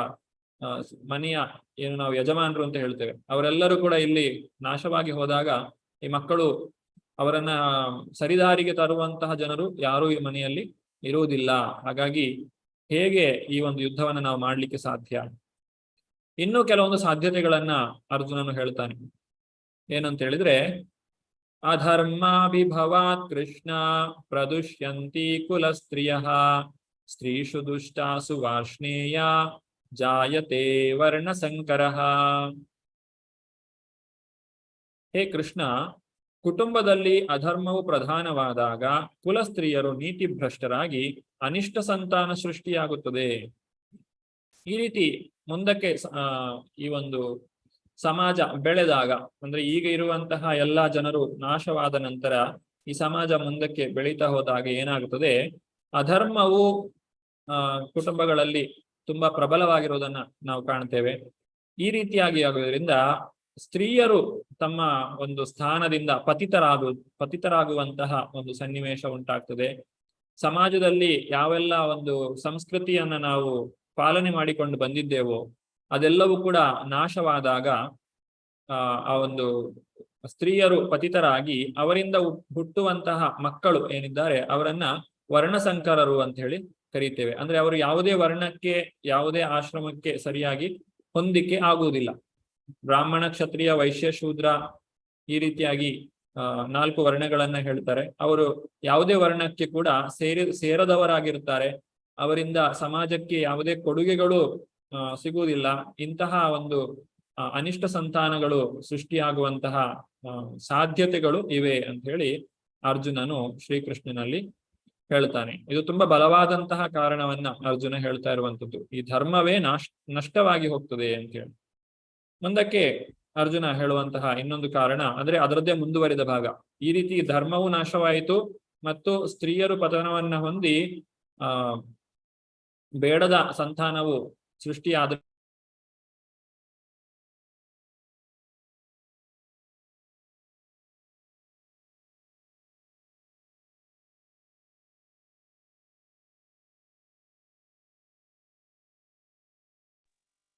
ಮನೆಯ ಏನು ನಾವು ಯಜಮಾನರು ಅಂತ ಹೇಳ್ತೇವೆ, ಅವರೆಲ್ಲರೂ ಕೂಡ ಇಲ್ಲಿ ನಾಶವಾಗಿ ಹೋದಾಗ ಈ ಮಕ್ಕಳು ಅವರನ್ನ ಸರಿದಾರಿಗೆ ತರುವಂತಹ ಜನರು ಯಾರೂ ಈ ಮನೆಯಲ್ಲಿ ಇರುವುದಿಲ್ಲ. ಹಾಗಾಗಿ ಹೇಗೆ ಈ ಒಂದು ಯುದ್ಧವನ್ನ ನಾವು ಮಾಡ್ಲಿಕ್ಕೆ ಸಾಧ್ಯ? ಇನ್ನೂ ಕೆಲವೊಂದು ಸಾಧ್ಯತೆಗಳನ್ನ ಅರ್ಜುನನು ಹೇಳ್ತಾನೆ. ಏನಂತ ಹೇಳಿದ್ರೆ, ಅಧರ್ಮಾಭಿಭವಾತ್ ಕೃಷ್ಣ ಪ್ರದುಷ್ಯಂತಿ ಕುಲಸ್ತ್ರಿಯಃ ಸ್ತ್ರೀಷು ದುಷ್ಟಾಸು ವಾರ್ಷ್ಣೇಯ ಜಾಯತೆ ವರ್ಣ ಸಂಕರಃ. ಹೇ ಕೃಷ್ಣ, ಕುಟುಂಬದಲ್ಲಿ ಅಧರ್ಮವು ಪ್ರಧಾನವಾದಾಗ ಕುಲ ಸ್ತ್ರೀಯರು ನೀತಿ ಭ್ರಷ್ಟರಾಗಿ ಅನಿಷ್ಟ ಸಂತಾನ ಸೃಷ್ಟಿಯಾಗುತ್ತದೆ. ಈ ರೀತಿ ಮುಂದಕ್ಕೆ ಈ ಒಂದು ಸಮಾಜ ಬೆಳೆದಾಗ, ಅಂದ್ರೆ ಈಗ ಇರುವಂತಹ ಎಲ್ಲಾ ಜನರು ನಾಶವಾದ ನಂತರ ಈ ಸಮಾಜ ಮುಂದಕ್ಕೆ ಬೆಳೀತಾ ಹೋದಾಗ ಏನಾಗುತ್ತದೆ, ಅಧರ್ಮವು ಕುಟುಂಬಗಳಲ್ಲಿ ತುಂಬಾ ಪ್ರಬಲವಾಗಿರುವುದನ್ನ ನಾವು ಕಾಣ್ತೇವೆ. ಈ ರೀತಿಯಾಗಿ ಆಗುವುದರಿಂದ ಸ್ತ್ರೀಯರು ತಮ್ಮ ಒಂದು ಸ್ಥಾನದಿಂದ ಪತಿತರಾಗುವಂತಹ ಒಂದು ಸನ್ನಿವೇಶ ಉಂಟಾಗ್ತದೆ. ಸಮಾಜದಲ್ಲಿ ಯಾವೆಲ್ಲ ಒಂದು ಸಂಸ್ಕೃತಿಯನ್ನ ನಾವು ಪಾಲನೆ ಮಾಡಿಕೊಂಡು ಬಂದಿದ್ದೇವೋ ಅದೆಲ್ಲವೂ ಕೂಡ ನಾಶವಾದಾಗ ಆ ಒಂದು ಸ್ತ್ರೀಯರು ಪತಿತರಾಗಿ ಅವರಿಂದ ಹುಟ್ಟುವಂತಹ ಮಕ್ಕಳು ಏನಿದ್ದಾರೆ ಅವರನ್ನ ವರ್ಣಸಂಕರರು ಅಂತ ಹೇಳಿ ಕರೀತೇವೆ. ಅಂದ್ರೆ ಅವರು ಯಾವುದೇ ವರ್ಣಕ್ಕೆ, ಯಾವುದೇ ಆಶ್ರಮಕ್ಕೆ ಸರಿಯಾಗಿ ಹೊಂದಿಕೆ ಆಗುವುದಿಲ್ಲ. ಬ್ರಾಹ್ಮಣ, ಕ್ಷತ್ರಿಯ, ವೈಶ್ಯ, ಶೂದ್ರ ಈ ರೀತಿಯಾಗಿ 4 ವರ್ಣಗಳನ್ನ ಹೇಳ್ತಾರೆ. ಅವರು ಯಾವುದೇ ವರ್ಣಕ್ಕೆ ಕೂಡ ಸೇರದವರಾಗಿರುತ್ತಾರೆ. ಅವರಿಂದ ಸಮಾಜಕ್ಕೆ ಯಾವುದೇ ಕೊಡುಗೆಗಳು ಸಿಗುವುದಿಲ್ಲ. ಇಂತಹ ಒಂದು ಅನಿಷ್ಟ ಸಂತಾನಗಳು ಸೃಷ್ಟಿಯಾಗುವಂತಹ ಸಾಧ್ಯತೆಗಳು ಇವೆ ಅಂತ ಹೇಳಿ ಅರ್ಜುನನು ಶ್ರೀಕೃಷ್ಣನಲ್ಲಿ ಹೇಳ್ತಾನೆ. ಇದು ತುಂಬಾ ಬಲವಾದಂತಹ ಕಾರಣವನ್ನ ಅರ್ಜುನ ಹೇಳ್ತಾ ಇರುವಂತದ್ದು. ಈ ಧರ್ಮವೇ ನಷ್ಟವಾಗಿ ಹೋಗ್ತದೆ ಅಂತ ಹೇಳಿ. ಮುಂದಕ್ಕೆ ಅರ್ಜುನ ಹೇಳುವಂತಹ ಇನ್ನೊಂದು ಕಾರಣ ಅಂದ್ರೆ ಅದರದ್ದೇ ಮುಂದುವರಿದ ಭಾಗ. ಈ ರೀತಿ ಧರ್ಮವು ನಾಶವಾಯಿತು ಮತ್ತು ಸ್ತ್ರೀಯರು ಪತನವನ್ನ ಹೊಂದಿ ಬೇಡದ ಸಂತಾನವು ಸೃಷ್ಟಿಯಾದ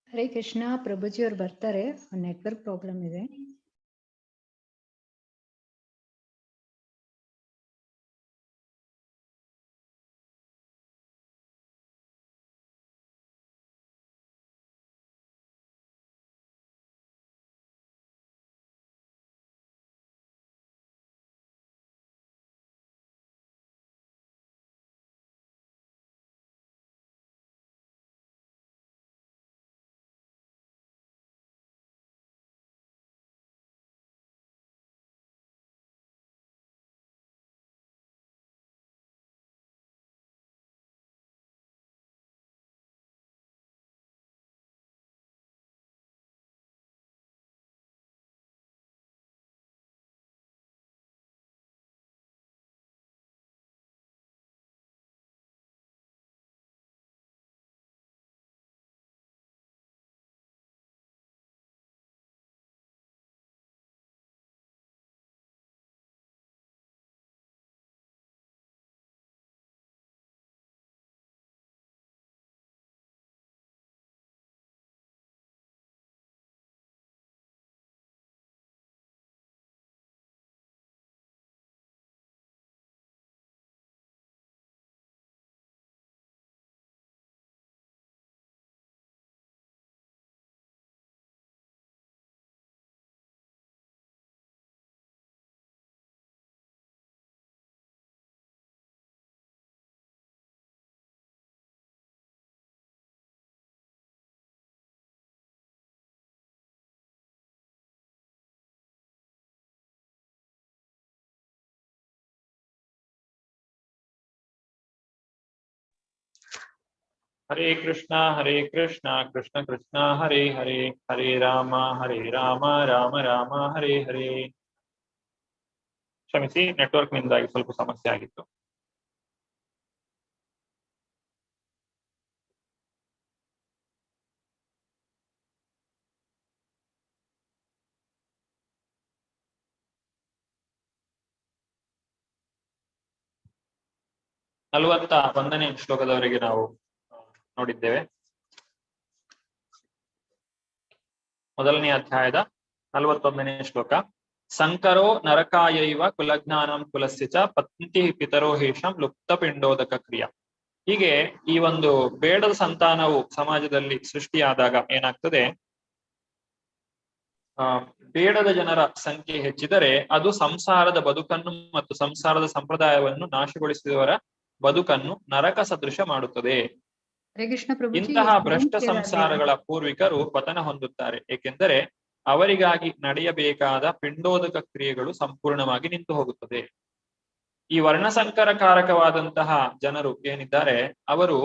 ಹರೇ ಕೃಷ್ಣ. ಪ್ರಭುಜಿ ಅವ್ರು ಬರ್ತಾರೆ, ನೆಟ್ವರ್ಕ್ ಪ್ರಾಬ್ಲಮ್ ಇದೆ. ಹರೇ ಕೃಷ್ಣ ಕೃಷ್ಣ ಕೃಷ್ಣ ಹರೇ ಹರೇ, ಹರೇ ರಾಮ ರಾಮ ರಾಮ ಹರೇ ಹರೇ. ಕ್ಷಮಿಸಿ, ನೆಟ್ವರ್ಕ್ ನಿಂದಾಗಿ ಸ್ವಲ್ಪ ಸಮಸ್ಯೆ ಆಗಿತ್ತು. ನಲವತ್ತ 1ನೇ ಶ್ಲೋಕದವರೆಗೆ ನಾವು ನೋಡಿದ್ದೇವೆ. ಮೊದಲನೇ ಅಧ್ಯಾಯದ 41ನೇ ಶ್ಲೋಕ. ಸಂಕರೋ ನರಕಾಯೈವ ಕುಲಜ್ಞಾನಂ ಕುಲಸ್ಯ ಚ ಪತ್ನಿ ಪಿತರೋ ಹೇಷಂ ಲುಪ್ತ ಪಿಂಡೋದಕ ಕ್ರಿಯಾ. ಹೀಗೆ ಈ ಒಂದು ಬೇಡದ ಸಂತಾನವು ಸಮಾಜದಲ್ಲಿ ಸೃಷ್ಟಿಯಾದಾಗ ಏನಾಗ್ತದೆ, ಬೇಡದ ಜನರ ಸಂಖ್ಯೆ ಹೆಚ್ಚಿದರೆ ಅದು ಸಂಸಾರದ ಬದುಕನ್ನು ಮತ್ತು ಸಂಸಾರದ ಸಂಪ್ರದಾಯವನ್ನು ನಾಶಗೊಳಿಸಿದವರ ಬದುಕನ್ನು ನರಕ ಸದೃಶ ಮಾಡುತ್ತದೆ. ಇಂತಹ ಭ್ರಷ್ಟ ಸಂಸಾರಗಳ ಪೂರ್ವಿಕರು ಪತನ ಹೊಂದುತ್ತಾರೆ, ಏಕೆಂದರೆ ಅವರಿಗಾಗಿ ನಡೆಯಬೇಕಾದ ಪಿಂಡೋದಕ ಕ್ರಿಯೆಗಳು ಸಂಪೂರ್ಣವಾಗಿ ನಿಂತು ಹೋಗುತ್ತದೆ. ಈ ವರ್ಣಸಂಕರಕಾರಕವಾದಂತಹ ಜನರು ಏನಿದ್ದಾರೆ ಅವರು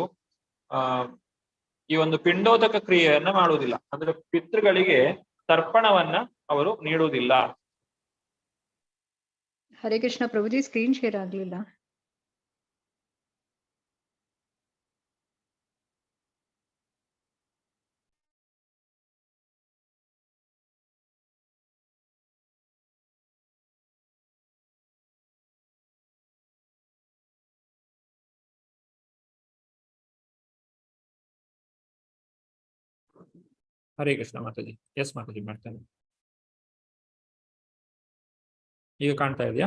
ಈ ಒಂದು ಪಿಂಡೋದಕ ಕ್ರಿಯೆಯನ್ನ ಮಾಡುವುದಿಲ್ಲ. ಅಂದ್ರೆ ಪಿತೃಗಳಿಗೆ ತರ್ಪಣವನ್ನ ಅವರು ನೀಡುವುದಿಲ್ಲ. ಹರೇ ಕೃಷ್ಣ ಪ್ರಭುಜಿ, ಸ್ಕ್ರೀನ್ ಶೇರ್ ಆಗ್ಲಿಲ್ಲ. ಹರೇ ಕೃಷ್ಣ ಮಾತಾಜಿ. ಎಸ್ ಮಾತಾಜಿ, ಮಾಡ್ತೇನೆ. ಈಗ ಕಾಣ್ತಾ ಇದೆಯಾ?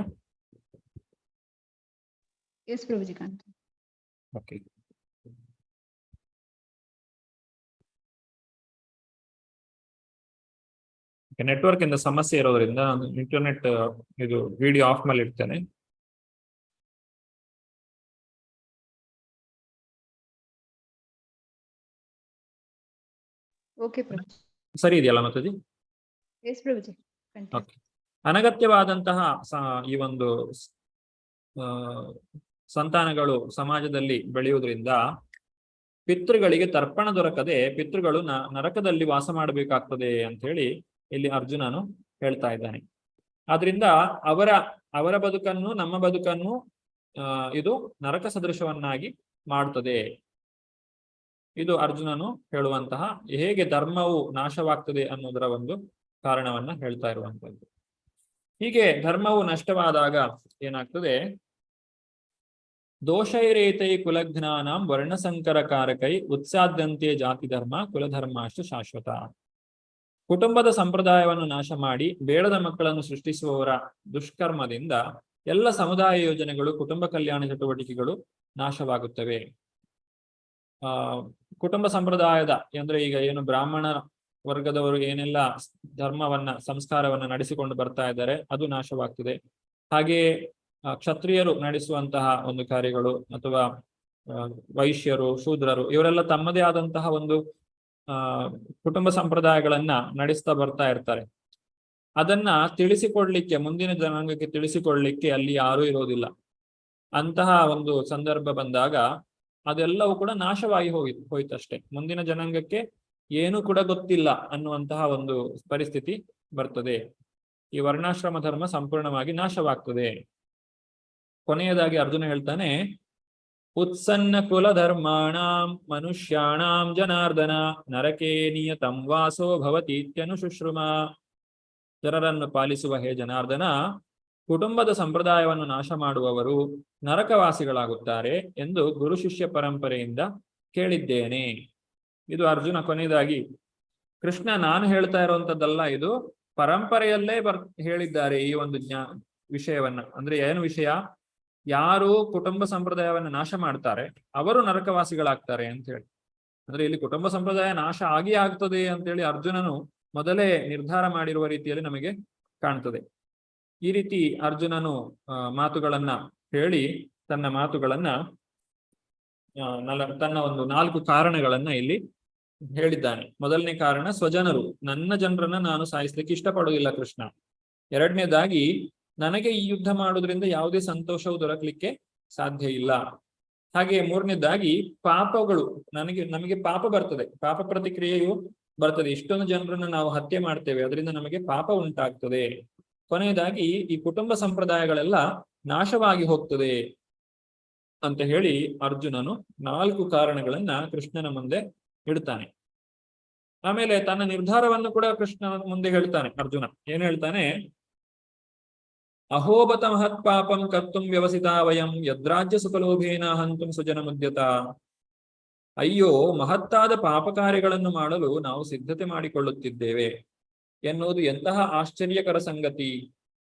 ಎಸ್ ಪ್ರಭುಜಿ, ಕಾಣ್ತಾ. ಓಕೆ. ನೆಟ್ವರ್ಕ್ ಇಂದ ಸಮಸ್ಯೆ ಇರೋದ್ರಿಂದ ನಾನು ಇಂಟರ್ನೆಟ್ ಇದು ವಿಡಿಯೋ ಆಫ್ ಮೇಲೆ ಇಡ್ತೇನೆ. ಓಕೆ ಪ್ರಭುಜಿ. ಸರಿ ಇದೆಯಲ್ಲ ಮಾತಾಜಿ? ಎಸ್ ಪ್ರಭುಜಿ. ಓಕೆ. ಅನಗತ್ಯವಾದಂತಹ ಈ ಒಂದು ಸಂತಾನಗಳು ಸಮಾಜದಲ್ಲಿ ಬೆಳೆಯುವುದರಿಂದ ಪಿತೃಗಳಿಗೆ ತರ್ಪಣ ದೊರಕದೆ ಪಿತೃಗಳು ನರಕದಲ್ಲಿ ವಾಸ ಮಾಡಬೇಕಾಗ್ತದೆ ಅಂತ ಹೇಳಿ ಇಲ್ಲಿ ಅರ್ಜುನನು ಹೇಳ್ತಾ ಇದ್ದಾನೆ. ಆದ್ರಿಂದ ಅವರ ಬದುಕನ್ನು, ನಮ್ಮ ಬದುಕನ್ನು ಇದು ನರಕ ಸದೃಶವನ್ನಾಗಿ ಮಾಡ್ತದೆ. ಇದು ಅರ್ಜುನನು ಹೇಳುವಂತಹ ಹೇಗೆ ಧರ್ಮವು ನಾಶವಾಗ್ತದೆ ಅನ್ನೋದರ ಒಂದು ಕಾರಣವನ್ನ ಹೇಳ್ತಾ ಇರುವಂತದ್ದು. ಹೀಗೆ ಧರ್ಮವು ನಷ್ಟವಾದಾಗ ಏನಾಗ್ತದೆ? ದೋಷೈರೇತೈ ಕುಲಘ್ನಾನಾಂ ವರ್ಣಸಂಕರಕಾರಕೈ ಉತ್ಸಾದ್ಯಂತೆ ಜಾತಿ ಧರ್ಮ ಕುಲಧರ್ಮಾಷ್ಟು ಶಾಶ್ವತ. ಕುಟುಂಬದ ಸಂಪ್ರದಾಯವನ್ನು ನಾಶ ಮಾಡಿ ಬೇಡದ ಮಕ್ಕಳನ್ನು ಸೃಷ್ಟಿಸುವವರ ದುಷ್ಕರ್ಮದಿಂದ ಎಲ್ಲ ಸಮುದಾಯ ಯೋಜನೆಗಳು, ಕುಟುಂಬ ಕಲ್ಯಾಣ ಚಟುವಟಿಕೆಗಳು ನಾಶವಾಗುತ್ತವೆ. ಕುಟುಂಬ ಸಂಪ್ರದಾಯದ ಅಂದ್ರೆ ಈಗ ಏನು ಬ್ರಾಹ್ಮಣ ವರ್ಗದವರು ಏನೆಲ್ಲ ಧರ್ಮವನ್ನ, ಸಂಸ್ಕಾರವನ್ನ ನಡೆಸಿಕೊಂಡು ಬರ್ತಾ ಇದ್ದಾರೆ ಅದು ನಾಶವಾಗ್ತದೆ. ಹಾಗೆಯೇ ಕ್ಷತ್ರಿಯರು ನಡೆಸುವಂತಹ ಒಂದು ಕಾರ್ಯಗಳು ಅಥವಾ ವೈಶ್ಯರು, ಶೂದ್ರರು ಇವರೆಲ್ಲ ತಮ್ಮದೇ ಆದಂತಹ ಒಂದು ಕುಟುಂಬ ಸಂಪ್ರದಾಯಗಳನ್ನ ನಡೆಸ್ತಾ ಬರ್ತಾ ಇರ್ತಾರೆ. ಅದನ್ನ ತಿಳಿಸಿಕೊಡ್ಲಿಕ್ಕೆ, ಮುಂದಿನ ಜನಾಂಗಕ್ಕೆ ತಿಳಿಸಿಕೊಡ್ಲಿಕ್ಕೆ ಅಲ್ಲಿ ಯಾರೂ ಇರೋದಿಲ್ಲ. ಅಂತಹ ಒಂದು ಸಂದರ್ಭ ಬಂದಾಗ ಅದೆಲ್ಲವೂ ಕೂಡ ನಾಶವಾಗಿ ಹೋಯ್ತಷ್ಟೇ. ಮುಂದಿನ ಜನಾಂಗಕ್ಕೆ ಏನೂ ಕೂಡ ಗೊತ್ತಿಲ್ಲ ಅನ್ನುವಂತಹ ಒಂದು ಪರಿಸ್ಥಿತಿ ಬರ್ತದೆ. ಈ ವರ್ಣಾಶ್ರಮ ಧರ್ಮ ಸಂಪೂರ್ಣವಾಗಿ ನಾಶವಾಗ್ತದೆ. ಕೊನೆಯದಾಗಿ ಅರ್ಜುನ ಹೇಳ್ತಾನೆ, ಉತ್ಸನ್ನ ಕುಲ ಧರ್ಮಾಣಾಂ ಮನುಷ್ಯಾಣಾಂ ಜನಾರ್ದನ ನರಕೇ ನಿಯತಂ ವಾಸೋ ಭವತೀತ್ಯನು ಶುಶ್ರುಮ. ಜನರನ್ನು ಪಾಲಿಸುವ ಹೇ ಜನಾರ್ದನ, ಕುಟುಂಬದ ಸಂಪ್ರದಾಯವನ್ನು ನಾಶ ಮಾಡುವವರು ನರಕವಾಸಿಗಳಾಗುತ್ತಾರೆ ಎಂದು ಗುರು ಶಿಷ್ಯ ಪರಂಪರೆಯಿಂದ ಕೇಳಿದ್ದೇನೆ. ಇದು ಅರ್ಜುನ ಕೊನೆಯದಾಗಿ, ಕೃಷ್ಣ ನಾನು ಹೇಳ್ತಾ ಇರುವಂತದ್ದಲ್ಲ, ಇದು ಪರಂಪರೆಯಲ್ಲೇ ಹೇಳಿದ್ದಾರೆ ಈ ಒಂದು ವಿಷಯವನ್ನ. ಅಂದ್ರೆ ಏನು ವಿಷಯ? ಯಾರು ಕುಟುಂಬ ಸಂಪ್ರದಾಯವನ್ನ ನಾಶ ಮಾಡ್ತಾರೆ ಅವರು ನರಕವಾಸಿಗಳಾಗ್ತಾರೆ ಅಂತ ಹೇಳಿ. ಅಂದ್ರೆ ಇಲ್ಲಿ ಕುಟುಂಬ ಸಂಪ್ರದಾಯ ನಾಶ ಆಗ್ತದೆ ಅಂತೇಳಿ ಅರ್ಜುನನು ಮೊದಲೇ ನಿರ್ಧಾರ ಮಾಡಿರುವ ರೀತಿಯಲ್ಲಿ ನಮಗೆ ಕಾಣ್ತದೆ. ಈ ರೀತಿ ಅರ್ಜುನನು ಮಾತುಗಳನ್ನ ಹೇಳಿ ತನ್ನ ಮಾತುಗಳನ್ನ ತನ್ನ ಒಂದು 4 ಕಾರಣಗಳನ್ನ ಇಲ್ಲಿ ಹೇಳಿದ್ದಾನೆ. ಮೊದಲನೇ ಕಾರಣ, ಸ್ವಜನರು, ನನ್ನ ಜನರನ್ನ ನಾನು ಸಾಯಿಸ್ಲಿಕ್ಕೆ ಇಷ್ಟಪಡುವುದಿಲ್ಲ ಕೃಷ್ಣ. ಎರಡನೇದಾಗಿ, ನನಗೆ ಈ ಯುದ್ಧ ಮಾಡೋದ್ರಿಂದ ಯಾವುದೇ ಸಂತೋಷವು ದೊರಕಲಿಕ್ಕೆ ಸಾಧ್ಯ ಇಲ್ಲ. ಹಾಗೆ ಮೂರನೇದಾಗಿ, ಪಾಪಗಳು, ನಮಗೆ ಪಾಪ ಬರ್ತದೆ, ಪಾಪ ಪ್ರತಿಕ್ರಿಯೆಯು ಬರ್ತದೆ. ಇಷ್ಟೊಂದು ಜನರನ್ನ ನಾವು ಹತ್ಯೆ ಮಾಡ್ತೇವೆ, ಅದರಿಂದ ನಮಗೆ ಪಾಪ ಉಂಟಾಗ್ತದೆ. ಕೊನೆಯದಾಗಿ, ಈ ಕುಟುಂಬ ಸಂಪ್ರದಾಯಗಳೆಲ್ಲ ನಾಶವಾಗಿ ಹೋಗ್ತದೆ ಅಂತ ಹೇಳಿ ಅರ್ಜುನನು 4 ಕಾರಣಗಳನ್ನ ಕೃಷ್ಣನ ಮುಂದೆ ಇಡ್ತಾನೆ. ಆಮೇಲೆ ತನ್ನ ನಿರ್ಧಾರವನ್ನು ಕೂಡ ಕೃಷ್ಣ ಮುಂದೆ ಹೇಳ್ತಾನೆ. ಅರ್ಜುನ ಏನ್ ಹೇಳ್ತಾನೆ? ಅಹೋಬತ ಮಹತ್ ಪಾಪಂ ಕರ್ತುಂ ವ್ಯವಸಿತ ವಯಂ ಯದ್ರಾಜ್ಯ ಸುಖಲೋಭೇನ ಹಂತುಂ ಸುಜನ ಮುದ್ಯತ. ಅಯ್ಯೋ, ಮಹತ್ತಾದ ಪಾಪ ಕಾರ್ಯಗಳನ್ನು ಮಾಡಲು ನಾವು ಸಿದ್ಧತೆ ಮಾಡಿಕೊಳ್ಳುತ್ತಿದ್ದೇವೆ ಎನ್ನುವುದು ಎಂತಹ ಆಶ್ಚರ್ಯಕರ ಸಂಗತಿ.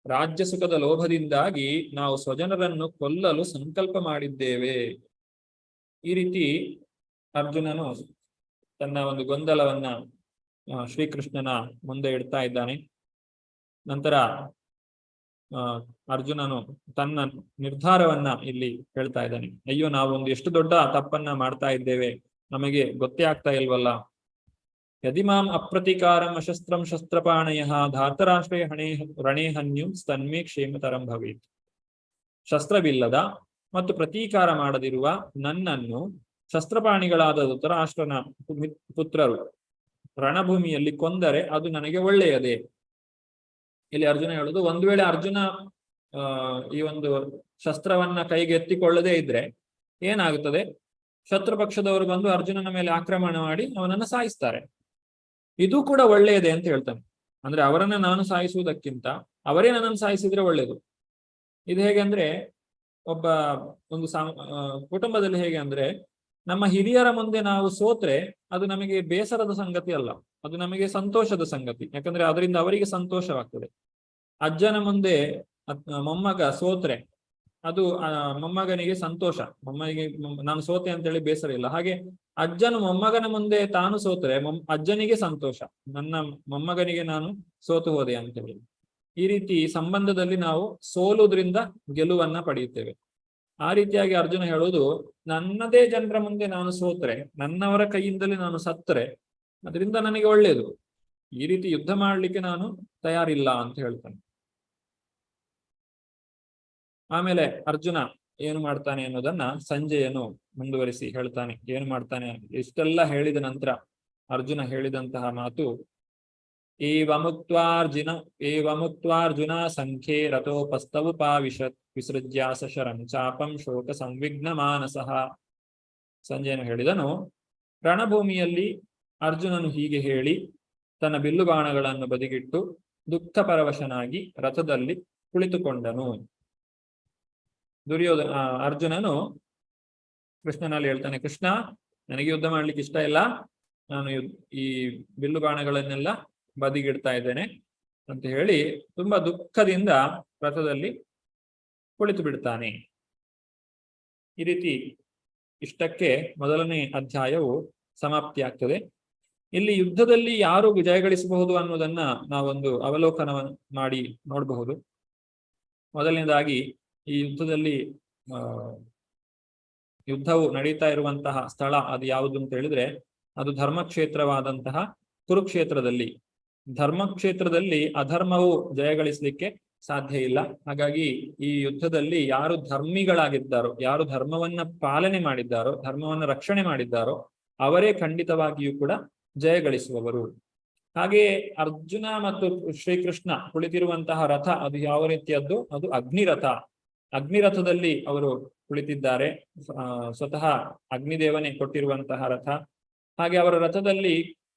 ರಾಜ್ಯ ಸುಖದ ಲೋಭದಿಂದಾಗಿ ನಾವು ಸ್ವಜನರನ್ನು ಕೊಲ್ಲಲು ಸಂಕಲ್ಪ ಮಾಡಿದ್ದೇವೆ. ಈ ರೀತಿ ಅರ್ಜುನನು ತನ್ನ ಒಂದು ಗೊಂದಲವನ್ನ ಶ್ರೀಕೃಷ್ಣನ ಮುಂದೆ ಇಡ್ತಾ ಇದ್ದಾನೆ. ನಂತರ ಅರ್ಜುನನು ತನ್ನ ನಿರ್ಧಾರವನ್ನ ಇಲ್ಲಿ ಹೇಳ್ತಾ ಇದ್ದಾನೆ. ಅಯ್ಯೋ, ನಾವು ಒಂದು ಎಷ್ಟು ದೊಡ್ಡ ತಪ್ಪನ್ನ ಮಾಡ್ತಾ ಇದ್ದೇವೆ, ನಮಗೆ ಗೊತ್ತೇ ಆಗ್ತಾ ಇಲ್ವಲ್ಲ. ಯದಿ ಮಾಂ ಅಪ್ರತಿಕಾರಂ ಅಶಸ್ತ್ರಂ ಶಸ್ತ್ರಪಾಣಯಃ ಧಾತರಾಷ್ಟ್ರೇ ರಣೇ ಹನ್ಯು ತನ್ಮೇ ಕ್ಷೇಮತರಂ ಭವೇತ್. ಶಸ್ತ್ರವಿಲ್ಲದ ಮತ್ತು ಪ್ರತೀಕಾರ ಮಾಡದಿರುವ ನನ್ನನ್ನು ಶಸ್ತ್ರಪಾಣಿಗಳಾದ ಧೃತರಾಷ್ಟ್ರನ ಪುತ್ರರು ರಣಭೂಮಿಯಲ್ಲಿ ಕೊಂದರೆ ಅದು ನನಗೆ ಒಳ್ಳೆಯದೇ. ಇಲ್ಲಿ ಅರ್ಜುನ ಹೇಳುದು, ಒಂದು ವೇಳೆ ಅರ್ಜುನ ಈ ಒಂದು ಶಸ್ತ್ರವನ್ನ ಕೈಗೆ ಎತ್ತಿಕೊಳ್ಳದೇ ಇದ್ರೆ ಏನಾಗುತ್ತದೆ, ಶತ್ರು ಪಕ್ಷದವರು ಬಂದು ಅರ್ಜುನನ ಮೇಲೆ ಆಕ್ರಮಣ ಮಾಡಿ ಅವನನ್ನ ಸಾಯಿಸ್ತಾರೆ. ಇದು ಕೂಡ ಒಳ್ಳೆಯದೇ ಅಂತ ಹೇಳ್ತಾನೆ. ಅಂದ್ರೆ ಅವರನ್ನ ನಾನು ಸಾಯಿಸುವುದಕ್ಕಿಂತ ಅವರೇ ನನ್ನನ್ನು ಸಾಯಿಸಿದ್ರೆ ಒಳ್ಳೆಯದು. ಇದು ಹೇಗೆ ಅಂದ್ರೆ, ಒಂದು ಕುಟುಂಬದಲ್ಲಿ ಹೇಗೆ ಅಂದ್ರೆ, ನಮ್ಮ ಹಿರಿಯರ ಮುಂದೆ ನಾವು ಸೋತ್ರೆ ಅದು ನಮಗೆ ಬೇಸರದ ಸಂಗತಿ ಅಲ್ಲ, ಅದು ನಮಗೆ ಸಂತೋಷದ ಸಂಗತಿ. ಯಾಕಂದ್ರೆ ಅದರಿಂದ ಅವರಿಗೆ ಸಂತೋಷವಾಗ್ತದೆ. ಅಜ್ಜನ ಮುಂದೆ ಮೊಮ್ಮಗ ಸೋತ್ರೆ ಅದು ಮೊಮ್ಮಗನಿಗೆ ಸಂತೋಷ, ಮೊಮ್ಮನಿಗೆ ನಾನು ಸೋತೆ ಅಂತೇಳಿ ಬೇಸರ ಇಲ್ಲ. ಹಾಗೆ ಅಜ್ಜನು ಮೊಮ್ಮಗನ ಮುಂದೆ ತಾನು ಸೋತ್ರೆ ಅಜ್ಜನಿಗೆ ಸಂತೋಷ, ನನ್ನ ಮೊಮ್ಮಗನಿಗೆ ನಾನು ಸೋತು ಹೋದೆ ಅಂತೇಳಿ. ಈ ರೀತಿ ಸಂಬಂಧದಲ್ಲಿ ನಾವು ಸೋಲುವುದರಿಂದ ಗೆಲುವನ್ನ ಪಡೆಯುತ್ತೇವೆ. ಆ ರೀತಿಯಾಗಿ ಅರ್ಜುನ ಹೇಳುವುದು, ನನ್ನದೇ ಜನರ ಮುಂದೆ ನಾನು ಸೋತ್ರೆ, ನನ್ನವರ ಕೈಯಿಂದಲೇ ನಾನು ಸತ್ತರೆ ಅದರಿಂದ ನನಗೆ ಒಳ್ಳೆಯದು. ಈ ರೀತಿ ಯುದ್ಧ ಮಾಡಲಿಕ್ಕೆ ನಾನು ತಯಾರಿಲ್ಲ ಅಂತ ಹೇಳ್ತಾನೆ. ಆಮೇಲೆ ಅರ್ಜುನ ಏನು ಮಾಡ್ತಾನೆ ಅನ್ನೋದನ್ನ ಸಂಜಯನು ಮುಂದುವರಿಸಿ ಹೇಳ್ತಾನೆ. ಏನು ಮಾಡ್ತಾನೆ, ಇಷ್ಟೆಲ್ಲ ಹೇಳಿದ ನಂತರ ಅರ್ಜುನ ಹೇಳಿದಂತಹ ಮಾತು, ಏವಮುಕ್ತ್ವಾರ್ಜುನ ಸಂಖ್ಯೆ ರಥೋಪಸ್ತವುಪಾವಿಶತ್ ವಿಸೃಜ್ಯ ಸಶರಂ ಚಾಪಂ ಶೋಕ ಸಂವಿಘ್ನ ಮಾನಸಃ. ಸಂಜಯನು ಹೇಳಿದನು, ರಣಭೂಮಿಯಲ್ಲಿ ಅರ್ಜುನನು ಹೀಗೆ ಹೇಳಿ ತನ್ನ ಬಿಲ್ಲು ಬಾಣಗಳನ್ನು ಬದಿಗಿಟ್ಟು ದುಃಖ ಪರವಶನಾಗಿ ರಥದಲ್ಲಿ ಕುಳಿತುಕೊಂಡನು. ಅರ್ಜುನನು ಕೃಷ್ಣನಲ್ಲಿ ಹೇಳ್ತಾನೆ, ಕೃಷ್ಣ, ನನಗೆ ಯುದ್ಧ ಮಾಡ್ಲಿಕ್ಕೆ ಇಷ್ಟ ಇಲ್ಲ, ನಾನು ಈ ಬಿಲ್ಲು ಬಾಣಗಳನ್ನೆಲ್ಲ ಬದಿಗಿಡ್ತಾ ಇದ್ದೇನೆ ಅಂತ ಹೇಳಿ ತುಂಬಾ ದುಃಖದಿಂದ ರಥದಲ್ಲಿ ಕುಳಿತು ಬಿಡ್ತಾನೆ. ಈ ರೀತಿ ಇಷ್ಟಕ್ಕೆ ಮೊದಲನೇ ಅಧ್ಯಾಯವು ಸಮಾಪ್ತಿ ಆಗ್ತದೆ. ಇಲ್ಲಿ ಯುದ್ಧದಲ್ಲಿ ಯಾರು ಜಯಗಳಿಸಬಹುದು ಅನ್ನೋದನ್ನ ನಾವೊಂದು ಅವಲೋಕನ ಮಾಡಿ ನೋಡಬಹುದು. ಮೊದಲನೇದಾಗಿ, ಈ ಯುದ್ಧದಲ್ಲಿ ಯುದ್ಧವು ನಡೀತಾ ಇರುವಂತಹ ಸ್ಥಳ ಅದು ಯಾವುದು ಅಂತ ಹೇಳಿದ್ರೆ, ಅದು ಧರ್ಮಕ್ಷೇತ್ರವಾದಂತಹ ಕುರುಕ್ಷೇತ್ರದಲ್ಲಿ. ಧರ್ಮಕ್ಷೇತ್ರದಲ್ಲಿ ಅಧರ್ಮವು ಜಯಗಳಿಸಲಿಕ್ಕೆ ಸಾಧ್ಯ ಇಲ್ಲ. ಹಾಗಾಗಿ ಈ ಯುದ್ಧದಲ್ಲಿ ಯಾರು ಧರ್ಮಿಗಳಾಗಿದ್ದಾರೋ, ಯಾರು ಧರ್ಮವನ್ನ ಪಾಲನೆ ಮಾಡಿದ್ದಾರೋ, ಧರ್ಮವನ್ನ ರಕ್ಷಣೆ ಮಾಡಿದ್ದಾರೋ ಅವರೇ ಖಂಡಿತವಾಗಿಯೂ ಕೂಡ ಜಯಗಳಿಸುವವರು. ಹಾಗೆಯೇ ಅರ್ಜುನ ಮತ್ತು ಶ್ರೀಕೃಷ್ಣ ಕುಳಿತಿರುವಂತಹ ರಥ ಅದು ಯಾವ ರೀತಿಯದ್ದು, ಅದು ಅಗ್ನಿರಥ. ಅಗ್ನಿರಥದಲ್ಲಿ ಅವರು ಕುಳಿತಿದ್ದಾರೆ. ಸ್ವತಃ ಅಗ್ನಿದೇವನೇ ಕೊಟ್ಟಿರುವಂತಹ ರಥ. ಹಾಗೆ ಅವರ ರಥದಲ್ಲಿ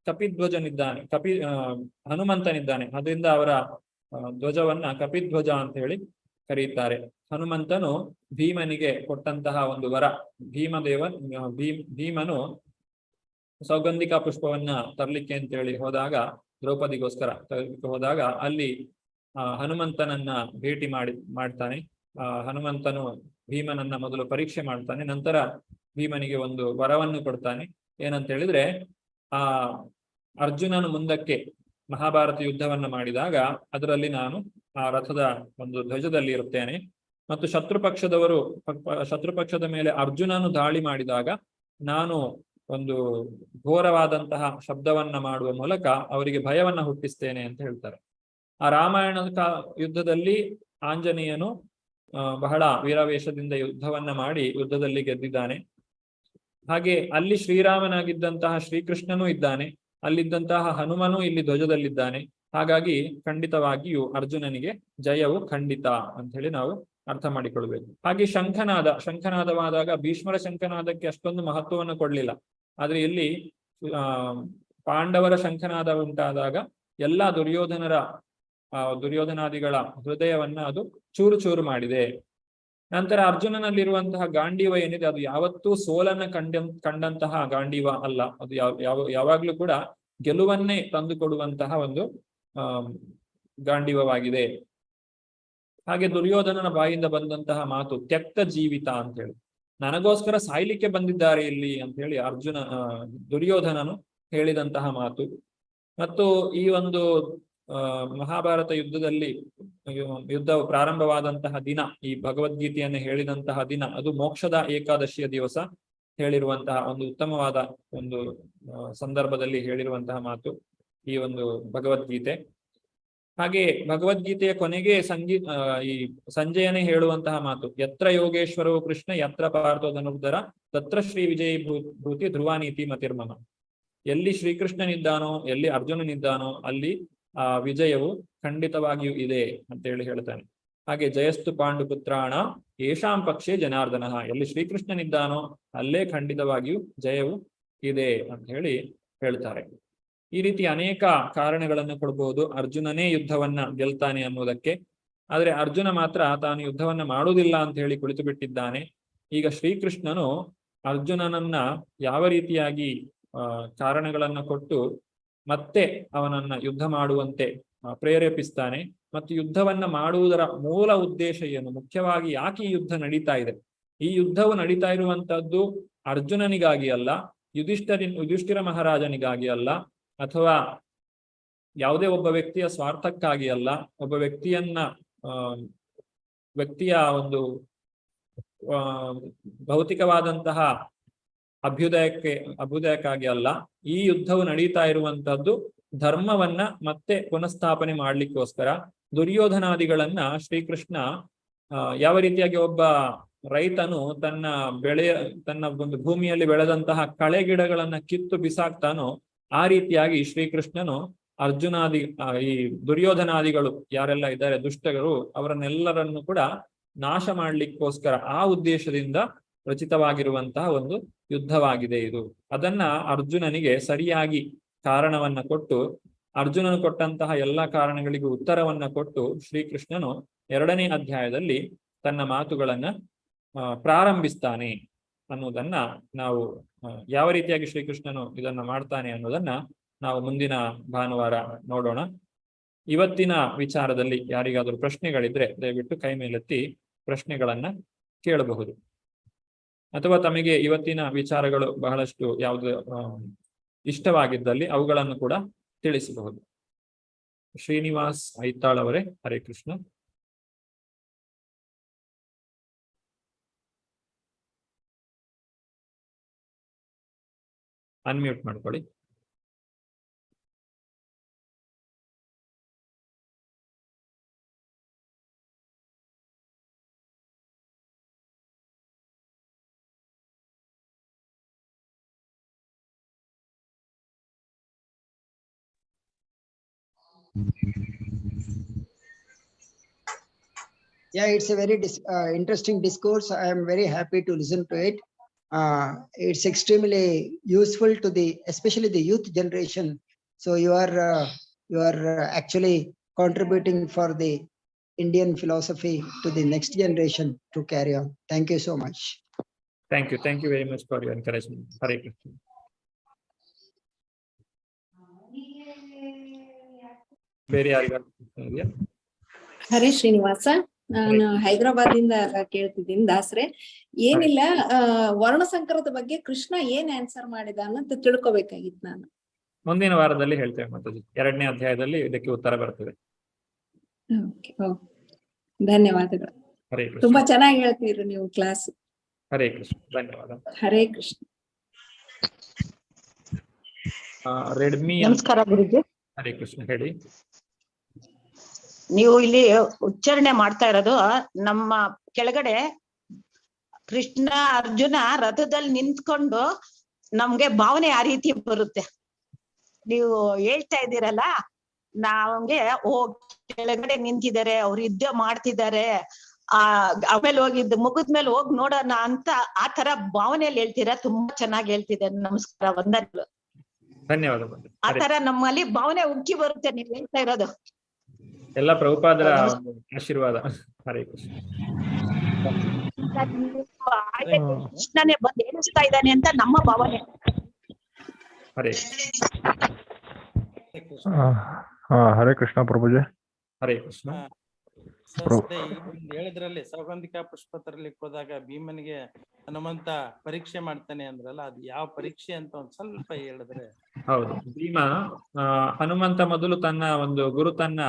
ಕಪಿಧ್ವಜನಿದ್ದಾನೆ, ಹನುಮಂತನಿದ್ದಾನೆ. ಅದರಿಂದ ಅವರ ಧ್ವಜವನ್ನ ಕಪಿಧ್ವಜ ಅಂತ ಹೇಳಿ ಕರೆಯುತ್ತಾರೆ. ಹನುಮಂತನು ಭೀಮನಿಗೆ ಕೊಟ್ಟಂತಹ ಒಂದು ವರ. ಭೀಮನು ಸೌಗಂಧಿಕ ಪುಷ್ಪವನ್ನ ತರಲಿಕ್ಕೆ ಅಂತೇಳಿ ಹೋದಾಗ, ದ್ರೌಪದಿಗೋಸ್ಕರ ತರಲಿಕ್ಕೆ ಹೋದಾಗ ಅಲ್ಲಿ ಹನುಮಂತನನ್ನ ಭೇಟಿ ಮಾಡ್ತಾನೆ. ಹನುಮಂತನು ಭೀಮನನ್ನ ಮೊದಲು ಪರೀಕ್ಷೆ ಮಾಡ್ತಾನೆ, ನಂತರ ಭೀಮನಿಗೆ ಒಂದು ವರವನ್ನು ಕೊಡ್ತಾನೆ. ಏನಂತ ಹೇಳಿದ್ರೆ, ಅರ್ಜುನನು ಮುಂದಕ್ಕೆ ಮಹಾಭಾರತ ಯುದ್ಧವನ್ನ ಮಾಡಿದಾಗ ಅದರಲ್ಲಿ ನಾನು ಆ ರಥದ ಒಂದು ಧ್ವಜದಲ್ಲಿ ಇರುತ್ತೇನೆ, ಮತ್ತು ಶತ್ರು ಪಕ್ಷದ ಮೇಲೆ ಅರ್ಜುನನು ದಾಳಿ ಮಾಡಿದಾಗ ನಾನು ಒಂದು ಘೋರವಾದಂತಹ ಶಬ್ದವನ್ನ ಮಾಡುವ ಮೂಲಕ ಅವರಿಗೆ ಭಯವನ್ನ ಹುಟ್ಟಿಸ್ತೇನೆ ಅಂತ ಹೇಳ್ತಾರೆ. ಆ ರಾಮಾಯಣದ ಯುದ್ಧದಲ್ಲಿ ಆಂಜನೇಯನು ಬಹಳ ವೀರಾವೇಶದಿಂದ ಯುದ್ಧವನ್ನ ಮಾಡಿ ಯುದ್ಧದಲ್ಲಿ ಗೆದ್ದಿದ್ದಾನೆ. ಹಾಗೆ ಅಲ್ಲಿ ಶ್ರೀರಾಮನಾಗಿದ್ದಂತಹ ಶ್ರೀಕೃಷ್ಣನೂ ಇದ್ದಾನೆ, ಅಲ್ಲಿದ್ದಂತಹ ಹನುಮನು ಇಲ್ಲಿ ಧ್ವಜದಲ್ಲಿದ್ದಾನೆ. ಹಾಗಾಗಿ ಖಂಡಿತವಾಗಿಯೂ ಅರ್ಜುನನಿಗೆ ಜಯವು ಖಂಡಿತ ಅಂತ ಹೇಳಿ ನಾವು ಅರ್ಥ ಮಾಡಿಕೊಳ್ಬೇಕು. ಹಾಗೆ ಶಂಖನಾದವಾದಾಗ ಭೀಷ್ಮರ ಶಂಖನಾದಕ್ಕೆ ಅಷ್ಟೊಂದು ಮಹತ್ವವನ್ನು ಕೊಡ್ಲಿಲ್ಲ. ಆದ್ರೆ ಇಲ್ಲಿ ಪಾಂಡವರ ಶಂಖನಾದ ಉಂಟಾದಾಗ ಎಲ್ಲ ದುರ್ಯೋಧನಾದಿಗಳ ಹೃದಯವನ್ನ ಅದು ಚೂರು ಚೂರು ಮಾಡಿದೆ. ನಂತರ ಅರ್ಜುನನಲ್ಲಿರುವಂತಹ ಗಾಂಡೀವ ಏನಿದೆ, ಅದು ಯಾವತ್ತೂ ಸೋಲನ್ನ ಕಂಡಂತಹ ಗಾಂಡೀವ ಅಲ್ಲ. ಅದು ಯಾವಾಗ್ಲೂ ಕೂಡ ಗೆಲುವನ್ನೇ ತಂದುಕೊಡುವಂತಹ ಒಂದು ಗಾಂಡೀವವಾಗಿದೆ. ಹಾಗೆ ದುರ್ಯೋಧನನ ಬಾಯಿಂದ ಬಂದಂತಹ ಮಾತು ತ್ಯಕ್ತ ಜೀವಿತ ಅಂತ ಹೇಳಿ, ನನಗೋಸ್ಕರ ಸಾಯ್ಲಿಕ್ಕೆ ಬಂದಿದ್ದಾರೆ ಇಲ್ಲಿ ಅಂತ ಹೇಳಿ ದುರ್ಯೋಧನನು ಹೇಳಿದಂತಹ ಮಾತು. ಮತ್ತು ಈ ಒಂದು ಮಹಾಭಾರತ ಯುದ್ಧವು ಪ್ರಾರಂಭವಾದಂತಹ ದಿನ, ಈ ಭಗವದ್ಗೀತೆಯನ್ನು ಹೇಳಿದಂತಹ ದಿನ, ಅದು ಮೋಕ್ಷದ ಏಕಾದಶಿಯ ದಿವಸ. ಹೇಳಿರುವಂತಹ ಒಂದು ಉತ್ತಮವಾದ ಒಂದು ಸಂದರ್ಭದಲ್ಲಿ ಹೇಳಿರುವಂತಹ ಮಾತು ಈ ಒಂದು ಭಗವದ್ಗೀತೆ. ಹಾಗೆ ಭಗವದ್ಗೀತೆಯ ಕೊನೆಗೆ ಈ ಸಂಜಯನೇ ಹೇಳುವಂತಹ ಮಾತು, ಯತ್ರ ಯೋಗೇಶ್ವರವು ಕೃಷ್ಣ ಯತ್ರ ಪಾರ್ಥೋ ಧನುರ್ಧರ ತತ್ರ ಶ್ರೀ ವಿಜಯೀ ಭೂತಿ ಧ್ರುವಾನೀತಿ ಮತಿರ್ಮಮ. ಎಲ್ಲಿ ಶ್ರೀಕೃಷ್ಣನಿದ್ದಾನೋ, ಎಲ್ಲಿ ಅರ್ಜುನನಿದ್ದಾನೋ ಅಲ್ಲಿ ಆ ವಿಜಯವು ಖಂಡಿತವಾಗಿಯೂ ಇದೆ ಅಂತ ಹೇಳ್ತಾನೆ. ಹಾಗೆ ಜಯಸ್ತು ಪಾಂಡುಪುತ್ರಾಣ ಯೇಷಾಂ ಪಕ್ಷೇ ಜನಾರ್ದನ, ಎಲ್ಲಿ ಶ್ರೀಕೃಷ್ಣನಿದ್ದಾನೋ ಅಲ್ಲೇ ಖಂಡಿತವಾಗಿಯೂ ಜಯವು ಇದೆ ಅಂತ ಹೇಳ್ತಾರೆ. ಈ ರೀತಿ ಅನೇಕ ಕಾರಣಗಳನ್ನು ಕೊಡಬಹುದು ಅರ್ಜುನನೇ ಯುದ್ಧವನ್ನ ಗೆಲ್ತಾನೆ ಅನ್ನೋದಕ್ಕೆ. ಆದ್ರೆ ಅರ್ಜುನ ಮಾತ್ರ ತಾನು ಯುದ್ಧವನ್ನ ಮಾಡುವುದಿಲ್ಲ ಅಂತ ಹೇಳಿ ಕುಳಿತು ಬಿಟ್ಟಿದ್ದಾನೆ. ಈಗ ಶ್ರೀಕೃಷ್ಣನು ಅರ್ಜುನನನ್ನ ಯಾವ ರೀತಿಯಾಗಿ ಕಾರಣಗಳನ್ನ ಕೊಟ್ಟು ಮತ್ತೆ ಅವನನ್ನ ಯುದ್ಧ ಮಾಡುವಂತೆ ಪ್ರೇರೇಪಿಸ್ತಾನೆ, ಮತ್ತು ಯುದ್ಧವನ್ನ ಮಾಡುವುದರ ಮೂಲ ಉದ್ದೇಶ ಏನು, ಮುಖ್ಯವಾಗಿ ಯಾಕೆ ಈ ಯುದ್ಧ ನಡೀತಾ ಇದೆ. ಈ ಯುದ್ಧವು ನಡೀತಾ ಇರುವಂತಹದ್ದು ಅರ್ಜುನನಿಗಾಗಿ ಅಲ್ಲ, ಯುಧಿಷ್ಠಿರ ಮಹಾರಾಜನಿಗಾಗಿ ಅಲ್ಲ, ಅಥವಾ ಯಾವುದೇ ಒಬ್ಬ ವ್ಯಕ್ತಿಯ ಸ್ವಾರ್ಥಕ್ಕಾಗಿ ಅಲ್ಲ, ಒಬ್ಬ ವ್ಯಕ್ತಿಯ ಒಂದು ಭೌತಿಕವಾದಂತಹ ಅಭ್ಯುದಯಕ್ಕಾಗಿ ಅಲ್ಲ. ಈ ಯುದ್ಧವು ನಡೀತಾ ಇರುವಂತಹದ್ದು ಧರ್ಮವನ್ನ ಮತ್ತೆ ಪುನಃಸ್ಥಾಪನೆ ಮಾಡ್ಲಿಕ್ಕೋಸ್ಕರ. ದುರ್ಯೋಧನಾದಿಗಳನ್ನ ಶ್ರೀಕೃಷ್ಣ ಯಾವ ರೀತಿಯಾಗಿ ಒಬ್ಬ ರೈತನು ತನ್ನ ಒಂದು ಭೂಮಿಯಲ್ಲಿ ಬೆಳೆದಂತಹ ಕಳೆ ಗಿಡಗಳನ್ನ ಕಿತ್ತು ಬಿಸಾಕ್ತಾನೋ, ಆ ರೀತಿಯಾಗಿ ಶ್ರೀಕೃಷ್ಣನು ಈ ದುರ್ಯೋಧನಾದಿಗಳು ಯಾರೆಲ್ಲ ಇದ್ದಾರೆ ದುಷ್ಟರು, ಅವರನ್ನೆಲ್ಲರನ್ನು ಕೂಡ ನಾಶ ಮಾಡ್ಲಿಕ್ಕೋಸ್ಕರ ಆ ಉದ್ದೇಶದಿಂದ ರಚಿತವಾಗಿರುವಂತಹ ಒಂದು ಯುದ್ಧವಾಗಿದೆ ಇದು. ಅದನ್ನ ಅರ್ಜುನನಿಗೆ ಸರಿಯಾಗಿ ಕಾರಣವನ್ನ ಕೊಟ್ಟು, ಅರ್ಜುನನು ಕೊಟ್ಟಂತಹ ಎಲ್ಲಾ ಕಾರಣಗಳಿಗೂ ಉತ್ತರವನ್ನ ಕೊಟ್ಟು ಶ್ರೀಕೃಷ್ಣನು 2ನೇ ಅಧ್ಯಾಯದಲ್ಲಿ ತನ್ನ ಮಾತುಗಳನ್ನ ಪ್ರಾರಂಭಿಸ್ತಾನೆ ಅನ್ನೋದನ್ನ ನಾವು ಯಾವ ರೀತಿಯಾಗಿ ಶ್ರೀಕೃಷ್ಣನು ಇದನ್ನ ಮಾಡ್ತಾನೆ ಅನ್ನೋದನ್ನ ನಾವು ಮುಂದಿನ ಭಾನುವಾರ ನೋಡೋಣ. ಇವತ್ತಿನ ವಿಚಾರದಲ್ಲಿ ಯಾರಿಗಾದ್ರೂ ಪ್ರಶ್ನೆಗಳಿದ್ರೆ ದಯವಿಟ್ಟು ಕೈ ಮೇಲೆತ್ತಿ ಪ್ರಶ್ನೆಗಳನ್ನ ಕೇಳಬಹುದು, ಅಥವಾ ತಮಗೆ ಇವತ್ತಿನ ವಿಚಾರಗಳು ಬಹಳಷ್ಟು ಯಾವುದು ಇಷ್ಟವಾಗಿದ್ದಲ್ಲಿ ಅವುಗಳನ್ನು ಕೂಡ ತಿಳಿಸಬಹುದು. ಶ್ರೀನಿವಾಸ್ ಐತಾಳ್ ಅವರೇ, ಹರೇ ಕೃಷ್ಣ. ಅನ್ಮ್ಯೂಟ್ ಮಾಡ್ಕೊಳ್ಳಿ. Yeah, it's a very interesting discourse. I am very happy to listen to it. It's extremely useful to especially the youth generation. So you are actually contributing for the Indian philosophy to the next generation to carry on. Thank you so much. Thank you very much for your encouragement. Hare Krishna. ಬೇರೆ ಯಾರಿಗಾದ್ರೂ? ಹರೇ ಶ್ರೀನಿವಾಸ, ನಾನು ಹೈದರಾಬಾದಿಂದ ಕೇಳ್ತಿದ್ದೀನಿ ದಾಸ್ರೆ. ಏನಿಲ್ಲ, ವರ್ಣ ಸಂಕರದ ಬಗ್ಗೆ ಕೃಷ್ಣ ಏನ್ answer ಮಾಡಿದ ಅನ್ನೋದು ತಿಳ್ಕೊಬೇಕಾಗಿತ್ತು ನಾನು. ಮುಂದಿನ ವಾರದಲ್ಲಿ ಹೇಳ್ತೇವೆ ಮಾತಾಜಿ. 2ನೇ ಅಧ್ಯಾಯದಲ್ಲಿ ಇದಕ್ಕೆ ಉತ್ತರ ಬರ್ತದೆ. ಧನ್ಯವಾದಗಳು. ಹರೇ ಕೃಷ್ಣ. ತುಂಬಾ ಚೆನ್ನಾಗಿ ಹೇಳ್ತೀರಿ ನೀವು ಕ್ಲಾಸ್. ಹರೇ ಕೃಷ್ಣ, ಧನ್ಯವಾದ. ಹರೇ ಕೃಷ್ಣ. ರೆಡ್ಮಿ. ನಮಸ್ಕಾರ ಗುರುಜಿ. ಹರೇ ಕೃಷ್ಣ, ಹೇಳಿ. ನೀವು ಇಲ್ಲಿ ಉಚ್ಚಾರಣೆ ಮಾಡ್ತಾ ಇರೋದು ನಮ್ಮ ಕೆಳಗಡೆ ಕೃಷ್ಣ ಅರ್ಜುನ ರಥದಲ್ಲಿ ನಿಂತ್ಕೊಂಡು ನಮ್ಗೆ ಭಾವನೆ ಆ ರೀತಿ ಬರುತ್ತೆ. ನೀವು ಹೇಳ್ತಾ ಇದ್ದೀರಲ್ಲ, ನಮ್ಗೆ ಕೆಳಗಡೆ ನಿಂತಿದ್ದಾರೆ, ಅವ್ರು ಯುದ್ಧ ಮಾಡ್ತಿದ್ದಾರೆ, ಆಮೇಲೆ ಹೋಗಿದ್ದು ಮುಖದ ಮೇಲೆ ಹೋಗಿ ನೋಡೋಣ ಅಂತ ಆ ತರ ಭಾವನೆಯಲ್ಲಿ ಹೇಳ್ತೀರಾ. ತುಂಬಾ ಚೆನ್ನಾಗಿ ಹೇಳ್ತಿದ್ದಾರೆ. ನಮಸ್ಕಾರ, ವಂದನೆಗಳು. ಧನ್ಯವಾದ. ಆ ತರ ನಮ್ಮಲ್ಲಿ ಭಾವನೆ ಉಕ್ಕಿ ಬರುತ್ತೆ ನೀವು ಹೇಳ್ತಾ ಇರೋದು. ಎಲ್ಲ ಪ್ರಭುಪಾದರ ಆಶೀರ್ವಾದ. ಹರೇ ಕೃಷ್ಣ. ಕೃಷ್ಣನೇ ಬಂದು ಹೇಳಿಸ್ತಾ ಇದ್ದಾನೆ ಅಂತ ನಮ್ಮ ಭಾವನೆ. ಹರೇ ಹರೇ ಕೃಷ್ಣ ಪ್ರಭುಜಿ. ಹರೇ ಕೃಷ್ಣ. ಹೇಳಿದ್ರಲ್ಲಿ ಸೌಗಂಧಿಕ ಪುಷ್ಪ ತರಲಿಕ್ಕೆ ಹೋದಾಗ ಭೀಮನಿಗೆ ಹನುಮಂತ ಪರೀಕ್ಷೆ ಮಾಡ್ತಾನೆ ಅಂದ್ರಲ್ಲ, ಅದು ಯಾವ ಪರೀಕ್ಷೆ ಅಂತ ಒಂದ್ ಸ್ವಲ್ಪ ಹೇಳಿದ್ರೆ. ಹೌದು, ಭೀಮ ಹನುಮಂತ ಮೊದಲು ತನ್ನ ಒಂದು ಗುರುತನ್ನ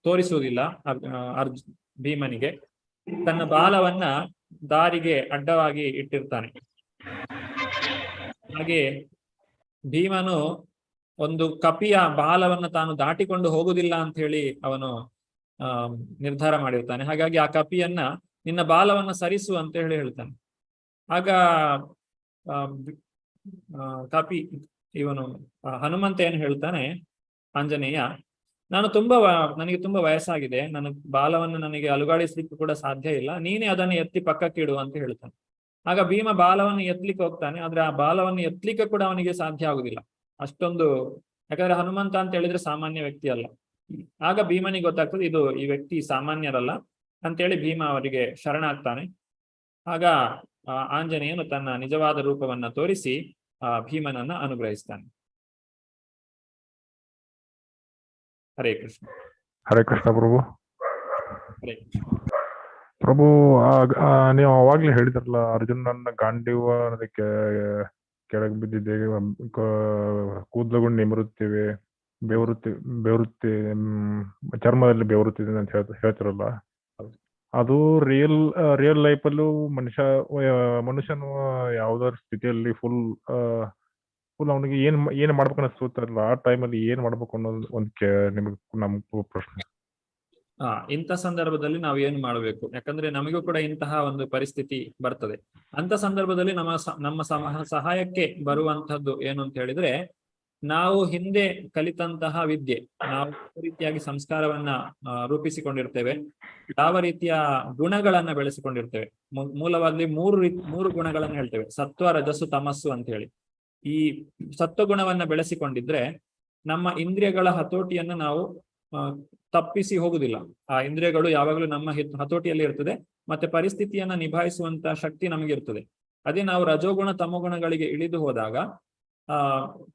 ತೋರಿಸುವುದಿಲ್ಲ. ಭೀಮನಿಗೆ ತನ್ನ ಬಾಲವನ್ನ ದಾರಿಗೆ ಅಡ್ಡವಾಗಿ ಇಟ್ಟಿರ್ತಾನೆ. ಹಾಗೆ ಭೀಮನು ಒಂದು ಕಪಿಯ ಬಾಲವನ್ನು ತಾನು ದಾಟಿಕೊಂಡು ಹೋಗುವುದಿಲ್ಲ ಅಂತ ಹೇಳಿ ಅವನು ನಿರ್ಧಾರ ಮಾಡಿರ್ತಾನೆ. ಹಾಗಾಗಿ ಆ ಕಪಿಯನ್ನ ನಿನ್ನ ಬಾಲವನ್ನ ಸರಿಸು ಅಂತ ಹೇಳಿ ಹೇಳ್ತಾನೆ. ಆಗ ಕಪಿ ಇವನು ಹನುಮಂತ ಏನು ಹೇಳ್ತಾನೆ, ಆಂಜನೇಯ, ನನಗೆ ತುಂಬಾ ವಯಸ್ಸಾಗಿದೆ, ನನ್ನ ಬಾಲವನ್ನು ನನಗೆ ಅಲುಗಾಡಿಸ್ಲಿಕ್ಕೆ ಕೂಡ ಸಾಧ್ಯ ಇಲ್ಲ, ನೀನೇ ಅದನ್ನು ಎತ್ತಿ ಪಕ್ಕಕ್ಕಿಡು ಅಂತ ಹೇಳ್ತಾನೆ. ಆಗ ಭೀಮ ಬಾಲವನ್ನು ಎತ್ತಲಿಕ್ಕೆ ಹೋಗ್ತಾನೆ, ಆದ್ರೆ ಆ ಬಾಲವನ್ನು ಎತ್ತಲಿಕ್ಕೆ ಕೂಡ ಅವನಿಗೆ ಸಾಧ್ಯ ಆಗುದಿಲ್ಲ. ಅಷ್ಟೊಂದು, ಯಾಕಂದ್ರೆ ಹನುಮಂತ ಅಂತ ಹೇಳಿದ್ರೆ ಸಾಮಾನ್ಯ ವ್ಯಕ್ತಿ ಅಲ್ಲ. ಆಗ ಭೀಮನಿಗೆ ಗೊತ್ತಾಗ್ತದೆ ಈ ವ್ಯಕ್ತಿ ಸಾಮಾನ್ಯರಲ್ಲ ಅಂತೇಳಿ ಭೀಮ ಅವರಿಗೆ ಶರಣಾಗ್ತಾನೆ. ಆಗ ಆಂಜನೇಯನು ತನ್ನ ನಿಜವಾದ ರೂಪವನ್ನ ತೋರಿಸಿ ಭೀಮನನ್ನ ಅನುಗ್ರಹಿಸ್ತಾನೆ. ಹರೇ ಕೃಷ್ಣ. ಹರೇ ಕೃಷ್ಣ ಪ್ರಭು. ಹರೇ ಕೃಷ್ಣ ಪ್ರಭು, ನೀವು ಅವಾಗ್ಲೇ ಹೇಳಿದ್ರಲ್ಲ, ಅರ್ಜುನನ್ನ ಗಾಂಡೀವ ಅದಕ್ಕೆ ಕೆಳಗೆ ಬಿದ್ದಿದೆ, ಕೂದಲುಗಳು ನಿಮರುತ್ತಿವೆ, ಬೆವರುತ್ತಿ ಚರ್ಮದಲ್ಲಿ ಬೆವರುತ್ತಿದೆ ಅಂತ ಹೇಳ್ತಿರಲ್ಲ, ಅದು ರಿಯಲ್ ಲೈಫಲ್ಲೂ ಮನುಷ್ಯನು ಯಾವ್ದಾದ್ರು ಸ್ಥಿತಿಯಲ್ಲಿ ಫುಲ್ ಅವನಿಗೆ ಏನ್ ಮಾಡ್ಬೇಕು ಅನಿಸ್ತಲ್ಲ, ಆ ಟೈಮಲ್ಲಿ ಏನ್ ಮಾಡ್ಬೇಕು ಅನ್ನೋದು ನಮ್ಗೆ ಪ್ರಶ್ನೆ. ಇಂಥ ಸಂದರ್ಭದಲ್ಲಿ ನಾವು ಏನು ಮಾಡಬೇಕು? ಯಾಕಂದ್ರೆ ನಮಗೂ ಕೂಡ ಇಂತಹ ಒಂದು ಪರಿಸ್ಥಿತಿ ಬರ್ತದೆ. ಅಂತ ಸಂದರ್ಭದಲ್ಲಿ ನಮ್ಮ ಸಹಾಯಕ್ಕೆ ಬರುವಂತಹದ್ದು ಏನು ಅಂತ ಹೇಳಿದ್ರೆ, ನಾವು ಹಿಂದೆ ಕಲಿತಂತಹ ವಿದ್ಯೆ, ನಾವು ರೀತಿಯಾಗಿ ಸಂಸ್ಕಾರವನ್ನ ರೂಪಿಸಿಕೊಂಡಿರ್ತೇವೆ, ಯಾವ ರೀತಿಯ ಗುಣಗಳನ್ನ ಬೆಳೆಸಿಕೊಂಡಿರ್ತೇವೆ. ಮೂಲವಾಗಿ ಮೂರು ಗುಣಗಳನ್ನ ಹೇಳ್ತೇವೆ, ಸತ್ವ, ರಜಸ್ಸು, ತಮಸ್ಸು ಅಂತ ಹೇಳಿ. ಈ ಸತ್ವಗುಣವನ್ನ ಬೆಳೆಸಿಕೊಂಡಿದ್ರೆ ನಮ್ಮ ಇಂದ್ರಿಯಗಳ ಹತೋಟಿಯನ್ನ ನಾವು ತಪ್ಪಿಸಿ ಹೋಗುದಿಲ್ಲ. ಆ ಇಂದ್ರಿಯಗಳು ಯಾವಾಗಲೂ ನಮ್ಮ ಹತೋಟಿಯಲ್ಲಿ ಇರ್ತದೆ, ಮತ್ತೆ ಪರಿಸ್ಥಿತಿಯನ್ನ ನಿಭಾಯಿಸುವಂತ ಶಕ್ತಿ ನಮಗೆ ಇರ್ತದೆ. ಅದೇ ನಾವು ರಜೋಗುಣ ತಮೋಗುಣಗಳಿಗೆ ಇಳಿದು ಹೋದಾಗ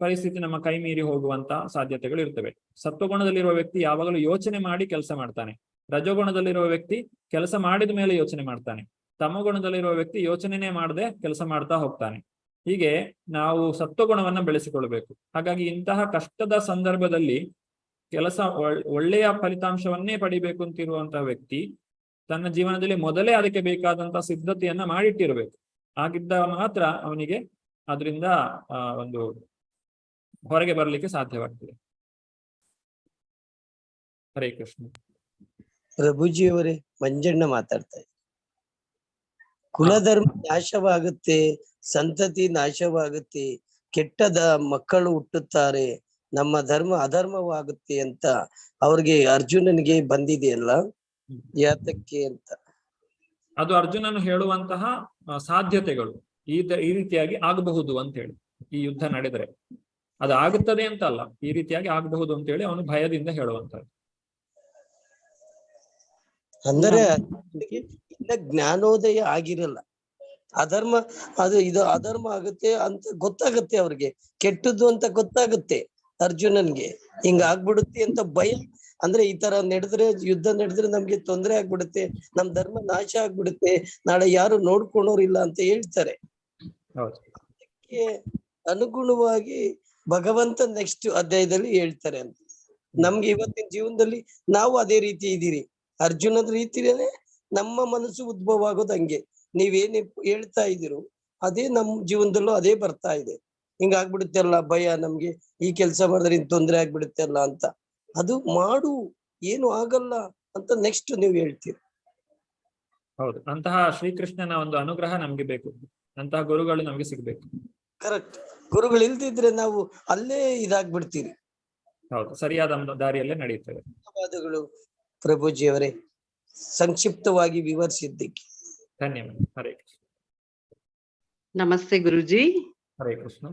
ಪರಿಸ್ಥಿತಿ ನಮ್ಮ ಕೈ ಮೀರಿ ಹೋಗುವಂತ ಸಾಧ್ಯತೆಗಳು ಇರ್ತವೆ. ಸತ್ವಗುಣದಲ್ಲಿರುವ ವ್ಯಕ್ತಿ ಯಾವಾಗಲೂ ಯೋಚನೆ ಮಾಡಿ ಕೆಲಸ ಮಾಡ್ತಾನೆ, ರಜೋಗುಣದಲ್ಲಿರುವ ವ್ಯಕ್ತಿ ಕೆಲಸ ಮಾಡಿದ ಮೇಲೆ ಯೋಚನೆ ಮಾಡ್ತಾನೆ, ತಮೋಗುಣದಲ್ಲಿರುವ ವ್ಯಕ್ತಿ ಯೋಚನೆನೇ ಮಾಡದೆ ಕೆಲಸ ಮಾಡ್ತಾ ಹೋಗ್ತಾನೆ. ಹೀಗೆ ನಾವು ಸತ್ವಗುಣವನ್ನ ಬೆಳೆಸಿಕೊಳ್ಬೇಕು. ಹಾಗಾಗಿ ಇಂತಹ ಕಷ್ಟದ ಸಂದರ್ಭದಲ್ಲಿ ಒಳ್ಳೆಯ ಫಲಿತಾಂಶವನ್ನೇ ಪಡಿಬೇಕು ಅಂತಿರುವಂತಹ ವ್ಯಕ್ತಿ ತನ್ನ ಜೀವನದಲ್ಲಿ ಮೊದಲೇ ಅದಕ್ಕೆ ಬೇಕಾದಂತಹ ಸಿದ್ಧತೆಯನ್ನ ಮಾಡಿಟ್ಟಿರಬೇಕು. ಆಗಿದ್ದ ಮಾತ್ರ ಅವನಿಗೆ ಅದರಿಂದ ಒಂದು ಹೊರಗೆ ಬರಲಿಕ್ಕೆ ಸಾಧ್ಯವಾಗ್ತದೆ. ಹರೇ ಕೃಷ್ಣ. ಪ್ರಭುಜಿಯವರೇ, ಮಂಜಣ್ಣ ಮಾತಾಡ್ತಾರೆ. ಕುಲಧರ್ಮ ನಾಶವಾಗುತ್ತೆ, ಸಂತತಿ ನಾಶವಾಗುತ್ತೆ, ಕೆಟ್ಟದ ಮಕ್ಕಳು ಹುಟ್ಟುತ್ತಾರೆ, ನಮ್ಮ ಧರ್ಮ ಅಧರ್ಮವಾಗುತ್ತೆ ಅಂತ ಅವ್ರಿಗೆ ಅರ್ಜುನನಿಗೆ ಬಂದಿದೆಯಲ್ಲ, ಯಾತಕ್ಕೆ ಅಂತ. ಅದು ಅರ್ಜುನನು ಹೇಳುವಂತಹ ಸಾಧ್ಯತೆಗಳು ಈ ರೀತಿಯಾಗಿ ಆಗಬಹುದು ಅಂತ ಹೇಳಿ. ಈ ಯುದ್ಧ ನಡೆದರೆ ಅದು ಆಗುತ್ತದೆ ಅಂತ ಅಲ್ಲ, ಈ ರೀತಿಯಾಗಿ ಆಗಬಹುದು ಅಂತ ಹೇಳಿ ಅವನು ಭಯದಿಂದ ಹೇಳುವಂತದ್ದು. ಅಂದರೆ ಇನ್ನ ಜ್ಞಾನೋದಯ ಆಗಿರಲ್ಲ. ಇದು ಅಧರ್ಮ ಆಗುತ್ತೆ ಅಂತ ಗೊತ್ತಾಗುತ್ತೆ ಅವ್ರಿಗೆ, ಕೆಟ್ಟದ್ದು ಅಂತ ಗೊತ್ತಾಗುತ್ತೆ. ಅರ್ಜುನನ್ಗೆ ಹಿಂಗ ಆಗ್ಬಿಡುತ್ತೆ ಅಂತ ಭಯ. ಅಂದ್ರೆ ಈ ತರ ಯುದ್ಧ ನಡೆದ್ರೆ ನಮ್ಗೆ ತೊಂದರೆ ಆಗ್ಬಿಡುತ್ತೆ, ನಮ್ ಧರ್ಮ ನಾಶ ಆಗ್ಬಿಡುತ್ತೆ, ನಾಳೆ ಯಾರು ನೋಡ್ಕೊಳೋರಿಲ್ಲ ಅಂತ ಹೇಳ್ತಾರೆ. ಅದಕ್ಕೆ ಅನುಗುಣವಾಗಿ ಭಗವಂತ ನೆಕ್ಸ್ಟ್ ಅಧ್ಯಾಯದಲ್ಲಿ ಹೇಳ್ತಾರೆ ಅಂತ. ನಮ್ಗೆ ಇವತ್ತಿನ ಜೀವನದಲ್ಲಿ ನಾವು ಅದೇ ರೀತಿ ಇದೀರಿ, ಅರ್ಜುನದ ರೀತಿಯಲ್ಲೇ ನಮ್ಮ ಮನಸ್ಸು ಉದ್ಭವ ಆಗೋದು ಹಂಗೆ. ನೀವೇನ್ ಹೇಳ್ತಾ ಇದ್ದೀರೋ ಅದೇ ನಮ್ ಜೀವನದಲ್ಲೂ ಅದೇ ಬರ್ತಾ ಇದೆ. ಹಿಂಗ ಆಗ್ಬಿಡುತ್ತೆ ಅಲ್ಲ ಭಯ, ನಮ್ಗೆ ಈ ಕೆಲಸ ಮಾಡಿದ್ರೆ ಇನ್ ತೊಂದರೆ ಆಗ್ಬಿಡುತ್ತೆ ಅಲ್ಲ ಅಂತ. ಅದು ಮಾಡು, ಏನು ಆಗಲ್ಲ ಅಂತ ನೆಕ್ಸ್ಟ್ ನೀವು ಹೇಳ್ತೀರಿ. ಹೌದು, ಅಂತಹ ಶ್ರೀಕೃಷ್ಣನ ಒಂದು ಅನುಗ್ರಹ ನಮ್ಗೆ ಬೇಕು, ಅಂತಹ ಗುರುಗಳು ನಮ್ಗೆ ಸಿಗ್ಬೇಕು. ಕರೆಕ್ಟ್. ಗುರುಗಳು ಇಲ್ದಿದ್ರೆ ನಾವು ಅಲ್ಲೇ ಇದಾಗ್ಬಿಡ್ತೀರಿ. ಹೌದು, ಸರಿಯಾದ ದಾರಿಯಲ್ಲೇ ನಡೆಯುತ್ತೇವೆ. ಧನ್ಯವಾದಗಳು ಪ್ರಭುಜಿಯವರೇ, ಸಂಕ್ಷಿಪ್ತವಾಗಿ ವಿವರಿಸಿದ್ದಕ್ಕೆ ಧನ್ಯವಾದ. ಹರೇ ಕೃಷ್ಣ. ನಮಸ್ತೆ ಗುರುಜಿ. ಹರೇ ಕೃಷ್ಣ.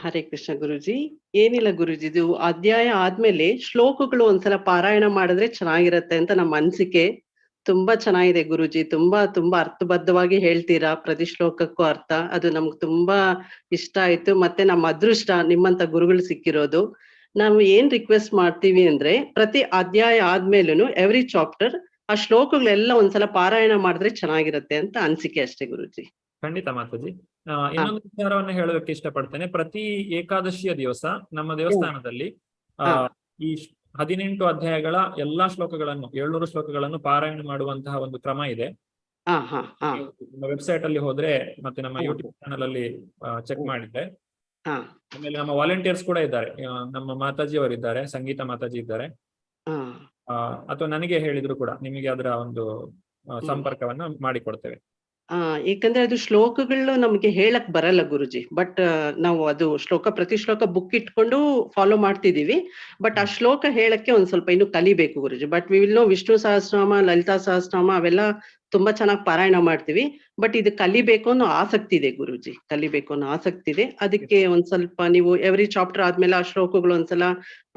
ಹರೇ ಕೃಷ್ಣ ಗುರುಜಿ. ಏನಿಲ್ಲ ಗುರುಜಿ, ಇದು ಅಧ್ಯಾಯ ಆದ್ಮೇಲೆ ಶ್ಲೋಕಗಳು ಒಂದ್ಸಲ ಪಾರಾಯಣ ಮಾಡಿದ್ರೆ ಚೆನ್ನಾಗಿರತ್ತೆ ಅಂತ ನಮ್ಮ ಅನ್ಸಿಕೆ. ತುಂಬಾ ಚೆನ್ನಾಗಿದೆ ಗುರುಜಿ, ತುಂಬಾ ಅರ್ಥಬದ್ಧವಾಗಿ ಹೇಳ್ತೀರಾ, ಪ್ರತಿ ಶ್ಲೋಕಕ್ಕೂ ಅರ್ಥ. ಅದು ನಮ್ಗೆ ತುಂಬಾ ಇಷ್ಟ ಆಯ್ತು. ಮತ್ತೆ ನಮ್ಮ ಅದೃಷ್ಟ ನಿಮ್ಮಂತ ಗುರುಗಳು ಸಿಕ್ಕಿರೋದು. ನಾವು ಏನ್ ರಿಕ್ವೆಸ್ಟ್ ಮಾಡ್ತೀವಿ ಅಂದ್ರೆ, ಪ್ರತಿ ಅಧ್ಯಾಯ ಆದ್ಮೇಲೂ ಎವ್ರಿ ಚಾಪ್ಟರ್ ಆ ಶ್ಲೋಕಗಳೆಲ್ಲ ಒಂದ್ಸಲ ಪಾರಾಯಣ ಮಾಡಿದ್ರೆ ಚೆನ್ನಾಗಿರತ್ತೆ ಅಂತ ಅನ್ಸಿಕೆ ಅಷ್ಟೇ ಗುರುಜಿ. ಖಂಡಿತ ಮಾತಾಜಿ. ಇನ್ನೊಂದು ವಿಚಾರವನ್ನು ಹೇಳೋದಕ್ಕೆ ಇಷ್ಟಪಡ್ತೇನೆ. ಪ್ರತಿ ಏಕಾದಶಿಯ ದಿವಸ ನಮ್ಮ ದೇವಸ್ಥಾನದಲ್ಲಿ ಈ 18 ಅಧ್ಯಾಯಗಳ ಎಲ್ಲಾ ಶ್ಲೋಕಗಳನ್ನು 700 ಶ್ಲೋಕಗಳನ್ನು ಪಾರಾಯಣ ಮಾಡುವಂತಹ ಒಂದು ಕ್ರಮ ಇದೆ. ನಮ್ಮ ವೆಬ್ಸೈಟ್ ಅಲ್ಲಿ ಹೋದ್ರೆ ಮತ್ತೆ ನಮ್ಮ ಯೂಟ್ಯೂಬ್ ಚಾನಲ್ ಅಲ್ಲಿ ಚೆಕ್ ಮಾಡಿದ್ರೆ, ಆಮೇಲೆ ನಮ್ಮ ವಾಲಂಟಿಯರ್ಸ್ ಕೂಡ ಇದ್ದಾರೆ. ನಮ್ಮ ಮಾತಾಜಿ ಅವರು ಇದ್ದಾರೆ, ಸಂಗೀತ ಮಾತಾಜಿ ಇದ್ದಾರೆ. ಅಥವಾ ನನಗೆ ಹೇಳಿದ್ರು ಕೂಡ ನಿಮಗೆ ಅದರ ಒಂದು ಸಂಪರ್ಕವನ್ನ ಮಾಡಿಕೊಡ್ತೇವೆ. ಯಾಕಂದ್ರೆ ಅದು ಶ್ಲೋಕಗಳು ನಮ್ಗೆ ಹೇಳಕ್ ಬರಲ್ಲ ಗುರುಜಿ, ಬಟ್ ನಾವು ಅದು ಪ್ರತಿ ಶ್ಲೋಕ ಬುಕ್ ಇಟ್ಕೊಂಡು ಫಾಲೋ ಮಾಡ್ತಿದೀವಿ. ಬಟ್ ಆ ಶ್ಲೋಕ ಹೇಳಕ್ಕೆ ಒಂದ್ ಸ್ವಲ್ಪ ಇನ್ನು ಕಲಿಬೇಕು Guruji. But we will know Vishnu Sahasranama, Lalita Sahasranama ಅವೆಲ್ಲ ತುಂಬಾ ಚೆನ್ನಾಗಿ ಪಾರಾಯಣ ಮಾಡ್ತೀವಿ. ಬಟ್ ಇದು ಕಲಿಬೇಕು ಅನ್ನೋ ಆಸಕ್ತಿ ಇದೆ ಗುರುಜಿ, ಕಲಿಬೇಕು ಅನ್ನೋ ಆಸಕ್ತಿ ಇದೆ. ಅದಕ್ಕೆ ಒಂದ್ ಸ್ವಲ್ಪ ನೀವು ಎವ್ರಿ ಚಾಪ್ಟರ್ ಆದ್ಮೇಲೆ ಆ ಶ್ಲೋಕಗಳು ಒಂದ್ಸಲ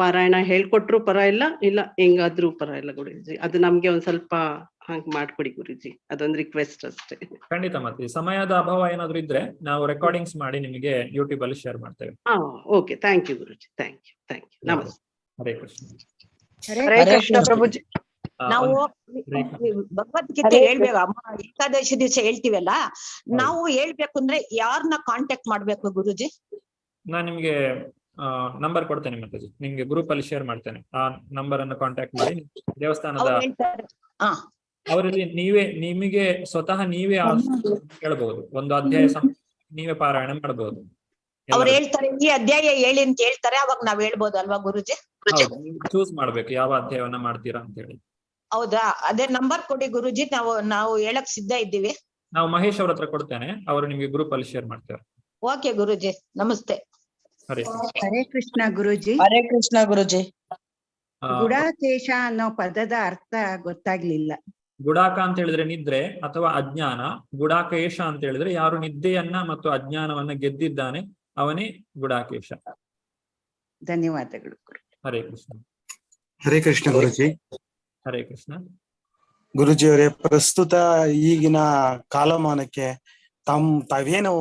ಪಾರಾಯಣ ಹೇಳ್ಕೊಟ್ರು ಪರವಾಗಿಲ್ಲ, ಇಲ್ಲ ಹೆಂಗಾದ್ರೂ ಪರವಾಗಿಲ್ಲ ಗುರುಜಿ. ಅದು ನಮ್ಗೆ ಒಂದ್ ಸ್ವಲ್ಪ ಹಂಗ್ ಮಾಡ್ಕೊಡಿ ಗುರುಜಿ, ಅದೊಂದು ರಿಕ್ವೆಸ್ಟ್ ಅಷ್ಟೇ. ಖಂಡಿತ. ಮತ್ತೆ ಸಮಯದ ಅಭಾವ ಏನಾದ್ರು ಇದ್ರೆ ನಾವು ರೆಕಾರ್ಡಿಂಗ್ಸ್ ಮಾಡಿ ನಿಮಗೆ ಯೂಟ್ಯೂಬ್ ಅಲ್ಲಿ ಶೇರ್ ಮಾಡ್ತೇವೆ. Okay, thank you Guruji, thank you. ನಮಸ್ತೆ. ಹರೇ ಕೃಷ್ಣ. ಹರೇ ಕೃಷ್ಣ ಪ್ರಭುಜಿ. ನಾವು ಭಗವದ್ಗೀತೆ ಹೇಳ್ಬೇಕು, ಏಕಾದಶಿ ದಿವಸ ಹೇಳ್ತೀವಲ್ಲ, ನಾವು ಹೇಳ್ಬೇಕು ಅಂದ್ರೆ ಯಾರನ್ನ ಕಾಂಟ್ಯಾಕ್ಟ್ ಮಾಡ್ಬೇಕು ಗುರುಜಿ? ನಾನ್ ನಿಮ್ಗೆ ನಂಬರ್ ಕೊಡ್ತೇನೆ ಮಾತಾಜಿ, ನಿಮ್ಗೆ ಗ್ರೂಪ್ ಅಲ್ಲಿ ಶೇರ್ ಮಾಡ್ತೇನೆ. ಆ ನಂಬರ್ ಅನ್ನು ಕಾಂಟ್ಯಾಕ್ಟ್ ಮಾಡಿ ದೇವಸ್ಥಾನದ ಅವರಲ್ಲಿ ನಿಮಗೆ ಸ್ವತಃ ನೀವೇ ಕೇಳಬಹುದು. ಒಂದು ಅಧ್ಯಾಯ ನೀವೇ ಪಾರಾಯಣ ಮಾಡಬಹುದು. ಅವ್ರು ಹೇಳ್ತಾರೆ ಈ ಅಧ್ಯಾಯ ಹೇಳಿ ಅಂತ ಹೇಳ್ತಾರೆ, ಅವಾಗ ನಾವ್ ಹೇಳ್ಬೋದು ಅಲ್ವಾ ಗುರುಜಿ? ಚೂಸ್ ಮಾಡ್ಬೇಕು ಯಾವ ಅಧ್ಯಾಯವನ್ನ ಮಾಡ್ತೀರಾ ಅಂತ ಹೇಳಿ. ಹೌದಾ? ಅದೇ ನಂಬರ್ ಕೊಡಿ ಗುರುಜಿ, ನಾವು ಹೇಳಕ್ ಸಿದ್ಧ ಇದ್ದೀವಿ. ನಾವು ಮಹೇಶ್ ಅವ್ರ ಹತ್ರ ಕೊಡ್ತೇನೆ, ಅವರು ನಿಮ್ಗೆ ಗ್ರೂಪ್ ಅಲ್ಲಿ ಶೇರ್ ಮಾಡ್ತಾರೆ. ಓಕೆ ಗುರುಜಿ, ನಮಸ್ತೆ. ಹರೇ ಕೃಷ್ಣ ಗುರುಜಿ. ಹರೇ ಕೃಷ್ಣ ಗುರುಜಿ. ಗುಡಾಕೇಶ ಅನ್ನೋ ಪದದ ಅರ್ಥ ಗೊತ್ತಾಗ್ಲಿಲ್ಲ. ಗುಡಾಕ ಅಂತ ಹೇಳಿದ್ರೆ ನಿದ್ರೆ ಅಥವಾ ಅಜ್ಞಾನ. ಗುಡಾಕೇಶ ಅಂತ ಹೇಳಿದ್ರೆ ಯಾರು ನಿದ್ದೆಯನ್ನ ಮತ್ತು ಅಜ್ಞಾನವನ್ನ ಗೆದ್ದಿದ್ದಾನೆ ಅವನೇ ಗುಡಾಕೇಶ. ಧನ್ಯವಾದಗಳು. ಹರೇ ಕೃಷ್ಣ. ಹರೇ ಕೃಷ್ಣ ಗುರುಜಿ. ಹರೇ ಕೃಷ್ಣ ಗುರುಜಿಯವರೇ, ಪ್ರಸ್ತುತ ಈಗಿನ ಕಾಲಮಾನಕ್ಕೆ ತಾವೇನು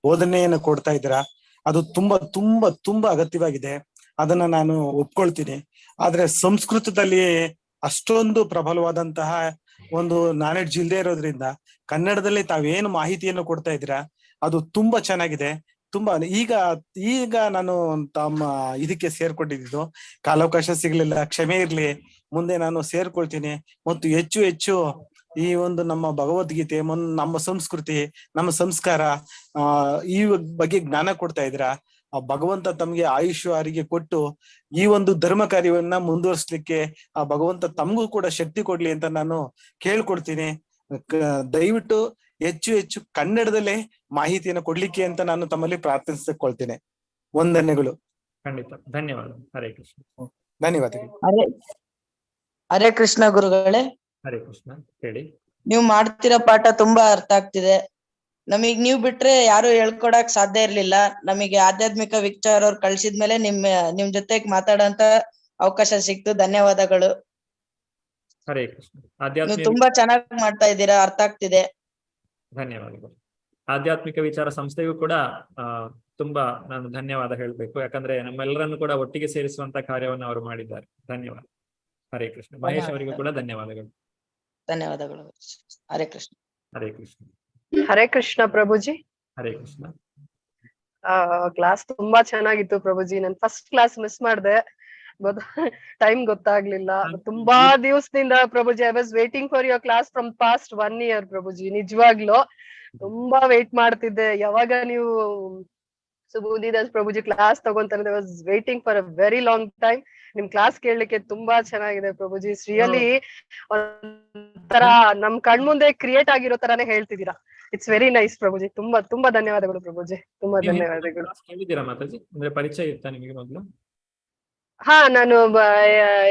ಬೋಧನೆಯನ್ನು ಕೊಡ್ತಾ ಇದ್ದೀರಾ ಅದು ತುಂಬಾ ತುಂಬಾ ತುಂಬಾ ಅಗತ್ಯವಾಗಿದೆ. ಅದನ್ನ ನಾನು ಒಪ್ಕೊಳ್ತೀನಿ. ಆದ್ರೆ ಸಂಸ್ಕೃತದಲ್ಲಿ ಅಷ್ಟೊಂದು ಪ್ರಬಲವಾದಂತಹ ಒಂದು ನಾಲೆಡ್ಜ್ ಇಲ್ಲದೆ ಇರೋದ್ರಿಂದ ಕನ್ನಡದಲ್ಲಿ ತಾವೇನು ಮಾಹಿತಿಯನ್ನು ಕೊಡ್ತಾ ಇದ್ದೀರಾ ಅದು ತುಂಬಾ ಚೆನ್ನಾಗಿದೆ. ತುಂಬಾ ಈಗ ನಾನು ತಮ್ಮ ಇದಕ್ಕೆ ಸೇರ್ಕೊಂಡಿದ್ದು, ಕಾಲಾವಕಾಶ ಸಿಗ್ಲಿಲ್ಲ, ಕ್ಷಮೆ ಇರ್ಲಿ. ಮುಂದೆ ನಾನು ಸೇರ್ಕೊಳ್ತೀನಿ ಮತ್ತು ಹೆಚ್ಚು ಹೆಚ್ಚು ಈ ಒಂದು ನಮ್ಮ ಭಗವದ್ಗೀತೆ, ನಮ್ಮ ಸಂಸ್ಕೃತಿ, ನಮ್ಮ ಸಂಸ್ಕಾರ ಈ ಬಗ್ಗೆ ಜ್ಞಾನ ಕೊಡ್ತಾ ಇದ್ದೀರಾ. ಆ ಭಗವಂತ ತಮ್ಗೆ ಆಯುಷ್ಯ ಕೊಟ್ಟು ಈ ಒಂದು ಧರ್ಮ ಕಾರ್ಯವನ್ನ ಮುಂದುವರಿಸ್ಲಿಕ್ಕೆ ಆ ಭಗವಂತ ತಮಗೂ ಕೂಡ ಶಕ್ತಿ ಕೊಡ್ಲಿ ಅಂತ ನಾನು ಕೇಳ್ಕೊಡ್ತೀನಿ. ದಯವಿಟ್ಟು ಹೆಚ್ಚು ಹೆಚ್ಚು ಕನ್ನಡದಲ್ಲೇ ಮಾಹಿತಿಯನ್ನು ಕೊಡ್ಲಿಕ್ಕೆ ಅಂತ ನಾನು ತಮ್ಮಲ್ಲಿ ಪ್ರಾರ್ಥಿಸಿಕೊಳ್ತೇನೆ. ವಂದನೆಗಳು. ಖಂಡಿತ, ಧನ್ಯವಾದ. ಹರೇ ಕೃಷ್ಣ. ಧನ್ಯವಾದಗಳು. ಹರೇ ಕೃಷ್ಣ ಗುರುಗಳೇ. ಹರೇ ಕೃಷ್ಣ. ಹೇಳಿ. ನೀವು ಮಾಡ್ತಿರೋ ಪಾಠ ತುಂಬಾ ಅರ್ಥ ಆಗ್ತಿದೆ. ನಮಗ್ ನೀವ್ ಬಿಟ್ರೆ ಯಾರು ಹೇಳ್ಕೊಡಕ್ ಸಾಧ್ಯ ಇರ್ಲಿಲ್ಲ. ನಮಗೆ ಆಧ್ಯಾತ್ಮಿಕ ವಿಚಾರ ಅವ್ರು ಕಳ್ಸಿದ್ಮೇಲೆ ನಿಮ್ ಜೊತೆಗ್ ಮಾತಾಡೋಂತ ಅವಕಾಶ ಸಿಕ್ತು. ಧನ್ಯವಾದಗಳು. ಹರೇ ಕೃಷ್ಣ. ನೀವು ತುಂಬಾ ಚೆನ್ನಾಗಿ ಮಾಡ್ತಾ ಇದ್ದೀರಾ, ಅರ್ಥ ಆಗ್ತಿದೆ. ಧನ್ಯವಾದಗಳು. ಆಧ್ಯಾತ್ಮಿಕ ವಿಚಾರ ಸಂಸ್ಥೆಗೂ ಕೂಡ ತುಂಬಾ ನಾನು ಧನ್ಯವಾದ ಹೇಳ್ಬೇಕು. ಯಾಕಂದ್ರೆ ನಮ್ಮೆಲ್ಲರನ್ನು ಕೂಡ ಒಟ್ಟಿಗೆ ಸೇರಿಸುವಂತ ಕಾರ್ಯವನ್ನು ಅವರು ಮಾಡಿದ್ದಾರೆ. ಧನ್ಯವಾದ. ಹರೇ ಕೃಷ್ಣ. ಮಹೇಶ್ ಅವರಿಗೂ ಕೂಡ ಧನ್ಯವಾದಗಳು. ಧನ್ಯವಾದಗಳು. ಹರೇ ಕೃಷ್ಣ. ಹರೇ ಕೃಷ್ಣ. ಹರೇ ಕೃಷ್ಣ ಪ್ರಭುಜಿ. ಹರೇ ಕೃಷ್ಣ. ಕ್ಲಾಸ್ ತುಂಬಾ ಚೆನ್ನಾಗಿತ್ತು ಪ್ರಭುಜಿ. ನಾನು ಫಸ್ಟ್ ಕ್ಲಾಸ್ ಮಿಸ್ ಮಾಡ್ದೆ, ಟೈಮ್ ಗೊತ್ತಾಗ್ಲಿಲ್ಲ. ತುಂಬಾ ದಿವಸದಿಂದ Prabhuji I was waiting for your class from past 1 year Prabhuji. ನಿಜವಾಗ್ಲು ತುಂಬಾ ವೇಟ್ ಮಾಡ್ತಿದ್ದೆ, ಯಾವಾಗ ನೀವು ಸುಬುದ್ಧಿ ದಾಸ್ ಪ್ರಭುಜಿ ಕ್ಲಾಸ್ ತಗೊಂತಾರೆ. I was waiting for a very long time. ನಿಮ್ ಕ್ಲಾಸ್ ಕೇಳಲಿಕ್ಕೆ ತುಂಬಾ ಚೆನ್ನಾಗಿದೆ ಪ್ರಭುಜಿ. ರಿಯಲಿ ಒಂಥರ ನಮ್ ಕಣ್ಮುಂದೆ ಕ್ರಿಯೇಟ್ ಆಗಿರೋ ತರಾನೇ ಹೇಳ್ತಿದ್ದೀರಾ. It's very nice Prabhuji. ತುಂಬಾ ತುಂಬಾ ಧನ್ಯವಾದಗಳು ಪ್ರಭುಜಿ, ತುಂಬಾ ಧನ್ಯವಾದಗಳು. ಕೇಳಿದ್ದೀರಾ ಮಾತಾಜಿ? ಅಂದ್ರೆ ಪರಿಚಯ ಇತ್ತಾ ನಿಮಗೆ ಮೊದಲು? ಹಾ, ನಾನು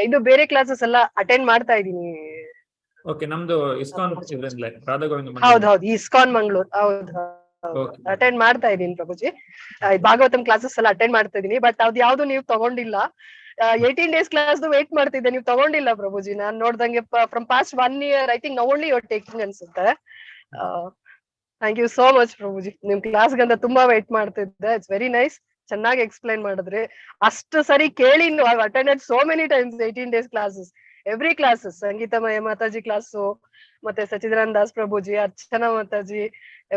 ಇದು ಬೇರೆ ಕ್ಲಾಸಸ್ ಎಲ್ಲ ಅಟೆಂಡ್ ಮಾಡ್ತಾ ಇದ್ದೀನಿ. ಓಕೆ, ನಮ್ದು ಇಸ್ಕಾನ್ ರಾಧಾ ಗೋವಿಂದ. ಹೌದೌದು, ಇಸ್ಕಾನ್ ಮಂಗಳೂರು. ಹೌದು, ಅಟೆಂಡ್ ಮಾಡ್ತಾ ಇದ್ದೀನಿ ಪ್ರಭುಜಿ. ಭಾಗವತಂ ಕ್ಲಾಸಸ್ ಎಲ್ಲ ಅಟೆಂಡ್ ಮಾಡ್ತಾ ಇದೀನಿ. ಬಟ್ ಅದ್ ಯಾವ್ದು ನೀವು ತಗೊಂಡಿಲ್ಲ. 18 days ಕ್ಲಾಸ್ ವೇಟ್ ಮಾಡ್ತಿದ್ದೆ, ನೀವು ತಗೊಂಡಿಲ್ಲ ಪ್ರಭುಜಿ. ನಾನ್ ನೋಡ್ದಂಗೆ from past 1 year I think now only your taking ಅನ್ಸುತ್ತೆ. Thank you so much Prabhuji. ನಿಮ್ ಕ್ಲಾಸ್ ಗಂತ ತುಂಬಾ ವೇಟ್ ಮಾಡ್ತಿದ್ದೆ. It's very nice. ಚೆನ್ನಾಗಿ ಎಕ್ಸ್ಪ್ಲೈನ್ ಮಾಡಿದ್ರಿ. ಅಷ್ಟು ಸರಿ ಕೇಳಿ I attended so many times 18 days classes. Every classes, Sangeetamaya Mataji class, ಮತ್ತೆ Sachidananda Das Prabhuji, Archana Mataji,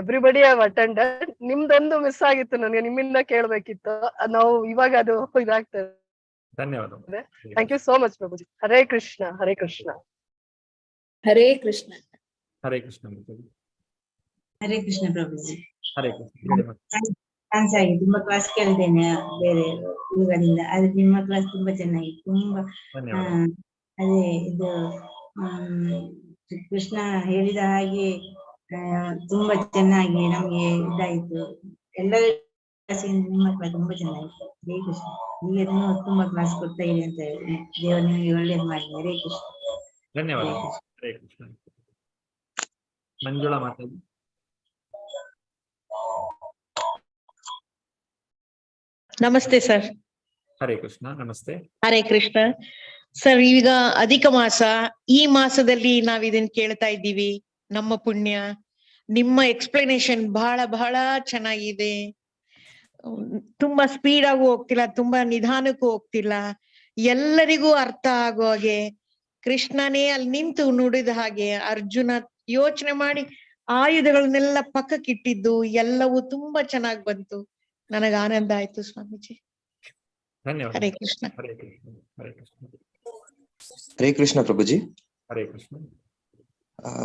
everybody have attended. ನಿಮ್ದೊಂದು ಮಿಸ್ ಆಗಿತ್ತು, ನನಗೆ ನಿಮ್ಮಿಂದ ಕೇಳ್ಬೇಕಿತ್ತು. ನಾವು ಇವಾಗ ಅದು ಇದಾಗ್ತದೆ. ಧನ್ಯವಾದ. Thank you so much Prabhuji. Hare Krishna. Hare Krishna. Hare Krishna. Hare Krishna Mataji. Hare Krishna Prabhuji. Hare Krishna. Chance ಆಗಿ ತುಂಬಾ ಕ್ಲಾಸ್ ಕೇಳಿದ್ದೇನೆ ಬೇರೆ ಊರಿನಿಂದ, ಆದ್ರೆ ನಿಮ್ಮ ಕ್ಲಾಸ್ ತುಂಬಾ ಚೆನ್ನಾಗಿತ್ತು. ತುಂಬಾ ಅದೇ ಇದು ಕೃಷ್ಣ ಹೇಳಿದ ಹಾಗೆ ತುಂಬಾ ಚೆನ್ನಾಗಿ ನಮ್ಗೆ ಇದಾಯ್ತು. ಎಲ್ಲರ ನಿಮ್ಮ ಕ್ಲಾಸ್ ತುಂಬಾ ಚೆನ್ನಾಗಿತ್ತು. ಹರೇ ಕೃಷ್ಣ. ಹೀಗೆ ತುಂಬಾ ಕ್ಲಾಸ್ ಕೊಡ್ತಾ ಇದೆ ಅಂತ ದೇವರು ನಿಮಗೆ ಒಳ್ಳೇದು ಮಾಡಿ. ಹರೇ ಕೃಷ್ಣ. ಧನ್ಯವಾದ. ಹರೇ ಕೃಷ್ಣ. ಮಂಜುಳಾ ಮಾತಾಡಿ. ನಮಸ್ತೆ ಸರ್. ಹರೇ ಕೃಷ್ಣ. ನಮಸ್ತೆ. ಹರೇ ಕೃಷ್ಣ ಸರ್. ಈಗ ಅಧಿಕ ಮಾಸ, ಈ ಮಾಸದಲ್ಲಿ ನಾವ್ ಇದನ್ನ ಕೇಳ್ತಾ ಇದ್ದೀವಿ. ನಮ್ಮ ಪುಣ್ಯ. ನಿಮ್ಮ ಎಕ್ಸ್ಪ್ಲನೇಷನ್ ಬಹಳ ಬಹಳ ಚೆನ್ನಾಗಿದೆ. ತುಂಬಾ ಸ್ಪೀಡ್ ಆಗು ಹೋಗ್ತಿಲ್ಲ, ತುಂಬಾ ನಿಧಾನಕ್ಕೂ ಹೋಗ್ತಿಲ್ಲ. ಎಲ್ಲರಿಗೂ ಅರ್ಥ ಆಗೋ ಹಾಗೆ, ಕೃಷ್ಣನೇ ಅಲ್ಲಿ ನಿಂತು ನುಡಿದ ಹಾಗೆ, ಅರ್ಜುನ ಯೋಚನೆ ಮಾಡಿ ಆಯುಧಗಳನ್ನೆಲ್ಲ ಪಕ್ಕಕ್ಕಿಟ್ಟಿದ್ದು ಎಲ್ಲವೂ ತುಂಬಾ ಚೆನ್ನಾಗ್ ಬಂತು. ನನಗ ಆನಂದ ಆಯ್ತು ಸ್ವಾಮೀಜಿ. ಧನ್ಯವಾದ. ಹರೇ ಕೃಷ್ಣ. ಹರೇ ಕೃಷ್ಣ. ಹರೇ ಕೃಷ್ಣ. ಹರೇ ಕೃಷ್ಣ ಪ್ರಭುಜಿ. ಹರೇ ಕೃಷ್ಣ.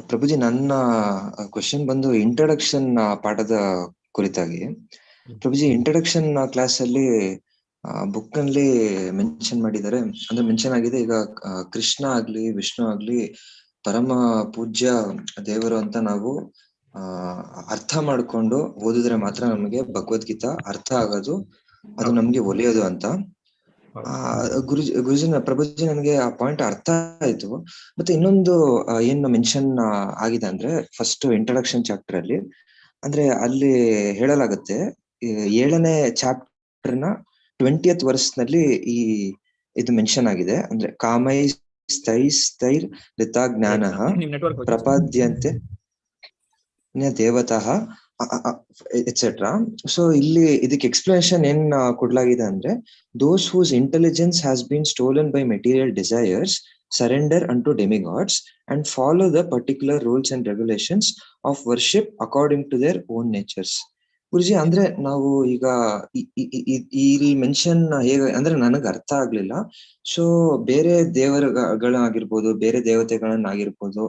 ಪ್ರಭುಜಿ, ನನ್ನ ಕ್ವಶನ್ ಬಂದು ಇಂಟ್ರಡಕ್ಷನ್ ಪಾಠದ ಕುರಿತಾಗಿ. ಪ್ರಭುಜಿ, ಇಂಟ್ರಡಕ್ಷನ್ ಕ್ಲಾಸ್ ಅಲ್ಲಿ ಬುಕ್ ನಲ್ಲಿ ಮೆನ್ಷನ್ ಮಾಡಿದ್ದಾರೆ, ಅಂದ್ರೆ ಮೆನ್ಷನ್ ಆಗಿದೆ, ಈಗ ಕೃಷ್ಣ ಆಗ್ಲಿ ವಿಷ್ಣು ಆಗ್ಲಿ ಪರಮ ಪೂಜ್ಯ ದೇವರು ಅಂತ ನಾವು ಅರ್ಥ ಮಾಡ್ಕೊಂಡು ಓದಿದ್ರೆ ಮಾತ್ರ ನಮಗೆ ಭಗವದ್ಗೀತಾ ಅರ್ಥ ಆಗೋದು, ಅದು ನಮ್ಗೆ ಒಲಿಯೋದು ಅಂತ. ಗುರುಜಿ ಪ್ರಭುಜಿ, ನನಗೆ ಆ ಪಾಯಿಂಟ್ ಅರ್ಥ ಆಯ್ತು. ಮತ್ತೆ ಇನ್ನೊಂದು ಏನು ಮೆನ್ಷನ್ ಆಗಿದೆ ಅಂದ್ರೆ, ಫಸ್ಟ್ ಇಂಟ್ರಡಕ್ಷನ್ ಚಾಪ್ಟರ್ ಅಲ್ಲಿ, ಅಂದ್ರೆ ಅಲ್ಲಿ ಹೇಳಲಾಗುತ್ತೆ 7ನೇ ಚಾಪ್ಟರ್ ನ 20th ವರ್ಸ್ ನಲ್ಲಿ ಇದು ಮೆನ್ಷನ್ ಆಗಿದೆ. ಅಂದ್ರೆ ಕಾಮೈ ಸ್ಥೈರ್ ರಿತ ಜ್ಞಾನ ಪ್ರಪಾದ್ಯಂತೆ ದೇವತಃ ಎಕ್ಸೆಟ್ರಾ. ಸೊ ಇಲ್ಲಿ ಇದಕ್ಕೆ ಎಕ್ಸ್ಪ್ಲನೇಷನ್ ಏನ್ ಕೊಡ್ಲಾಗಿದೆ ಅಂದ್ರೆ, those whose intelligence has been stolen by material desires surrender unto demigods and follow the particular rules and regulations of worship according to their own natures. Guruji, ಅಂದ್ರೆ ನಾವು ಈಗ ಇಲ್ಲಿ ಮೆನ್ಷನ್ ಹೇಗೆ ಅಂದ್ರೆ ನನಗೆ ಅರ್ಥ ಆಗ್ಲಿಲ್ಲ. ಸೊ ಬೇರೆ ದೇವರುಗಳಾಗಿರ್ಬೋದು, ಬೇರೆ ದೇವತೆಗಳನ್ನಾಗಿರ್ಬೋದು,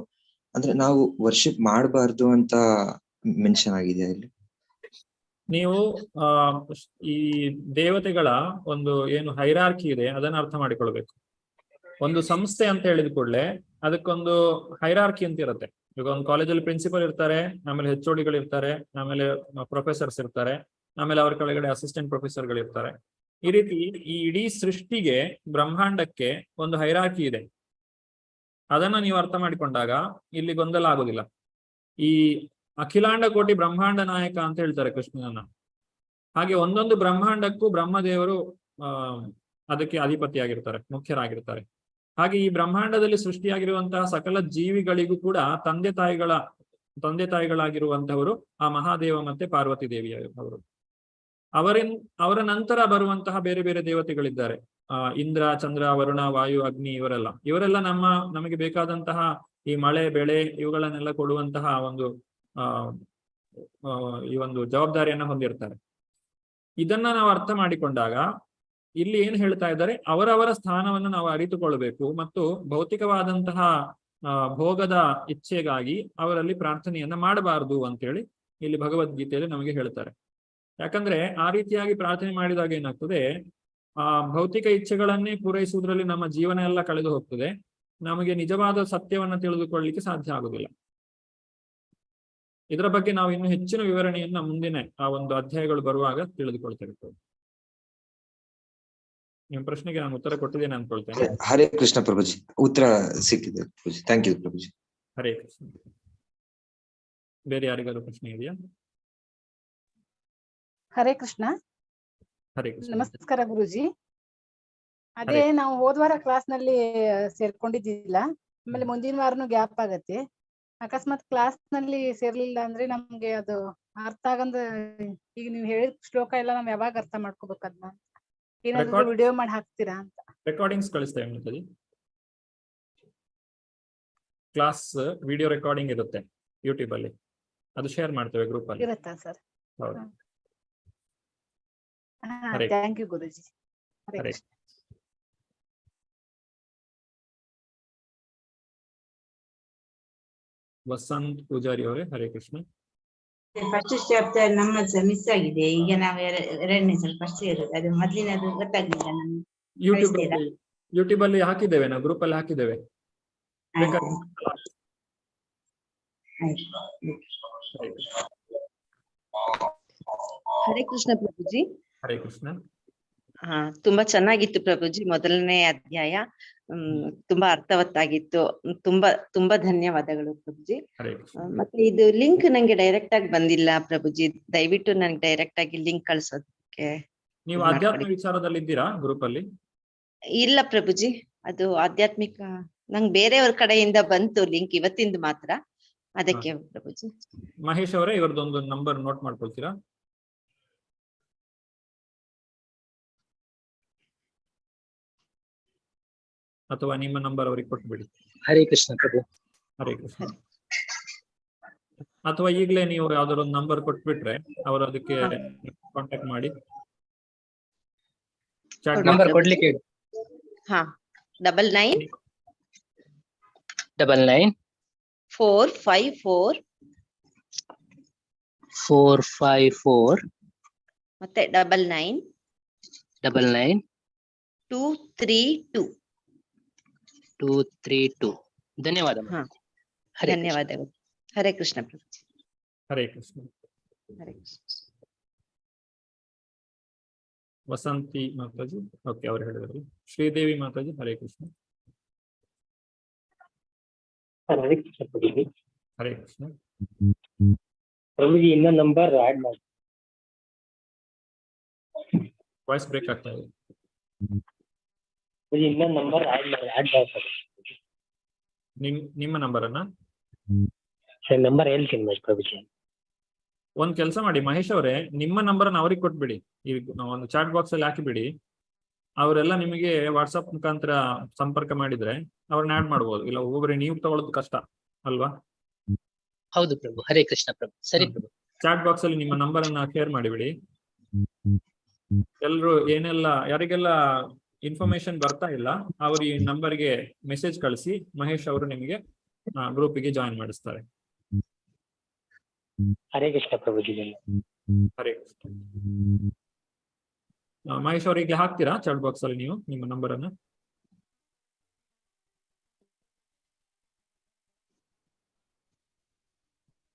ಅಂದ್ರೆ ನಾವು ವರ್ಷಿಪ್ ಮಾಡಬಾರ್ದು ಅಂತ ಮೆನ್ಷನ್ ಆಗಿದೆ ಇಲ್ಲಿ. ನೀವು ಈ ದೇವತೆಗಳ ಒಂದು ಏನು ಹೈರಾರ್ಕಿ ಇದೆ ಅದನ್ನ ಅರ್ಥ ಮಾಡಿಕೊಳ್ಬೇಕು. ಒಂದು ಸಂಸ್ಥೆ ಅಂತ ಹೇಳಿದ ಕೂಡಲೇ ಅದಕ್ಕೊಂದು ಹೈರಾರ್ಕಿ ಅಂತ ಇರುತ್ತೆ. ಈಗ ಒಂದು ಕಾಲೇಜಲ್ಲಿ ಪ್ರಿನ್ಸಿಪಲ್ ಇರ್ತಾರೆ, ಆಮೇಲೆ HODಗಳು ಇರ್ತಾರೆ, ಆಮೇಲೆ ಪ್ರೊಫೆಸರ್ಸ್ ಇರ್ತಾರೆ, ಆಮೇಲೆ ಅವ್ರ ಕೆಳಗಡೆ ಅಸಿಸ್ಟೆಂಟ್ ಪ್ರೊಫೆಸರ್ಗಳು ಇರ್ತಾರೆ. ಈ ರೀತಿ ಈ ಇಡೀ ಸೃಷ್ಟಿಗೆ, ಬ್ರಹ್ಮಾಂಡಕ್ಕೆ ಒಂದು ಹೈರಾರ್ಕಿ ಇದೆ. ಅದನ್ನ ನೀವು ಅರ್ಥ ಮಾಡಿಕೊಂಡಾಗ ಇಲ್ಲಿ ಗೊಂದಲ ಆಗೋದಿಲ್ಲ. ಈ ಅಖಿಲಾಂಡ ಕೋಟಿ ಬ್ರಹ್ಮಾಂಡ ನಾಯಕ ಅಂತ ಹೇಳ್ತಾರೆ ಕೃಷ್ಣನನ್ನ. ಹಾಗೆ ಒಂದೊಂದು ಬ್ರಹ್ಮಾಂಡಕ್ಕೂ ಬ್ರಹ್ಮದೇವರು ಅದಕ್ಕೆ ಅಧಿಪತಿಯಾಗಿರ್ತಾರೆ, ಮುಖ್ಯರಾಗಿರ್ತಾರೆ. ಹಾಗೆ ಈ ಬ್ರಹ್ಮಾಂಡದಲ್ಲಿ ಸೃಷ್ಟಿಯಾಗಿರುವಂತಹ ಸಕಲ ಜೀವಿಗಳಿಗೂ ಕೂಡ ತಂದೆ ತಾಯಿಗಳಾಗಿರುವಂತವರು ಆ ಮಹಾದೇವ ಮತ್ತೆ ಪಾರ್ವತಿ ದೇವಿ ಅವರು. ಅವರ ನಂತರ ಬರುವಂತಹ ಬೇರೆ ಬೇರೆ ದೇವತೆಗಳಿದ್ದಾರೆ. ಇಂದ್ರ, ಚಂದ್ರ, ವರುಣ, ವಾಯು, ಅಗ್ನಿ, ಇವರೆಲ್ಲ ನಮಗೆ ಬೇಕಾದಂತಹ ಈ ಮಳೆ ಬೆಳೆ ಇವುಗಳನ್ನೆಲ್ಲ ಕೊಡುವಂತಹ ಈ ಒಂದು ಜವಾಬ್ದಾರಿಯನ್ನ ಹೊಂದಿರ್ತಾರೆ. ಇದನ್ನ ನಾವು ಅರ್ಥ ಮಾಡಿಕೊಂಡಾಗ ಇಲ್ಲಿ ಏನ್ ಹೇಳ್ತಾ ಇದ್ದಾರೆ, ಅವರವರ ಸ್ಥಾನವನ್ನು ನಾವು ಅರಿತುಕೊಳ್ಬೇಕು ಮತ್ತು ಭೌತಿಕವಾದಂತಹ ಭೋಗದ ಇಚ್ಛೆಗಾಗಿ ಅವರಲ್ಲಿ ಪ್ರಾರ್ಥನೆಯನ್ನ ಮಾಡಬಾರದು ಅಂತೇಳಿ ಇಲ್ಲಿ ಭಗವದ್ಗೀತೆಯಲ್ಲಿ ನಮಗೆ ಹೇಳ್ತಾರೆ. ಯಾಕಂದ್ರೆ ಆ ರೀತಿಯಾಗಿ ಪ್ರಾರ್ಥನೆ ಮಾಡಿದಾಗ ಏನಾಗ್ತದೆ, ಭೌತಿಕ ಇಚ್ಛೆಗಳನ್ನೇ ಪೂರೈಸುವುದರಲ್ಲಿ ನಮ್ಮ ಜೀವನ ಎಲ್ಲ ಕಳೆದು ಹೋಗ್ತದೆ. ನಮಗೆ ನಿಜವಾದ ಸತ್ಯವನ್ನ ತಿಳಿದುಕೊಳ್ಳಲಿಕ್ಕೆ ಸಾಧ್ಯ ಆಗುದಿಲ್ಲ. ಇದರ ಬಗ್ಗೆ ನಾವು ಇನ್ನು ಹೆಚ್ಚಿನ ವಿವರಣೆಯನ್ನ ಮುಂದಿನ ಆ ಒಂದು ಅಧ್ಯಾಯಗಳು ಬರುವಾಗ ತಿಳಿದುಕೊಳ್ತೇವೆ. ನಿಮ್ಮ ಪ್ರಶ್ನೆಗೆ ನಾನು ಉತ್ತರ ಕೊಟ್ಟಿದ್ದೇನೆ ಅನ್ಕೊಳ್ತೇನೆ. ಹರೇ ಕೃಷ್ಣ ಪ್ರಭುಜಿ, ಉತ್ತರ ಸಿಕ್ಕಿದೆ ಪ್ರಭುಜಿ. Thank you Prabhuji. ಹರೇ ಕೃಷ್ಣ. ಬೇರೆ ಯಾರಿಗಾದ್ರು ಪ್ರಶ್ನೆ ಇದೆಯಾ? ಹರೇ ಕೃಷ್ಣ. ಹರೇ ಕೃಷ್ಣ. ನಮಸ್ಕಾರ ಗುರುಜಿ. ಅದೇ ನಾವು ಹೋದ್ವಾರ ಕ್ಲಾಸ್ ನಲ್ಲಿ ಸೇರ್ಕೊಂಡಿದ್ದಿಲ್ಲ, ಆಮೇಲೆ ಮುಂದಿನ ವಾರನು ಗ್ಯಾಪ್ ಆಗತ್ತೆ. ಅಕಸ್ಮಾತ್ ಕ್ಲಾಸ್ ನಲ್ಲಿ ಸೇರ್ಲಿಲ್ಲ ಅಂದ್ರೆ ನಮ್ಗೆ ಅದು ಅರ್ಥ ಆಗಂದ, ಈಗ ನೀವು ಹೇಳಿದ ಶ್ಲೋಕ ಎಲ್ಲ ನಾವ್ ಯಾವಾಗ ಅರ್ಥ ಮಾಡ್ಕೋಬೇಕು ಅದನ್ನ? ಏನಾದ್ರು ವಿಡಿಯೋ ಮಾಡಿ ಹಾಕ್ತೀರಾ ಅಂತ? ರೆಕಾರ್ಡಿಂಗ್ಸ್ ಕಳಿಸ್ತೇವೆ. ಕ್ಲಾಸ್ ವಿಡಿಯೋ ರೆಕಾರ್ಡಿಂಗ್ ಇರುತ್ತೆ ಯೂಟ್ಯೂಬ್ ಅಲ್ಲಿ, ಅದು ಶೇರ್ ಮಾಡ್ತೇವೆ ಗ್ರೂಪ್ ಅಲ್ಲಿ. ಇರುತ್ತಾ ಸರ್? ಹೌದು. ಥ್ಯಾಂಕ್ ಯು ಗುರುಜಿ. ಹರೇ ವಸಂತ್ ಪೂಜಾರಿ ಅವರೇ, ಹರೇ ಕೃಷ್ಣ. ಫಸ್ಟ್ ಚಾಪ್ಟರ್ ನಮ್ಮದು ಮಿಸ್ ಆಗಿದೆ. ಈಗ ನಾವು ಎರಡನೇ ಸಲ ಫಸ್ಟ್ ಇರೋದು, ಅದು ಮೊದಲಿನದು ಗೊತ್ತಾಗ್ಲಿಲ್ಲ ನಮ್ಗೆ. ಯೂಟ್ಯೂಬ್ ಅಲ್ಲಿ ಹಾಕಿದ್ದೇವೆ, ನಾವು ಗ್ರೂಪ್ ಅಲ್ಲಿ ಹಾಕಿದ್ದೇವೆ. ಹರೇ ಕೃಷ್ಣ ಪ್ರಭುಜಿ. ಹರೇ ಕೃಷ್ಣ. ಹಾ, ತುಂಬಾ ಚೆನ್ನಾಗಿತ್ತು ಪ್ರಭುಜಿ. ಮೊದಲನೇ ಅಧ್ಯಾಯ ತುಂಬಾ ಅರ್ಥವತ್ತಾಗಿತ್ತು. ತುಂಬಾ ಧನ್ಯವಾದಗಳು ಪ್ರಭುಜಿ. ಮತ್ತೆ ಇದು ಲಿಂಕ್ ನಂಗೆ ಡೈರೆಕ್ಟ್ ಆಗಿ ಬಂದಿಲ್ಲ ಪ್ರಭುಜಿ, ದಯವಿಟ್ಟು ನಂಗೆ ಡೈರೆಕ್ಟ್ ಆಗಿ ಲಿಂಕ್ ಕಳ್ಸೋದಕ್ಕೆ. ನೀವು ಆಧ್ಯಾತ್ಮ ವಿಚಾರದಲ್ಲಿ ಇದ್ದೀರಾ ಗ್ರೂಪ್ ಅಲ್ಲಿ? ಇಲ್ಲ ಪ್ರಭುಜಿ, ಅದು ಆಧ್ಯಾತ್ಮಿಕ ನಂಗೆ ಬೇರೆಯವ್ರ ಕಡೆಯಿಂದ ಬಂತು ಲಿಂಕ್, ಇವತ್ತಿಂದ ಮಾತ್ರ, ಅದಕ್ಕೆ ಪ್ರಭುಜಿ. ಮಹೇಶ್ ಅವರೇ, ಇವರದೊಂದು ನಂಬರ್ ನೋಟ್ ಮಾಡ್ಕೊಳ್ತೀರಾ? ಅಥವಾ ನಿಮ್ಮ ನಂಬರ್ ಅವರಿಗೆ ಕೊಟ್ಬಿಡಿ. ಹರೇ ಕೃಷ್ಣ ಪ್ರಭು. ಹರೇ ಕೃಷ್ಣ. ಅಥವಾ ಈಗಲೇ ನೀವು ಯಾವ್ದಾದ್ರು ಒಂದು ನಂಬರ್ ಕೊಟ್ಬಿಟ್ರೆ ಅವರು ಅದಕ್ಕೆ ಕಾಂಟ್ಯಾಕ್ಟ್ ಮಾಡಿ. ನಂಬರ್ ಕೊಡ್ಲಿಕ್ಕೆ ಹೇಳಿ. ಹಾ, 99 454 454 ಮತ್ತೆ 99 232. ಧನ್ಯವಾದ. ಧನ್ಯವಾದಗಳು. ಹರೇ ಕೃಷ್ಣ ಪ್ರಭು. ಹರೇ ಕೃಷ್ಣ. ಹರೇ ಕೃಷ್ಣ. ವಸಂತಿ ಮಾತಾಜಿ, ಓಕೆ, ಅವ್ರು ಹೇಳಿದ್ರು. ಶ್ರೀದೇವಿ ಮಾತಾಜಿ, ಹರೇ ಕೃಷ್ಣ. ಹರೇ ಕೃಷ್ಣ ಪ್ರಭುಜಿ. ಹರೇ ಕೃಷ್ಣ. ಪ್ರಭುಜಿ, ಇನ್ನೊಂದು ನಂಬರ್ ಆಡ್ ಮಾಡಿ. ವಾಯ್ಸ್ ಬ್ರೇಕ್ ಆಗ್ತಾ ಇದೆ. ಇನ್ನೊಂದು ನಂಬರ್ ಆಡ್ ಮಾಡ್ತಾರೆ. ನಿಮ್ಮ ನಂಬರ್ ಅನ್ನ ನಂಬರ್ ಹೇಳ್ತೀನಿ ಪ್ರಭುಜಿ. ಒಂದ್ ಕೆಲಸ ಮಾಡಿ ಮಹೇಶ್ ಅವರೇ, ನಿಮ್ಮ ನಂಬರ್ ಅನ್ನ ಅವ್ರಿಗೆ ಕೊಟ್ಬಿಡಿ. ಈಗ ಒಂದು ಚಾಟ್ ಬಾಕ್ಸ್ ಅಲ್ಲಿ ಹಾಕಿಬಿಡಿ. ಅವರೆಲ್ಲ ನಿಮಗೆ ವಾಟ್ಸ್ಆಪ್ ಮುಖಾಂತರ ಸಂಪರ್ಕ ಮಾಡಿದ್ರೆ ಅವ್ರನ್ನ ಆಡ್ ಮಾಡ್ಬೋದು. ಇಲ್ಲ ಒಬ್ಬೊಬ್ಬರೇ ನೀವು ತಗೊಳ್ಳೋದು ಕಷ್ಟ ಅಲ್ವಾ? ಹೌದು ಪ್ರಭು. ಹರೇ ಕೃಷ್ಣ ಪ್ರಭು. ಸರಿ ಪ್ರಭು. ಚಾಟ್ ಬಾಕ್ಸ್ ಅಲ್ಲಿ ನಿಮ್ಮ ನಂಬರ್ ಅನ್ನ ಶೇರ್ ಮಾಡಿಬಿಡಿ. ಎಲ್ರು ಏನೆಲ್ಲ ಯಾರಿಗೆಲ್ಲ ಇನ್ಫಾರ್ಮೇಶನ್ ಬರ್ತಾ ಇಲ್ಲ ಅವ್ರ ಈ ನಂಬರ್ಗೆ ಮೆಸೇಜ್ ಕಳಿಸಿ, ಮಹೇಶ್ ಅವರು ನಿಮಗೆ ಗ್ರೂಪಿಗೆ ಜಾಯಿನ್ ಮಾಡಿಸ್ತಾರೆ. ಹರೇ ಕೃಷ್ಣ ಪ್ರಭುಜಿ. ಹರೇ ಕೃಷ್ಣ. ಮಹೇಶ್ ಅವರಿಗೆ ಹಾಕ್ತೀರಾ ಚಾಟ್ ಬಾಕ್ಸ್ ಅಲ್ಲಿ ನೀವು ನಿಮ್ಮ ನಂಬರ್ ಅನ್ನ?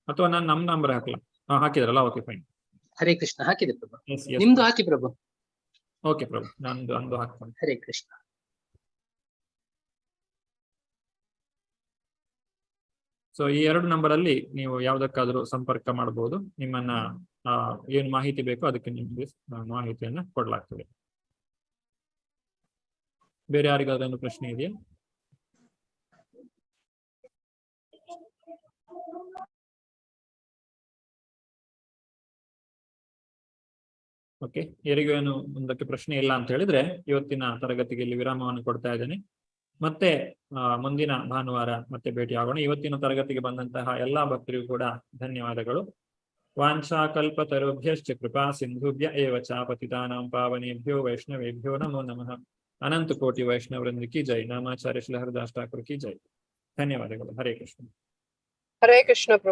ಅಥವಾ ನಾನು ನಮ್ಮ ನಂಬರ್ ಹಾಕ್ಲಾ? ಹಾಕಿದ್ರಲ್ಲ, ಓಕೆ ಫೈನ್. ಹರೇ ಕೃಷ್ಣ ಹಾಕಿದೆ ಪ್ರಭು. ನಿಮ್ದು ಹಾಕಿ ಪ್ರಭು. ಓಕೆ ಪ್ರಭು, ನಂದು ಹಾಕ್ತೀನಿ. ಹರೇ ಕೃಷ್ಣ. ಸೊ ಈ ಎರಡು ನಂಬರ್ ಅಲ್ಲಿ ನೀವು ಯಾವ್ದಕ್ಕಾದ್ರೂ ಸಂಪರ್ಕ ಮಾಡಬಹುದು. ನಿಮ್ಮನ್ನ ಏನು ಮಾಹಿತಿ ಬೇಕೋ ಅದಕ್ಕೆ ನಿಮಗೆ ಮಾಹಿತಿಯನ್ನ ಕೊಡ್ಲಾಗ್ತದೆ. ಬೇರೆ ಯಾರಿಗಾದ್ರೂ ಪ್ರಶ್ನೆ ಇದೆಯಾ? ಓಕೆ, ಯಾರಿಗೂ ಏನು ಒಂದಕ್ಕೆ ಪ್ರಶ್ನೆ ಇಲ್ಲ ಅಂತ ಹೇಳಿದ್ರೆ ಇವತ್ತಿನ ತರಗತಿಗೆ ಇಲ್ಲಿ ವಿರಾಮವನ್ನು ಕೊಡ್ತಾ ಇದ್ದೇನೆ. ಮತ್ತೆ ಮುಂದಿನ ಭಾನುವಾರ ಮತ್ತೆ ಭೇಟಿ ಆಗೋಣ. ಇವತ್ತಿನ ತರಗತಿಗೆ ಬಂದಂತಹ ಎಲ್ಲಾ ಭಕ್ತರಿಗೂ ಕೂಡ ಧನ್ಯವಾದಗಳು. ವಾಂಛಾ ಕಲ್ಪತರುಭ್ಯಶ್ಚ ಕೃಪಾ ಸಿಂಧುಭ್ಯ ಏವ ಚ ಪತಿತಾನಾಂ ಪಾವನೇಭ್ಯೋ ವೈಷ್ಣವೇಭ್ಯೋ ನಮೋ ನಮಃ. ಅನಂತ ಕೋಟಿ ವೈಷ್ಣವೃಂದ ಕಿ ಜೈ. ನಾಮಾಚಾರ್ಯ ಶ್ರೀ ಹರಿದಾಸ್ ಠಾಕುರ್ ಕಿ ಜೈ. ಧನ್ಯವಾದಗಳು. ಹರೇ ಕೃಷ್ಣ. ಹರೇ ಕೃಷ್ಣ ಪ್ರಭು.